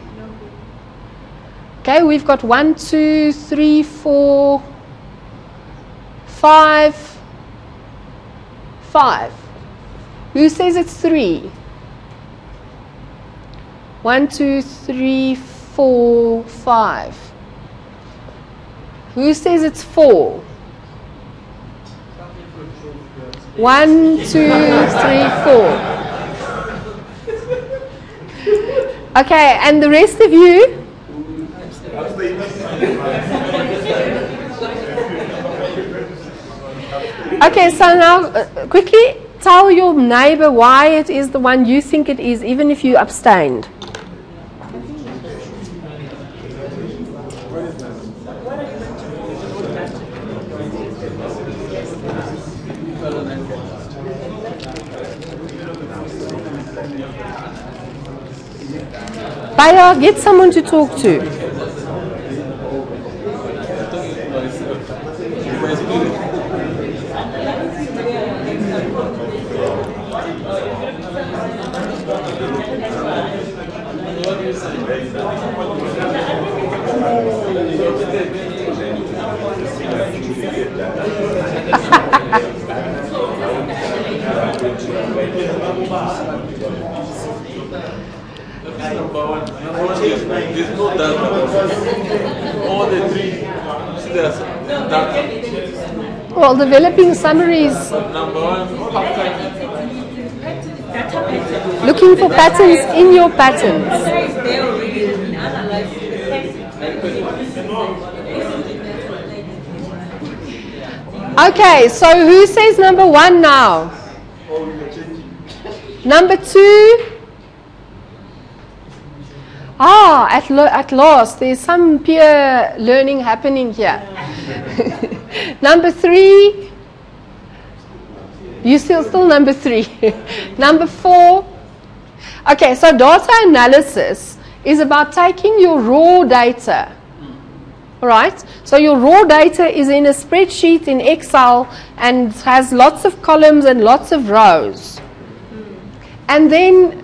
Okay, we've got 1, 2, 3, 4, 5. 5. Who says it's 3? 1, 2, 3, 4, 5. Who says it's 4? 1, 2, 3, 4. Okay, and the rest of you? Okay, so now quickly tell your neighbor why it is the one you think it is, even if you abstained. Baya, get someone to talk to. There's no data. All the three, there's data. Well, developing summaries. Number one, looking for patterns in your patterns. Okay, so who says number 1 now? Number 2? Ah, at last, there's some peer learning happening here. Number 3? You still number 3. Number 4? Okay, so data analysis is about taking your raw data. Right? So your raw data is in a spreadsheet in Excel and has lots of columns and lots of rows. And then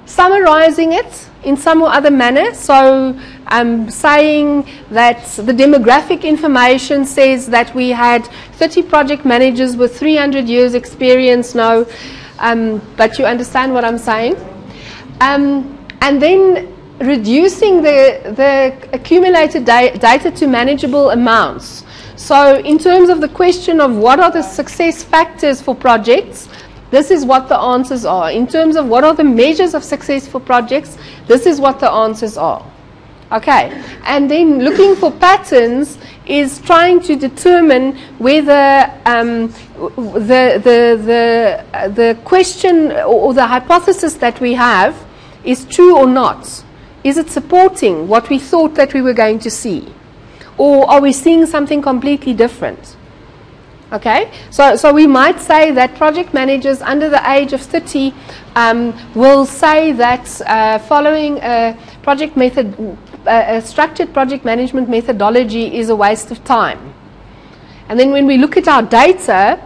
summarizing it in some or other manner. So saying that the demographic information says that we had 30 project managers with 300 years experience now, but you understand what I'm saying. And then reducing the accumulated data to manageable amounts. So in terms of the question of what are the success factors for projects, this is what the answers are. In terms of what are the measures of success for projects, this is what the answers are. Okay, and then looking for patterns is trying to determine whether the question or the hypothesis that we have is true or not. Is it supporting what we thought that we were going to see? or are we seeing something completely different? Okay, so we might say that project managers under the age of 30 will say that following a project method, a structured project management methodology is a waste of time. And then when we look at our data,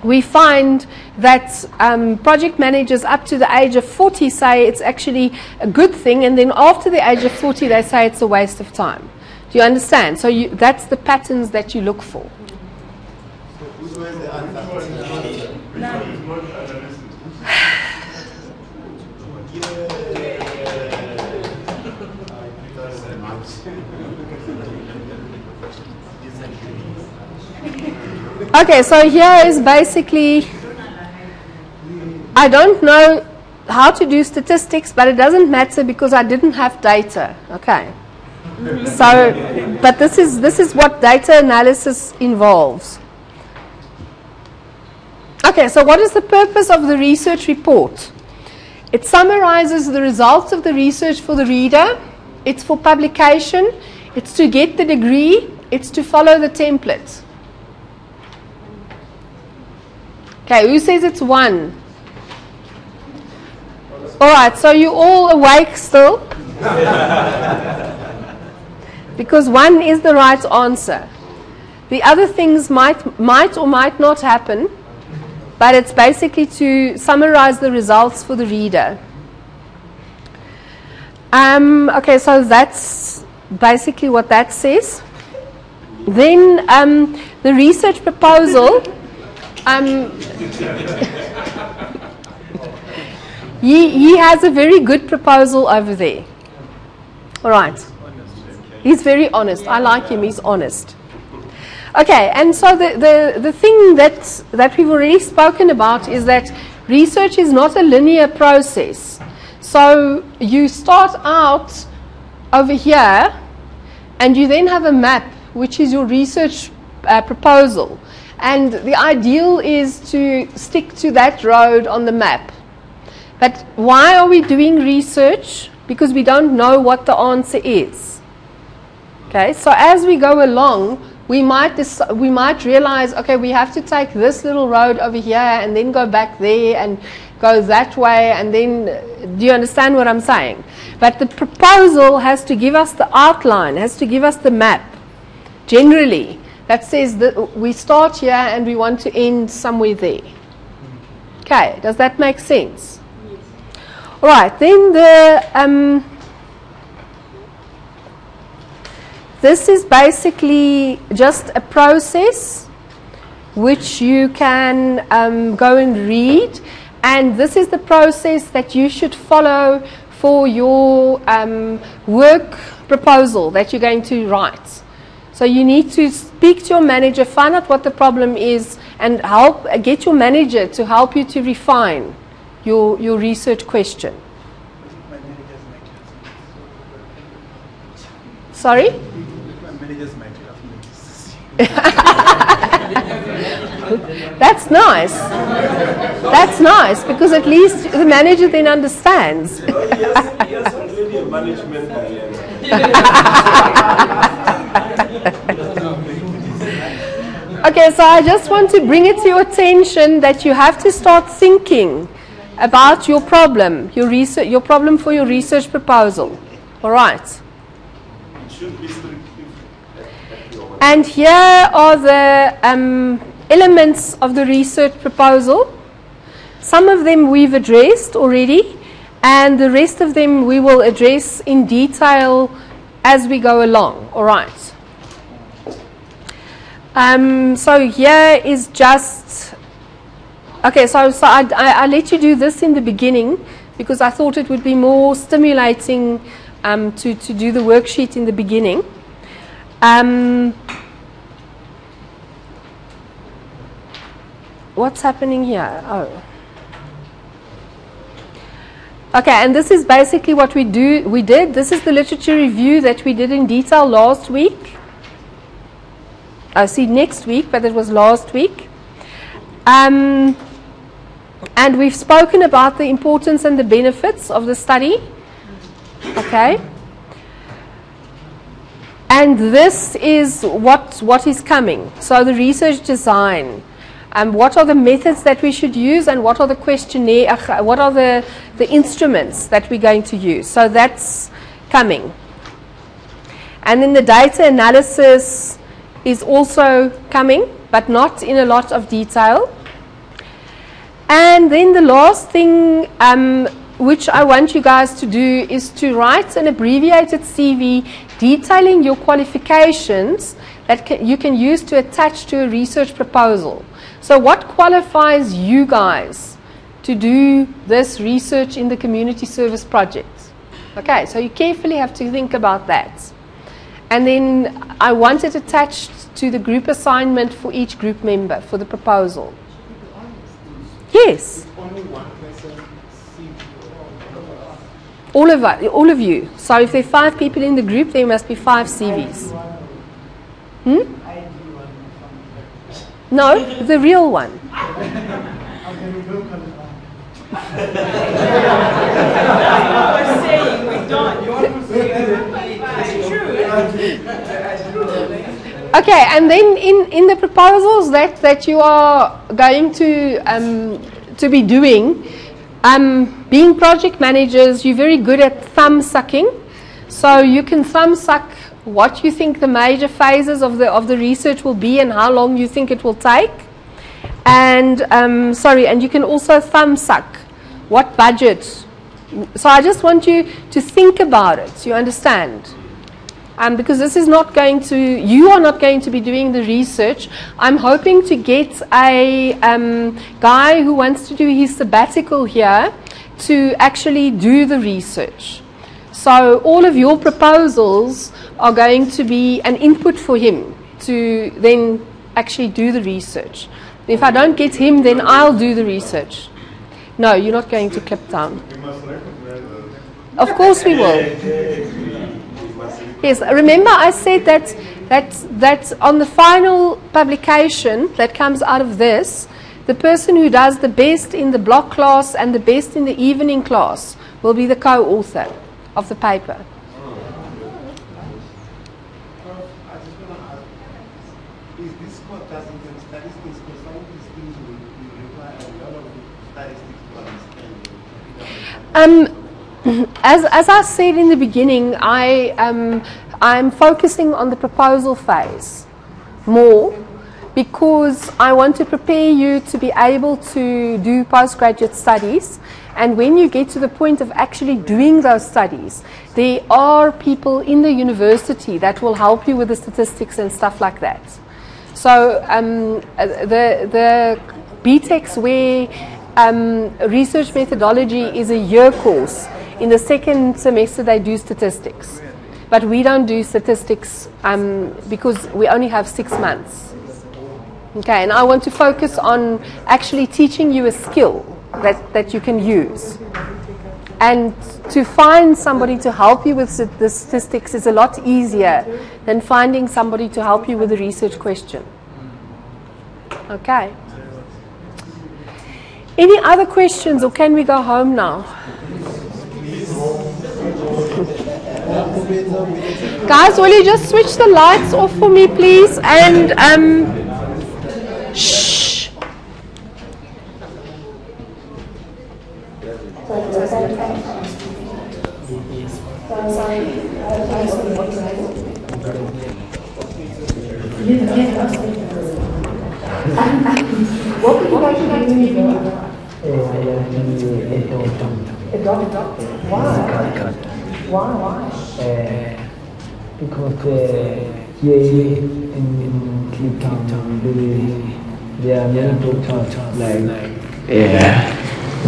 we find that project managers up to the age of 40 say it's actually a good thing, and then after the age of 40 they say it's a waste of time. Do you understand? So that's the patterns that you look for. Okay, so here is basically, I don't know how to do statistics, but it doesn't matter because I didn't have data. Okay, so but this is what data analysis involves. Okay, so what is the purpose of the research report? It summarizes the results of the research for the reader. It's for publication. It's to get the degree. It's to follow the template. Okay, who says it's 1? Alright, so you're all awake still? Because 1 is the right answer. The other things might or might not happen, but it's basically to summarize the results for the reader. Okay, so that's basically what that says. Then the research proposal, he has a very good proposal over there. All right. He's very honest. I like him. He's honest. Okay, and so the thing that we've already spoken about is that research is not a linear process. So you start out over here, and you then have a map, which is your research proposal. And the ideal is to stick to that road on the map. But why are we doing research? Because we don't know what the answer is. Okay, so as we go along, we might realize, okay, we have to take this little road over here and then go back there and go that way, and then, do you understand what I'm saying? But the proposal has to give us the outline, has to give us the map, generally, that says that we start here and we want to end somewhere there. Okay, does that make sense? Yes. All right, then this is basically just a process which you can go and read, and this is the process that you should follow for your work proposal that you're going to write. So you need to speak to your manager, find out what the problem is, and get your manager to help you to refine your research question. Sorry? That's nice. That's nice, because at least the manager then understands. Yes, already a management Okay, so I just want to bring it to your attention that you have to start thinking about your problem, your problem for your research proposal. All right. It should be and here are the elements of the research proposal. Some of them we've addressed already, and the rest of them we will address in detail as we go along. All right. So here is just, okay, so I let you do this in the beginning because I thought it would be more stimulating to do the worksheet in the beginning. What's happening here? Oh. Okay, and this is basically what we did. This is the literature review that we did in detail last week. See, next week, but it was last week. And we've spoken about the importance and the benefits of the study. Okay. And this is what is coming. So the research design, what are the methods that we should use, and what are the questionnaire, what are the instruments that we're going to use. So that's coming. And then the data analysis is also coming, but not in a lot of detail. And then the last thing which I want you guys to do is to write an abbreviated CV detailing your qualifications that you can use to attach to a research proposal. So what qualifies you guys to do this research in the community service project? Okay, so you carefully have to think about that. And then I want it attached to the group assignment for each group member for the proposal. Yes. Only one person see All of you. So if there are 5 people in the group, there must be 5 CVs. No, the real one. Okay, and then in the proposals that you are going to be doing, being project managers, you're very good at thumb sucking. So you can thumb suck what you think the major phases of the research will be and how long you think it will take. And and you can also thumb suck what budget. So I just want you to think about it, you understand? Because this is not going to, you are not going to be doing the research. I'm hoping to get a guy who wants to do his sabbatical here to actually do the research. So all of your proposals are going to be an input for him to then actually do the research. If I don't get him, then I'll do the research. No, you're not going to Cape Town. Of course we will. Yes, remember I said that on the final publication that comes out of this, the person who does the best in the block class and the best in the evening class will be the co-author of the paper. Is this called statistics? Because some of these things will require a lot of statistics to understand. As I said in the beginning, I'm focusing on the proposal phase more because I want to prepare you to be able to do postgraduate studies. And when you get to the point of actually doing those studies, there are people in the university that will help you with the statistics and stuff like that. So the BTECs where research methodology is a year course. In the second semester they do statistics. But we don't do statistics because we only have 6 months. Okay, and I want to focus on actually teaching you a skill that you can use. And to find somebody to help you with the statistics is a lot easier than finding somebody to help you with a research question. Okay. Any other questions, or can we go home now? Guys, will you just switch the lights off for me, please? And shh. What would you like to do? A doctor. Why? Why? Because here in Cape Town, there are many doctors like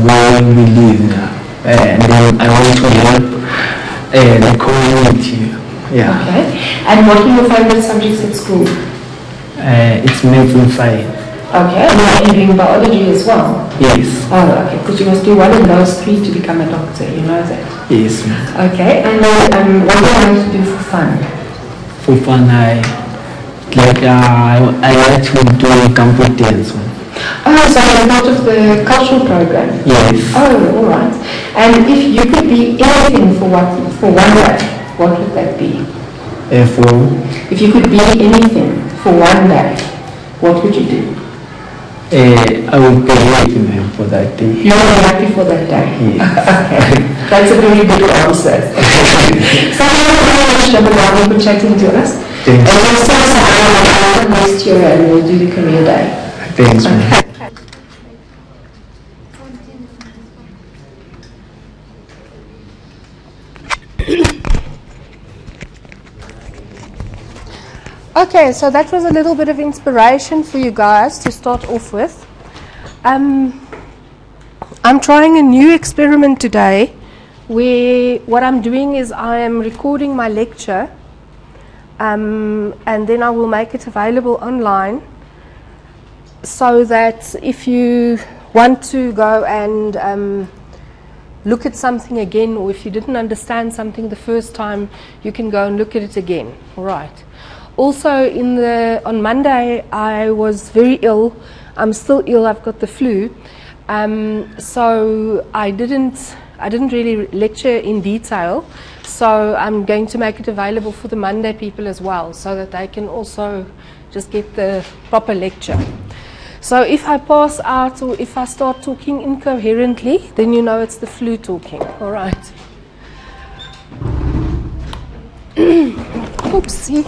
where we live, and then I want to help the community. Yeah. Okay. And what are your favorite subjects at school? It's math and science. Okay. And you're doing biology as well? Yes. Oh, okay. Because you must do one of those 3 to become a doctor. You know that? Yes. Okay. And then what do you like to do for fun? For fun, I like to do campus dance. Oh, so you're part of the cultural program? Yes. Oh, all right. And if you could be anything for one day, what would that be? If you could be anything for one day, what would you do? I would be happy, ma'am, for that day. You would be happy for that day? Yes. Okay. That's a very good answer. So thank you very much for chatting to us. Thanks. And we'll start our next year and we'll do the career day. Thanks, ma'am. Okay, so that was a little bit of inspiration for you guys to start off with. I'm trying a new experiment today where what I'm doing is I am recording my lecture and then I will make it available online so that if you want to go and look at something again, or if you didn't understand something the first time, you can go and look at it again. All right. Also, on Monday, I was very ill. I'm still ill. I've got the flu, so I didn't really lecture in detail. So I'm going to make it available for the Monday people as well, so that they can also just get the proper lecture. So if I pass out or if I start talking incoherently, then you know it's the flu talking. All right. Oopsie.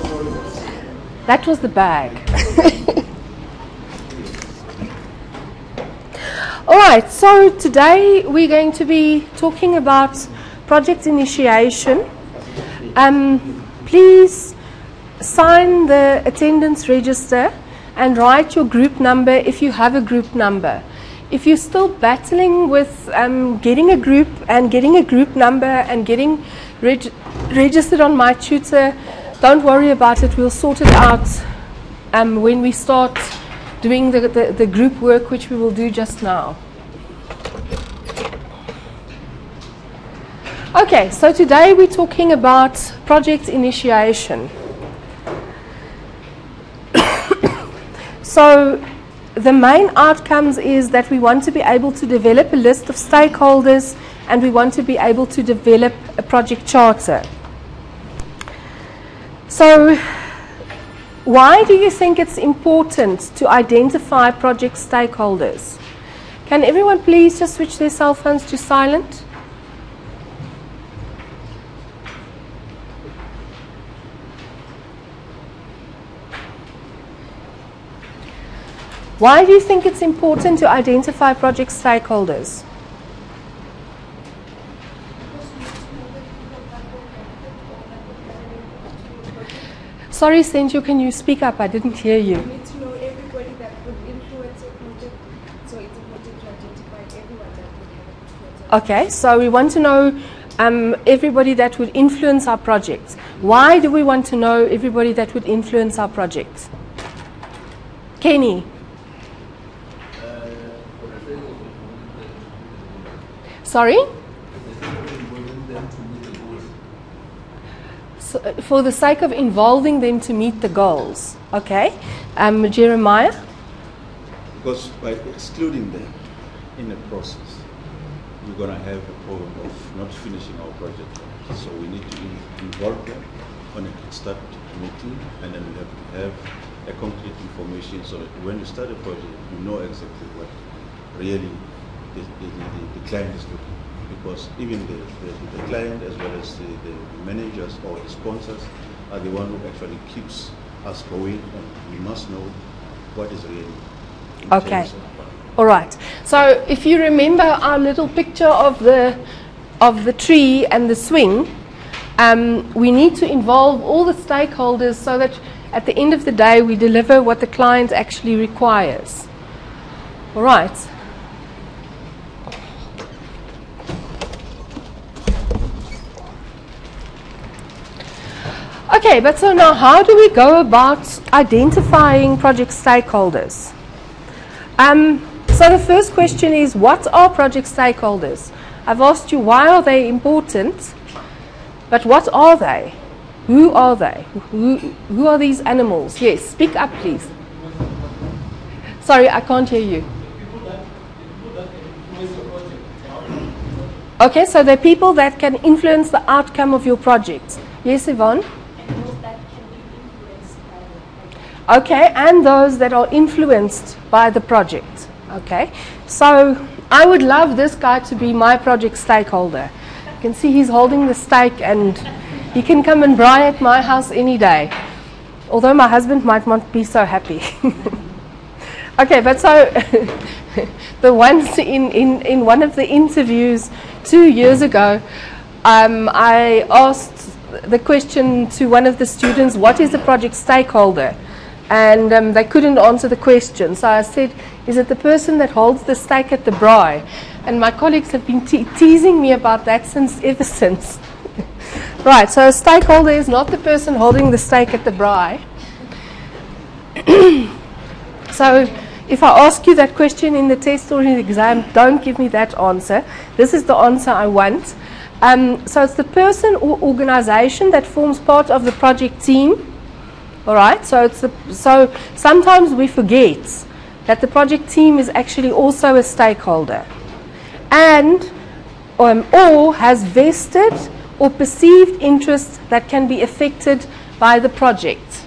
That was the bag. All right, so today we're going to be talking about project initiation. Please sign the attendance register and write your group number if you have a group number. If you're still battling with getting a group number and getting registered on My Tutor, don't worry about it. We'll sort it out when we start doing the group work, which we will do just now. Okay, so today we're talking about project initiation. So the main outcomes is that we want to be able to develop a list of stakeholders and we want to be able to develop a project charter. So why do you think it's important to identify project stakeholders? Can everyone please just switch their cell phones to silent? Why do you think it's important to identify project stakeholders? Sorry, Senju, can you speak up? I didn't hear you. We need to know everybody that would influence a project, so it's important to identify everyone that would have influence. Okay, so we want to know everybody that would influence our project. Why do we want to know everybody that would influence our project? Kenny? Sorry? So, for the sake of involving them to meet the goals. Okay. Jeremiah? Because by excluding them in the process, we're going to have a problem of not finishing our project. So we need to involve them on a start meeting, and then we have to have a concrete information so that when you start a project, you know exactly what really the client is looking. Because even the client as well as the managers or the sponsors are the one who actually keeps us going, and we must know what is really okay. All right. So if you remember our little picture of the tree and the swing, we need to involve all the stakeholders so that at the end of the day we deliver what the client actually requires. All right. Okay, but so now how do we go about identifying project stakeholders? So the first question is, what are project stakeholders? I've asked you why are they important, but what are they? Who are they? Who are these animals? Yes, speak up please. Sorry, I can't hear you. Okay, so they're people that can influence the outcome of your project. Yes, Yvonne? And those that okay, and those that are influenced by the project. Okay, so I would love this guy to be my project stakeholder. You can see he's holding the stake, and he can come and braai at my house any day. Although my husband might not be so happy. Okay, but so the ones in one of the interviews 2 years ago, I asked the question to one of the students, what is a project stakeholder? And they couldn't answer the question. So I said, is it the person that holds the stake at the braai? And my colleagues have been teasing me about that ever since. Right, so a stakeholder is not the person holding the stake at the braai. So if I ask you that question in the test or in the exam, don't give me that answer. This is the answer I want. So it's the person or organization that forms part of the project team. All right, so sometimes we forget that the project team is actually also a stakeholder, and or has vested or perceived interests that can be affected by the project.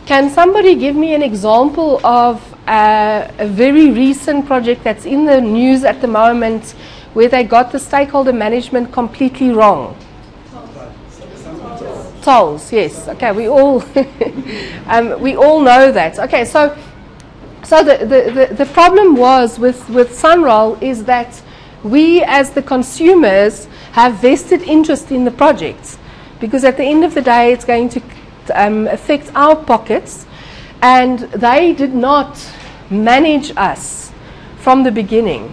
Can somebody give me an example of a very recent project that's in the news at the moment where they got the stakeholder management completely wrong? Tolls, yes. Okay, we all we all know that. Okay, so the problem was with Sunroll is that we as the consumers have vested interest in the project, because at the end of the day it's going to affect our pockets, and they did not manage us from the beginning.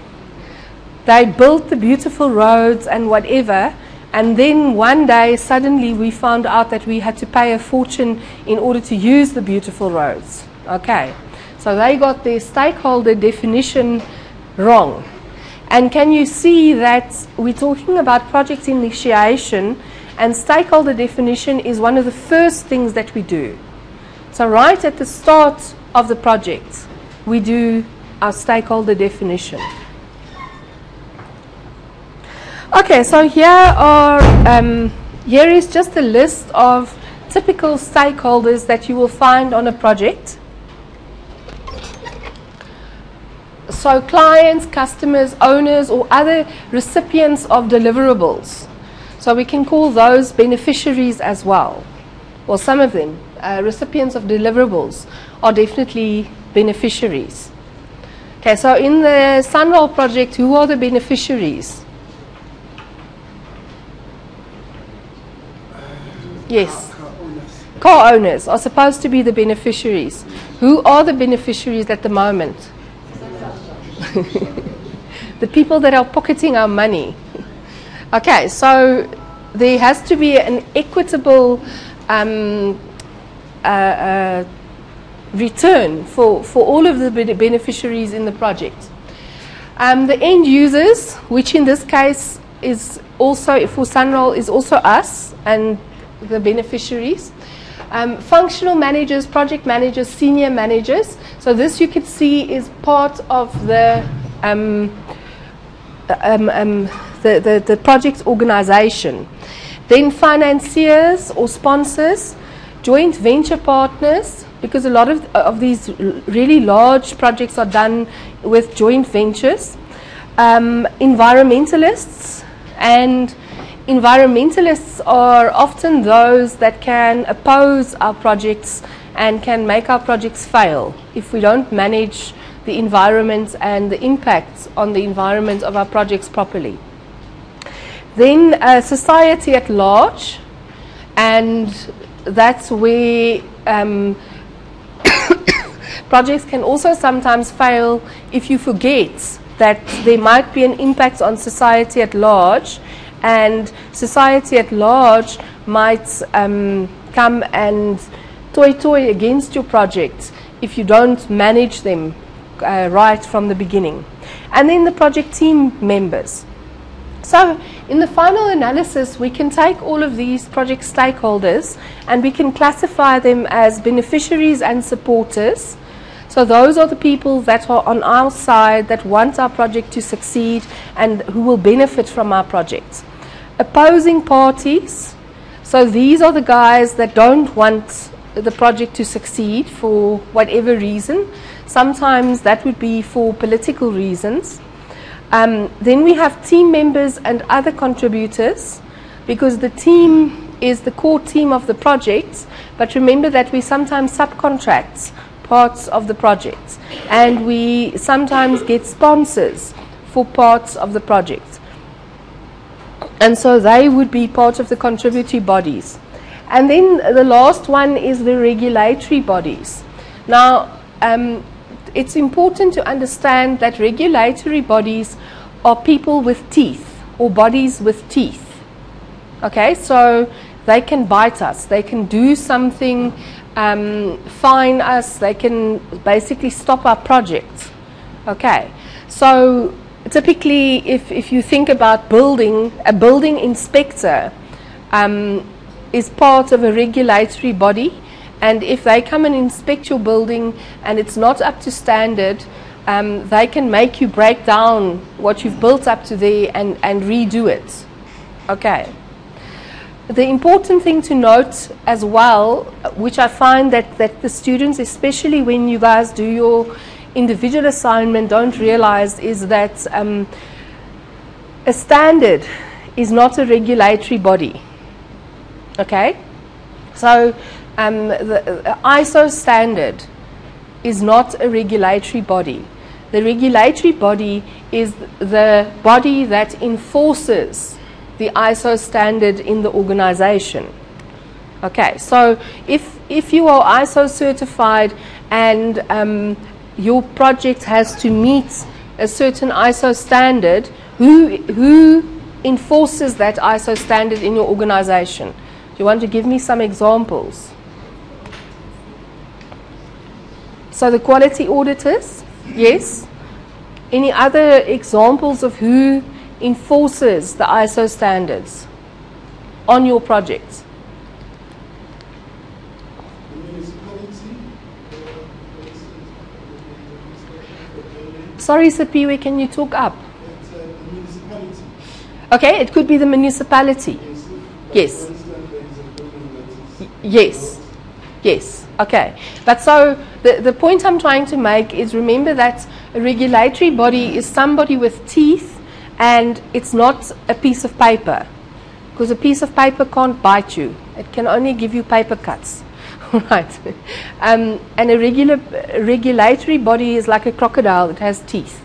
They built the beautiful roads and whatever, and then one day suddenly we found out that we had to pay a fortune in order to use the beautiful roads. Okay, so they got their stakeholder definition wrong. And can you see that we're talking about project initiation, and stakeholder definition is one of the first things that we do. So right at the start of the project, we do our stakeholder definition. Okay, so here is just a list of typical stakeholders that you will find on a project. So clients, customers, owners, or other recipients of deliverables. So we can call those beneficiaries as well. Well, some of them, recipients of deliverables, are definitely beneficiaries. Okay, so in the Sunroll project, who are the beneficiaries? Yes. Car owners are supposed to be the beneficiaries. Who are the beneficiaries at the moment? The people that are pocketing our money. Okay, so there has to be an equitable return for all of the beneficiaries in the project. The end users, which in this case is also, for Sunroll, is also us and the beneficiaries. Functional managers, project managers, senior managers. So this you could see is part of the project organization. Then financiers or sponsors, joint venture partners, because a lot of these really large projects are done with joint ventures. Environmentalists, and environmentalists are often those that can oppose our projects and can make our projects fail if we don't manage the environment and the impacts on the environment of our projects properly. Then society at large, and that's where projects can also sometimes fail if you forget that there might be an impact on society at large, and society at large might come and toy against your project if you don't manage them right from the beginning. And then the project team members. So in the final analysis, we can take all of these project stakeholders and we can classify them as beneficiaries and supporters. So those are the people that are on our side, that want our project to succeed and who will benefit from our project. Opposing parties. So these are the guys that don't want the project to succeed for whatever reason. Sometimes that would be for political reasons. Then we have team members and other contributors, because the team is the core team of the project, but remember that we sometimes subcontract parts of the project, and we sometimes get sponsors for parts of the project. And so they would be part of the contributory bodies. And then the last one is the regulatory bodies. Now, it's important to understand that regulatory bodies are people with teeth, or bodies with teeth. Okay, so they can bite us, they can do something, fine us, they can basically stop our project. Okay, so typically if you think about building, a building inspector is part of a regulatory body, and if they come and inspect your building and it's not up to standard, they can make you break down what you've built up to there and redo it. Okay. The important thing to note as well, which I find that the students, especially when you guys do your individual assignment, don't realize, is that a standard is not a regulatory body. Okay? So the ISO standard is not a regulatory body. The regulatory body is the body that enforces the ISO standard in the organization. Okay, so if you are ISO certified and your project has to meet a certain ISO standard, who enforces that ISO standard in your organization? Do you want to give me some examples? So the quality auditors, yes. Any other examples of who enforces the ISO standards on your projects? Sorry, Sapiwe, can you talk up? Okay, it could be the municipality. Yes. Yes. Yes. Okay. But so the point I'm trying to make is, remember that a regulatory body is somebody with teeth, and it's not a piece of paper, because a piece of paper can't bite you. It can only give you paper cuts. Right. And a regulatory body is like a crocodile. It has teeth.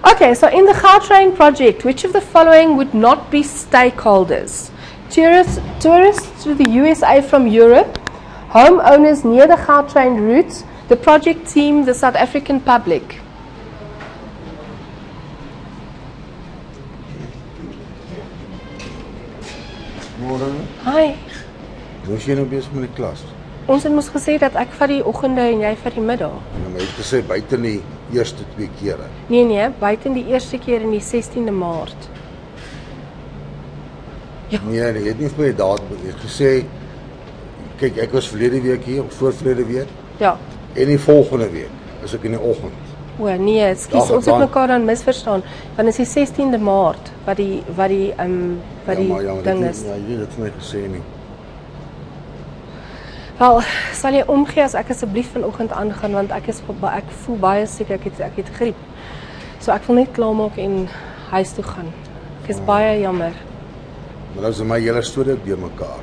Okay, so in the Gautrain project, which of the following would not be stakeholders? Tourists to the USA from Europe, homeowners near the Gautrain route, the project team, the South African public. Morgen. Hi. Moes jy nou besig met die klas? Ons het mos gesê dat ek vir die oggende en jy vir die middag. Ja, maar jy het gesê buite die eerste 2 kere. Nee, buite die eerste keer in die 16de Maart. Ja. Nee, jy het nie vir my daad gesê. Kyk, ek was verlede week hier, of voorverlede week. Ja. En die volgende week is ek in die oggend. O nee, ekskuus, ons het mekaar dan misverstaan. Want dit is die 16de Maart wat die ding is. Ja, jy het dit vir my gesê nie. Wel, sal jy omgee as ek asseblief vanoggend aangaan, want ek voel baie siek, ek het griep. So ek wil net klaarmaak en huis toe gaan. Ek is baie jammer. Maar nou is my hele storie ook deur mekaar.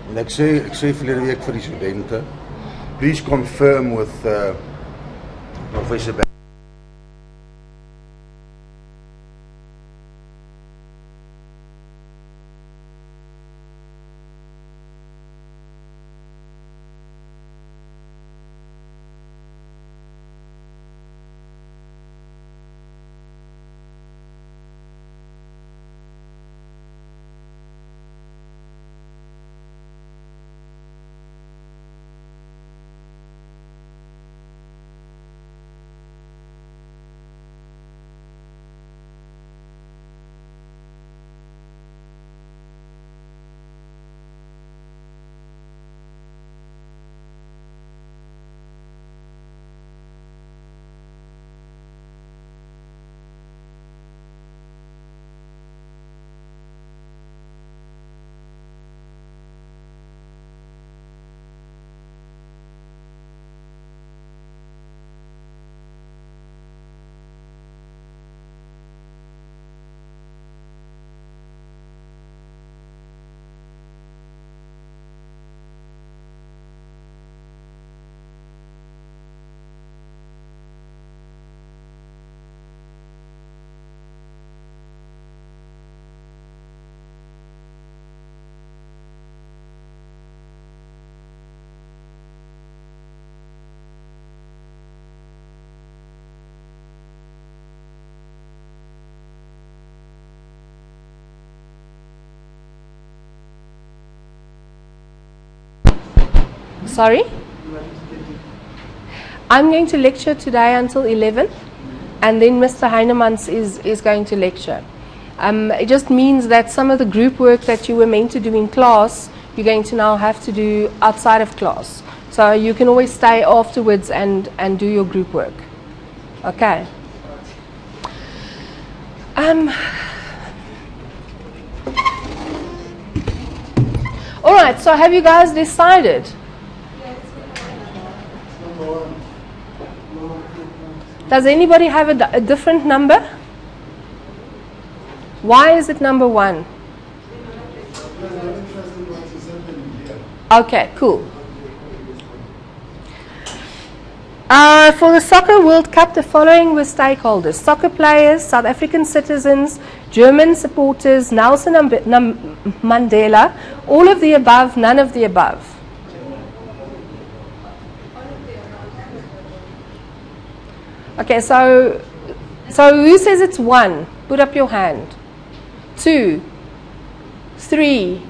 En ek sê verlede week vir die studente, please confirm with Professor Sorry? I'm going to lecture today until 11, and then Mr. Heinemans is going to lecture. It just means that some of the group work that you were meant to do in class, you're going to now have to do outside of class. So you can always stay afterwards and do your group work. Okay. All right, so have you guys decided? Does anybody have a different number? Why is it number 1? Okay, cool. For the Soccer World Cup, the following were stakeholders: soccer players, South African citizens, German supporters, Nelson Mandela, all of the above, none of the above. Okay, so who says it's 1? Put up your hand. 2, 3.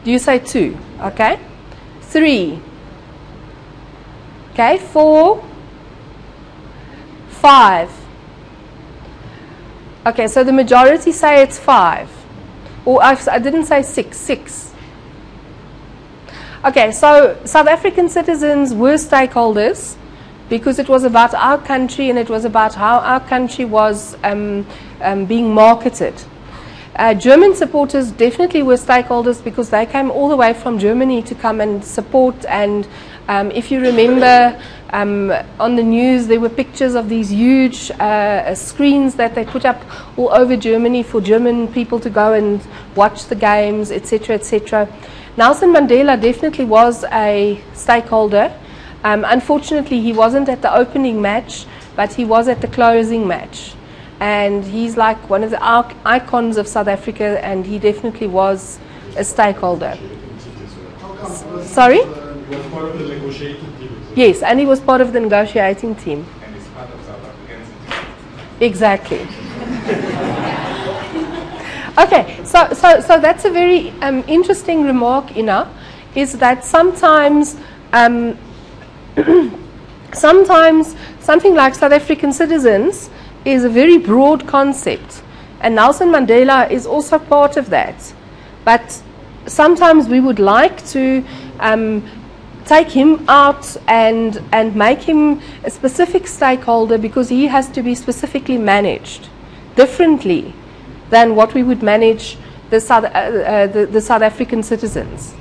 Do you say 2? Okay. 3. Okay, 4, 5. Okay, so the majority say it's 5. Or I didn't say 6, 6. Okay, so South African citizens were stakeholders because it was about our country and it was about how our country was being marketed. German supporters definitely were stakeholders because they came all the way from Germany to come and support. And if you remember on the news, there were pictures of these huge screens that they put up all over Germany for German people to go and watch the games, etc., etc. Nelson Mandela definitely was a stakeholder. Unfortunately, he wasn't at the opening match, but he was at the closing match. And he's like one of the icons of South Africa, and he definitely was a stakeholder. Sorry? He was part of the negotiating team. Yes, and he was part of the negotiating team. And he's part of South African citizens. Exactly. Okay, so that's a very interesting remark, Ina, is that sometimes sometimes something like South African citizens is a very broad concept, and Nelson Mandela is also part of that. But sometimes we would like to take him out and make him a specific stakeholder because he has to be specifically managed differently than what we would manage the South African citizens.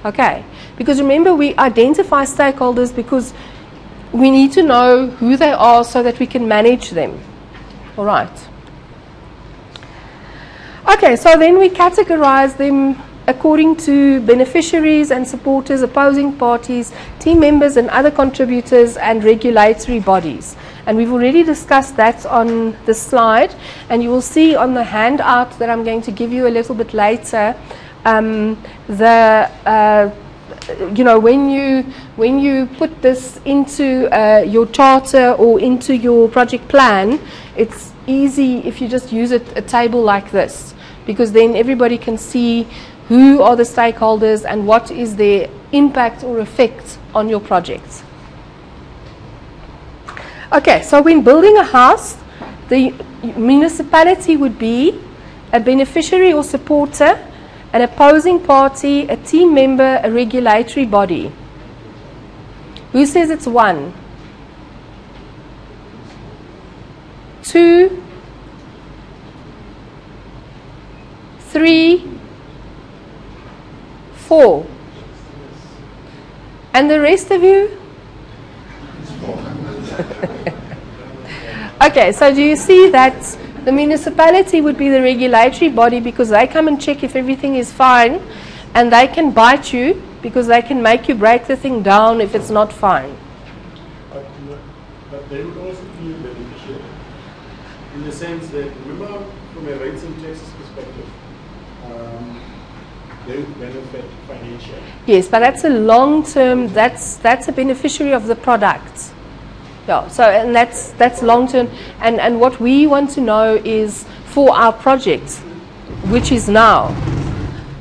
Okay, because remember, we identify stakeholders because we need to know who they are so that we can manage them. All right. Okay, so then we categorize them according to beneficiaries and supporters, opposing parties, team members and other contributors, and regulatory bodies. And we've already discussed that on the slide, and you will see on the handout that I'm going to give you a little bit later, you know, when you put this into your charter or into your project plan, it's easy if you just use a table like this, because then everybody can see who are the stakeholders and what is their impact or effect on your project. Okay, so when building a house, the municipality would be a beneficiary or supporter, an opposing party, a team member, a regulatory body. Who says it's 1? 2, 3, 4. And the rest of you? Okay, so do you see that the municipality would be the regulatory body because they come and check if everything is fine, and they can bite you because they can make you break the thing down if it's not fine. But they would also be a beneficiary in the sense that, remember, from a rates and taxes perspective, they would benefit financially. Yes, but that's a long term, that's a beneficiary of the product. Yeah, so and that's long term, and what we want to know is for our project, which is now,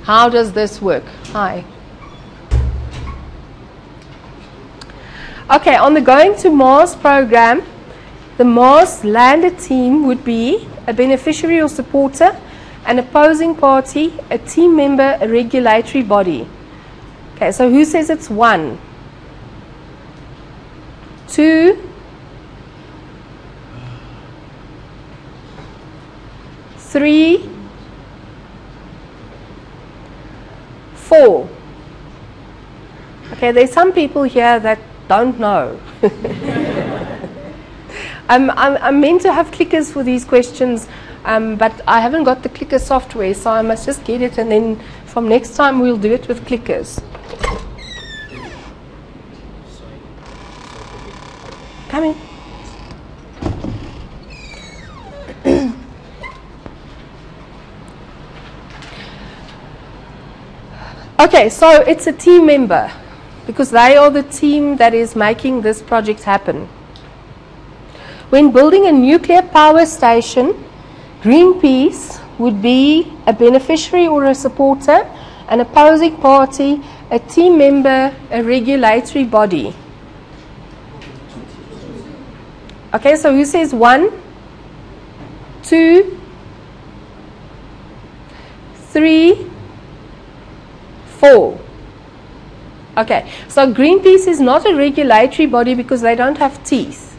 how does this work? Hi. Okay, on the Going to Mars program, the Mars lander team would be a beneficiary or supporter, an opposing party, a team member, a regulatory body. Okay, so who says it's 1? 2? 3? 4? Okay, there's some people here that don't know. I'm meant to have clickers for these questions, but I haven't got the clicker software, so I must just get it, and then from next time we'll do it with clickers. Come in. Okay, so it's a team member, because they are the team that is making this project happen. When building a nuclear power station, Greenpeace would be a beneficiary or a supporter, an opposing party, a team member, a regulatory body. Okay, so who says 1, 2, 3, 4? Okay, so Greenpeace is not a regulatory body because they don't have teeth.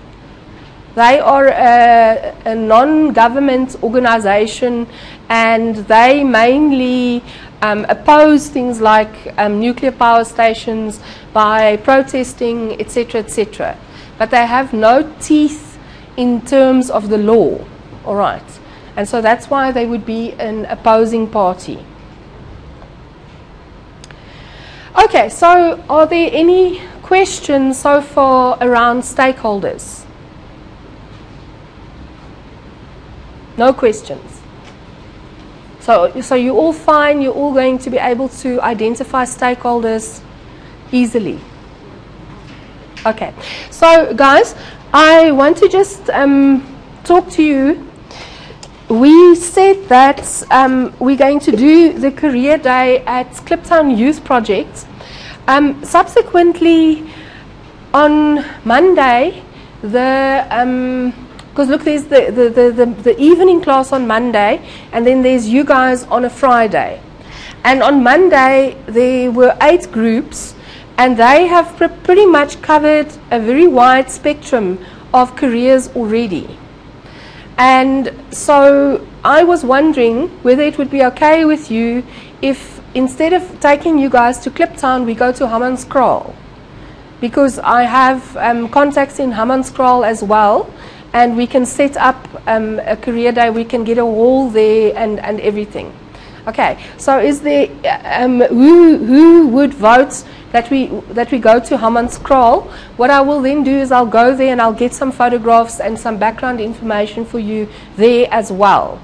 They are a non-government organization, and they mainly oppose things like nuclear power stations by protesting, etc., etc. But they have no teeth in terms of the law, all right? And so that's why they would be an opposing party. Okay, so are there any questions so far around stakeholders? No questions. So you're all fine, you're all going to be able to identify stakeholders easily. Okay, so guys, I want to just talk to you. We said that we're going to do the career day at Kliptown Youth Project. Subsequently, on Monday, because look, there's the evening class on Monday, and then there's you guys on a Friday. And on Monday, there were 8 groups, and they have pretty much covered a very wide spectrum of careers already. And so I was wondering whether it would be okay with you if instead of taking you guys to Kliptown, we go to Hammanskraal. Because I have contacts in Hammanskraal as well, and we can set up a career day, we can get a hall there and everything. Okay, so is there, who would vote that we go to Hammanskraal? What I will then do is I'll go there and I'll get some photographs and some background information for you there as well.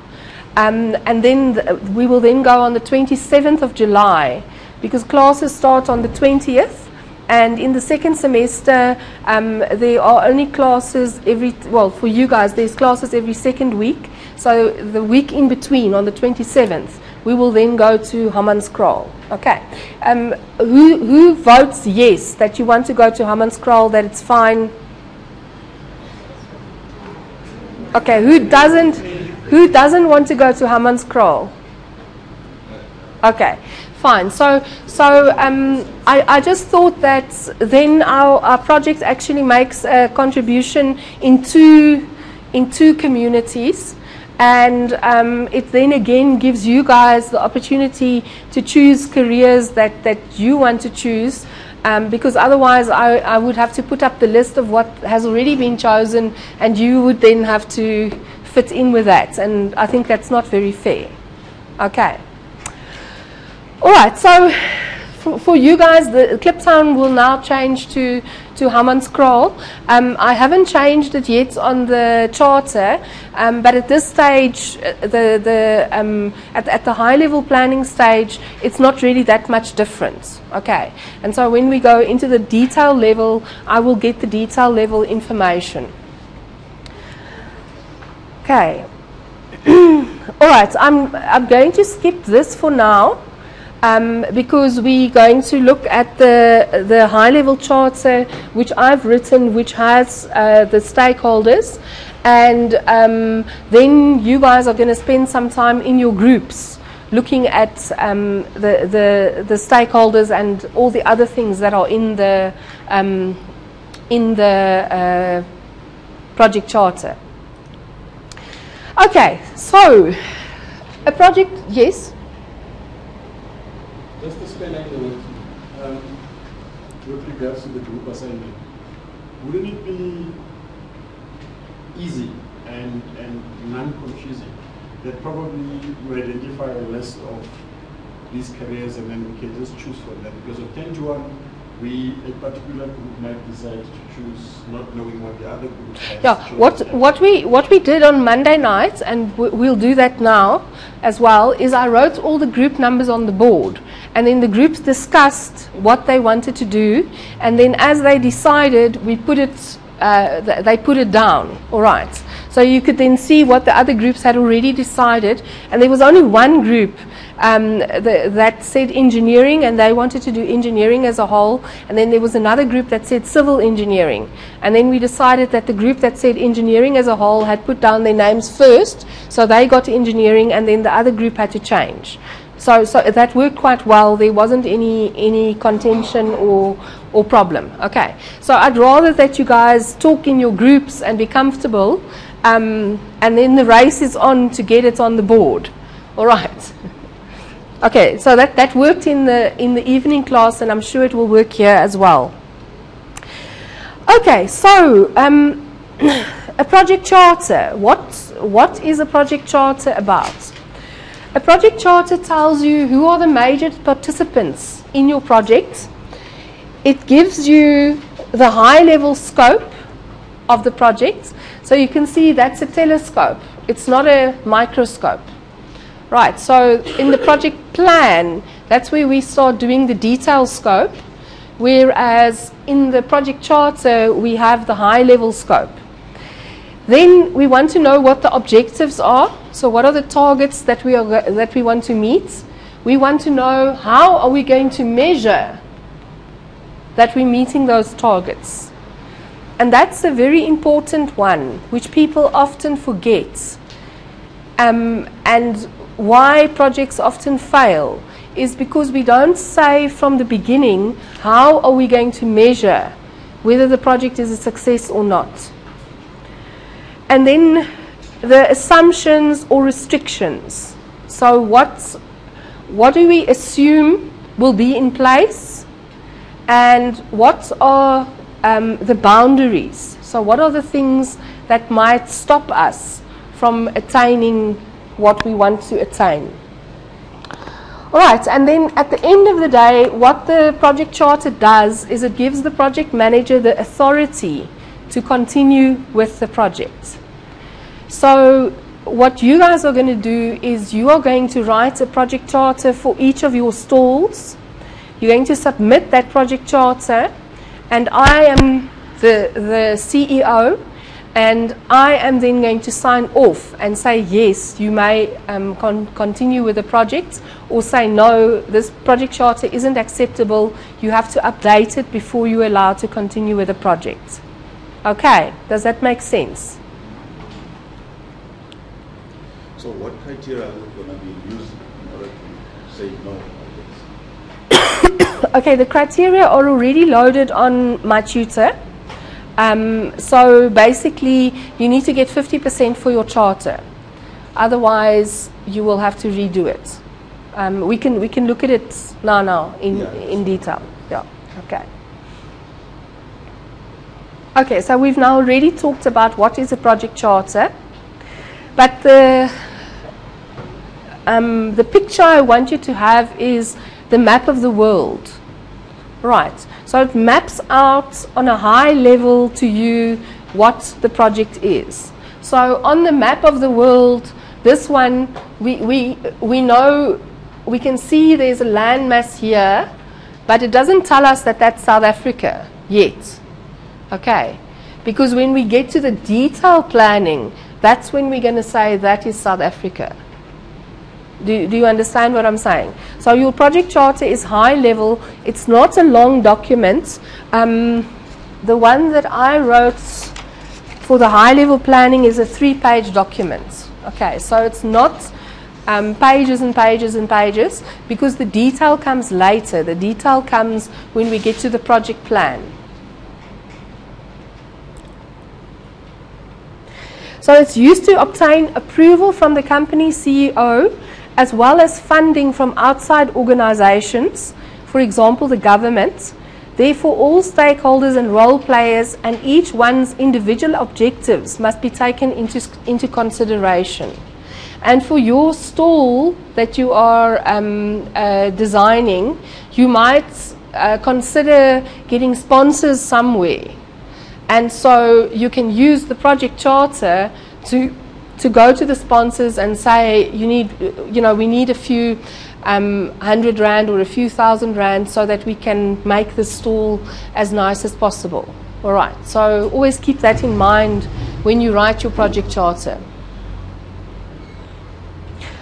And then we will then go on the 27th of July, because classes start on the 20th. And in the second semester, there are only classes for you guys, there's classes every second week. So the week in between, on the 27th, we will then go to Hammanskraal. Okay. Who votes yes, that you want to go to Hammanskraal, that it's fine? Okay, who doesn't want to go to Hammanskraal? Okay. Fine. So I just thought that then our project actually makes a contribution in two communities, and it then again gives you guys the opportunity to choose careers that you want to choose, because otherwise I would have to put up the list of what has already been chosen, and you would then have to fit in with that, and I think that's not very fair. Okay. All right, so for you guys, the Kliptown will now change to Hammanskraal. I haven't changed it yet on the charter, but at this stage, at the high level planning stage, it's not really that much different. Okay, and so when we go into the detail level, I will get the detail level information. Okay. All right, I'm going to skip this for now. because we're going to look at the high-level charter, which I've written, which has the stakeholders, and then you guys are going to spend some time in your groups looking at the stakeholders and all the other things that are in the project charter. Okay, so a project, yes? Just to spell out the word, with regards to the group assignment, wouldn't it be easy and non-confusing that probably you identify a list of these careers and then we can just choose from them? Because of 10 to 1, a particular group might decide to choose, not knowing what the other group has. Yeah, what we did on Monday night, and we'll do that now as well, is I wrote all the group numbers on the board, and then the groups discussed what they wanted to do, and then as they decided, we put it, they put it down. All right. So you could then see what the other groups had already decided, and there was only one group that said engineering, and they wanted to do engineering as a whole, and then there was another group that said civil engineering, and then we decided that the group that said engineering as a whole had put down their names first, so they got engineering, and then the other group had to change. So that worked quite well. There wasn't any contention or problem. Okay, so I'd rather that you guys talk in your groups and be comfortable, and then the race is on to get it on the board. All right. Okay, so that worked in the evening class, and I'm sure it will work here as well. Okay, so a project charter. What is a project charter about? A project charter tells you who are the major participants in your project. It gives you the high-level scope of the project. So you can see that's a telescope. It's not a microscope. Right, so in the project plan, that's where we start doing the detail scope, whereas in the project charter, we have the high-level scope. Then we want to know what the objectives are. So what are the targets that we want to meet? We want to know how are we going to measure that we're meeting those targets. And that's a very important one, which people often forget. And why projects often fail is because we don't say from the beginning how are we going to measure whether the project is a success or not. And then the assumptions or restrictions. So what do we assume will be in place, and what are the boundaries? So what are the things that might stop us from attaining what we want to attain? All right, and then at the end of the day, what the project charter does is it gives the project manager the authority to continue with the project. So what you guys are going to do is you are going to write a project charter for each of your stalls. You're going to submit that project charter, and I am the CEO, and I am then going to sign off and say yes, you may continue with the project, or say no, this project charter isn't acceptable, you have to update it before you're allowed to continue with the project. Okay, does that make sense? So what criteria are we going to be using in order to say no? Okay, the criteria are already loaded on my tutor. So basically, you need to get 50% for your charter. Otherwise, you will have to redo it. We can look at it now in detail. Yeah. Okay. Okay. So we've now already talked about what is a project charter, but the picture I want you to have is the map of the world. Right. So it maps out on a high level to you what the project is. So on the map of the world, this one, we know, we can see there's a landmass here, but it doesn't tell us that that's South Africa yet. Okay. Because when we get to the detail planning, that's when we're going to say that is South Africa. Do you understand what I'm saying? So your project charter is high level. It's not a long document. The one that I wrote for the high level planning is a 3-page document. Okay, so it's not pages and pages and pages, because the detail comes later. The detail comes when we get to the project plan. So it's used to obtain approval from the company CEO, as well as funding from outside organizations, for example, the government. Therefore, all stakeholders and role players and each one's individual objectives must be taken into consideration. And for your stall that you are designing, you might consider getting sponsors somewhere. And so you can use the project charter to go to the sponsors and say, we need a few 100 rand or a few thousand rand so that we can make the stall as nice as possible. All right, so always keep that in mind when you write your project charter.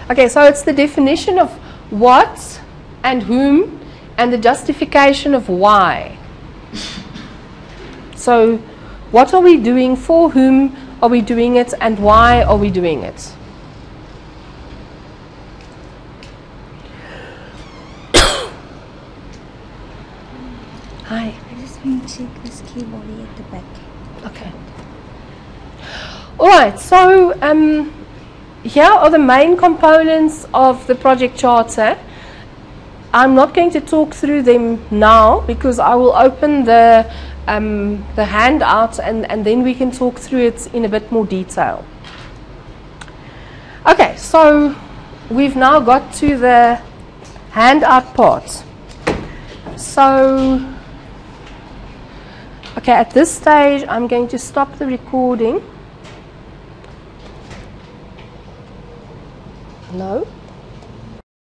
Okay, so it's the definition of what and whom and the justification of why. So what are we doing, for whom are we doing it, and why are we doing it? Hi. I just want to check this keyboard at the back. Okay. All right, so here are the main components of the project charter. I'm not going to talk through them now because I will open the handout and then we can talk through it in a bit more detail. Okay, so we've now got to the handout part. So, okay, at this stage I'm going to stop the recording. No?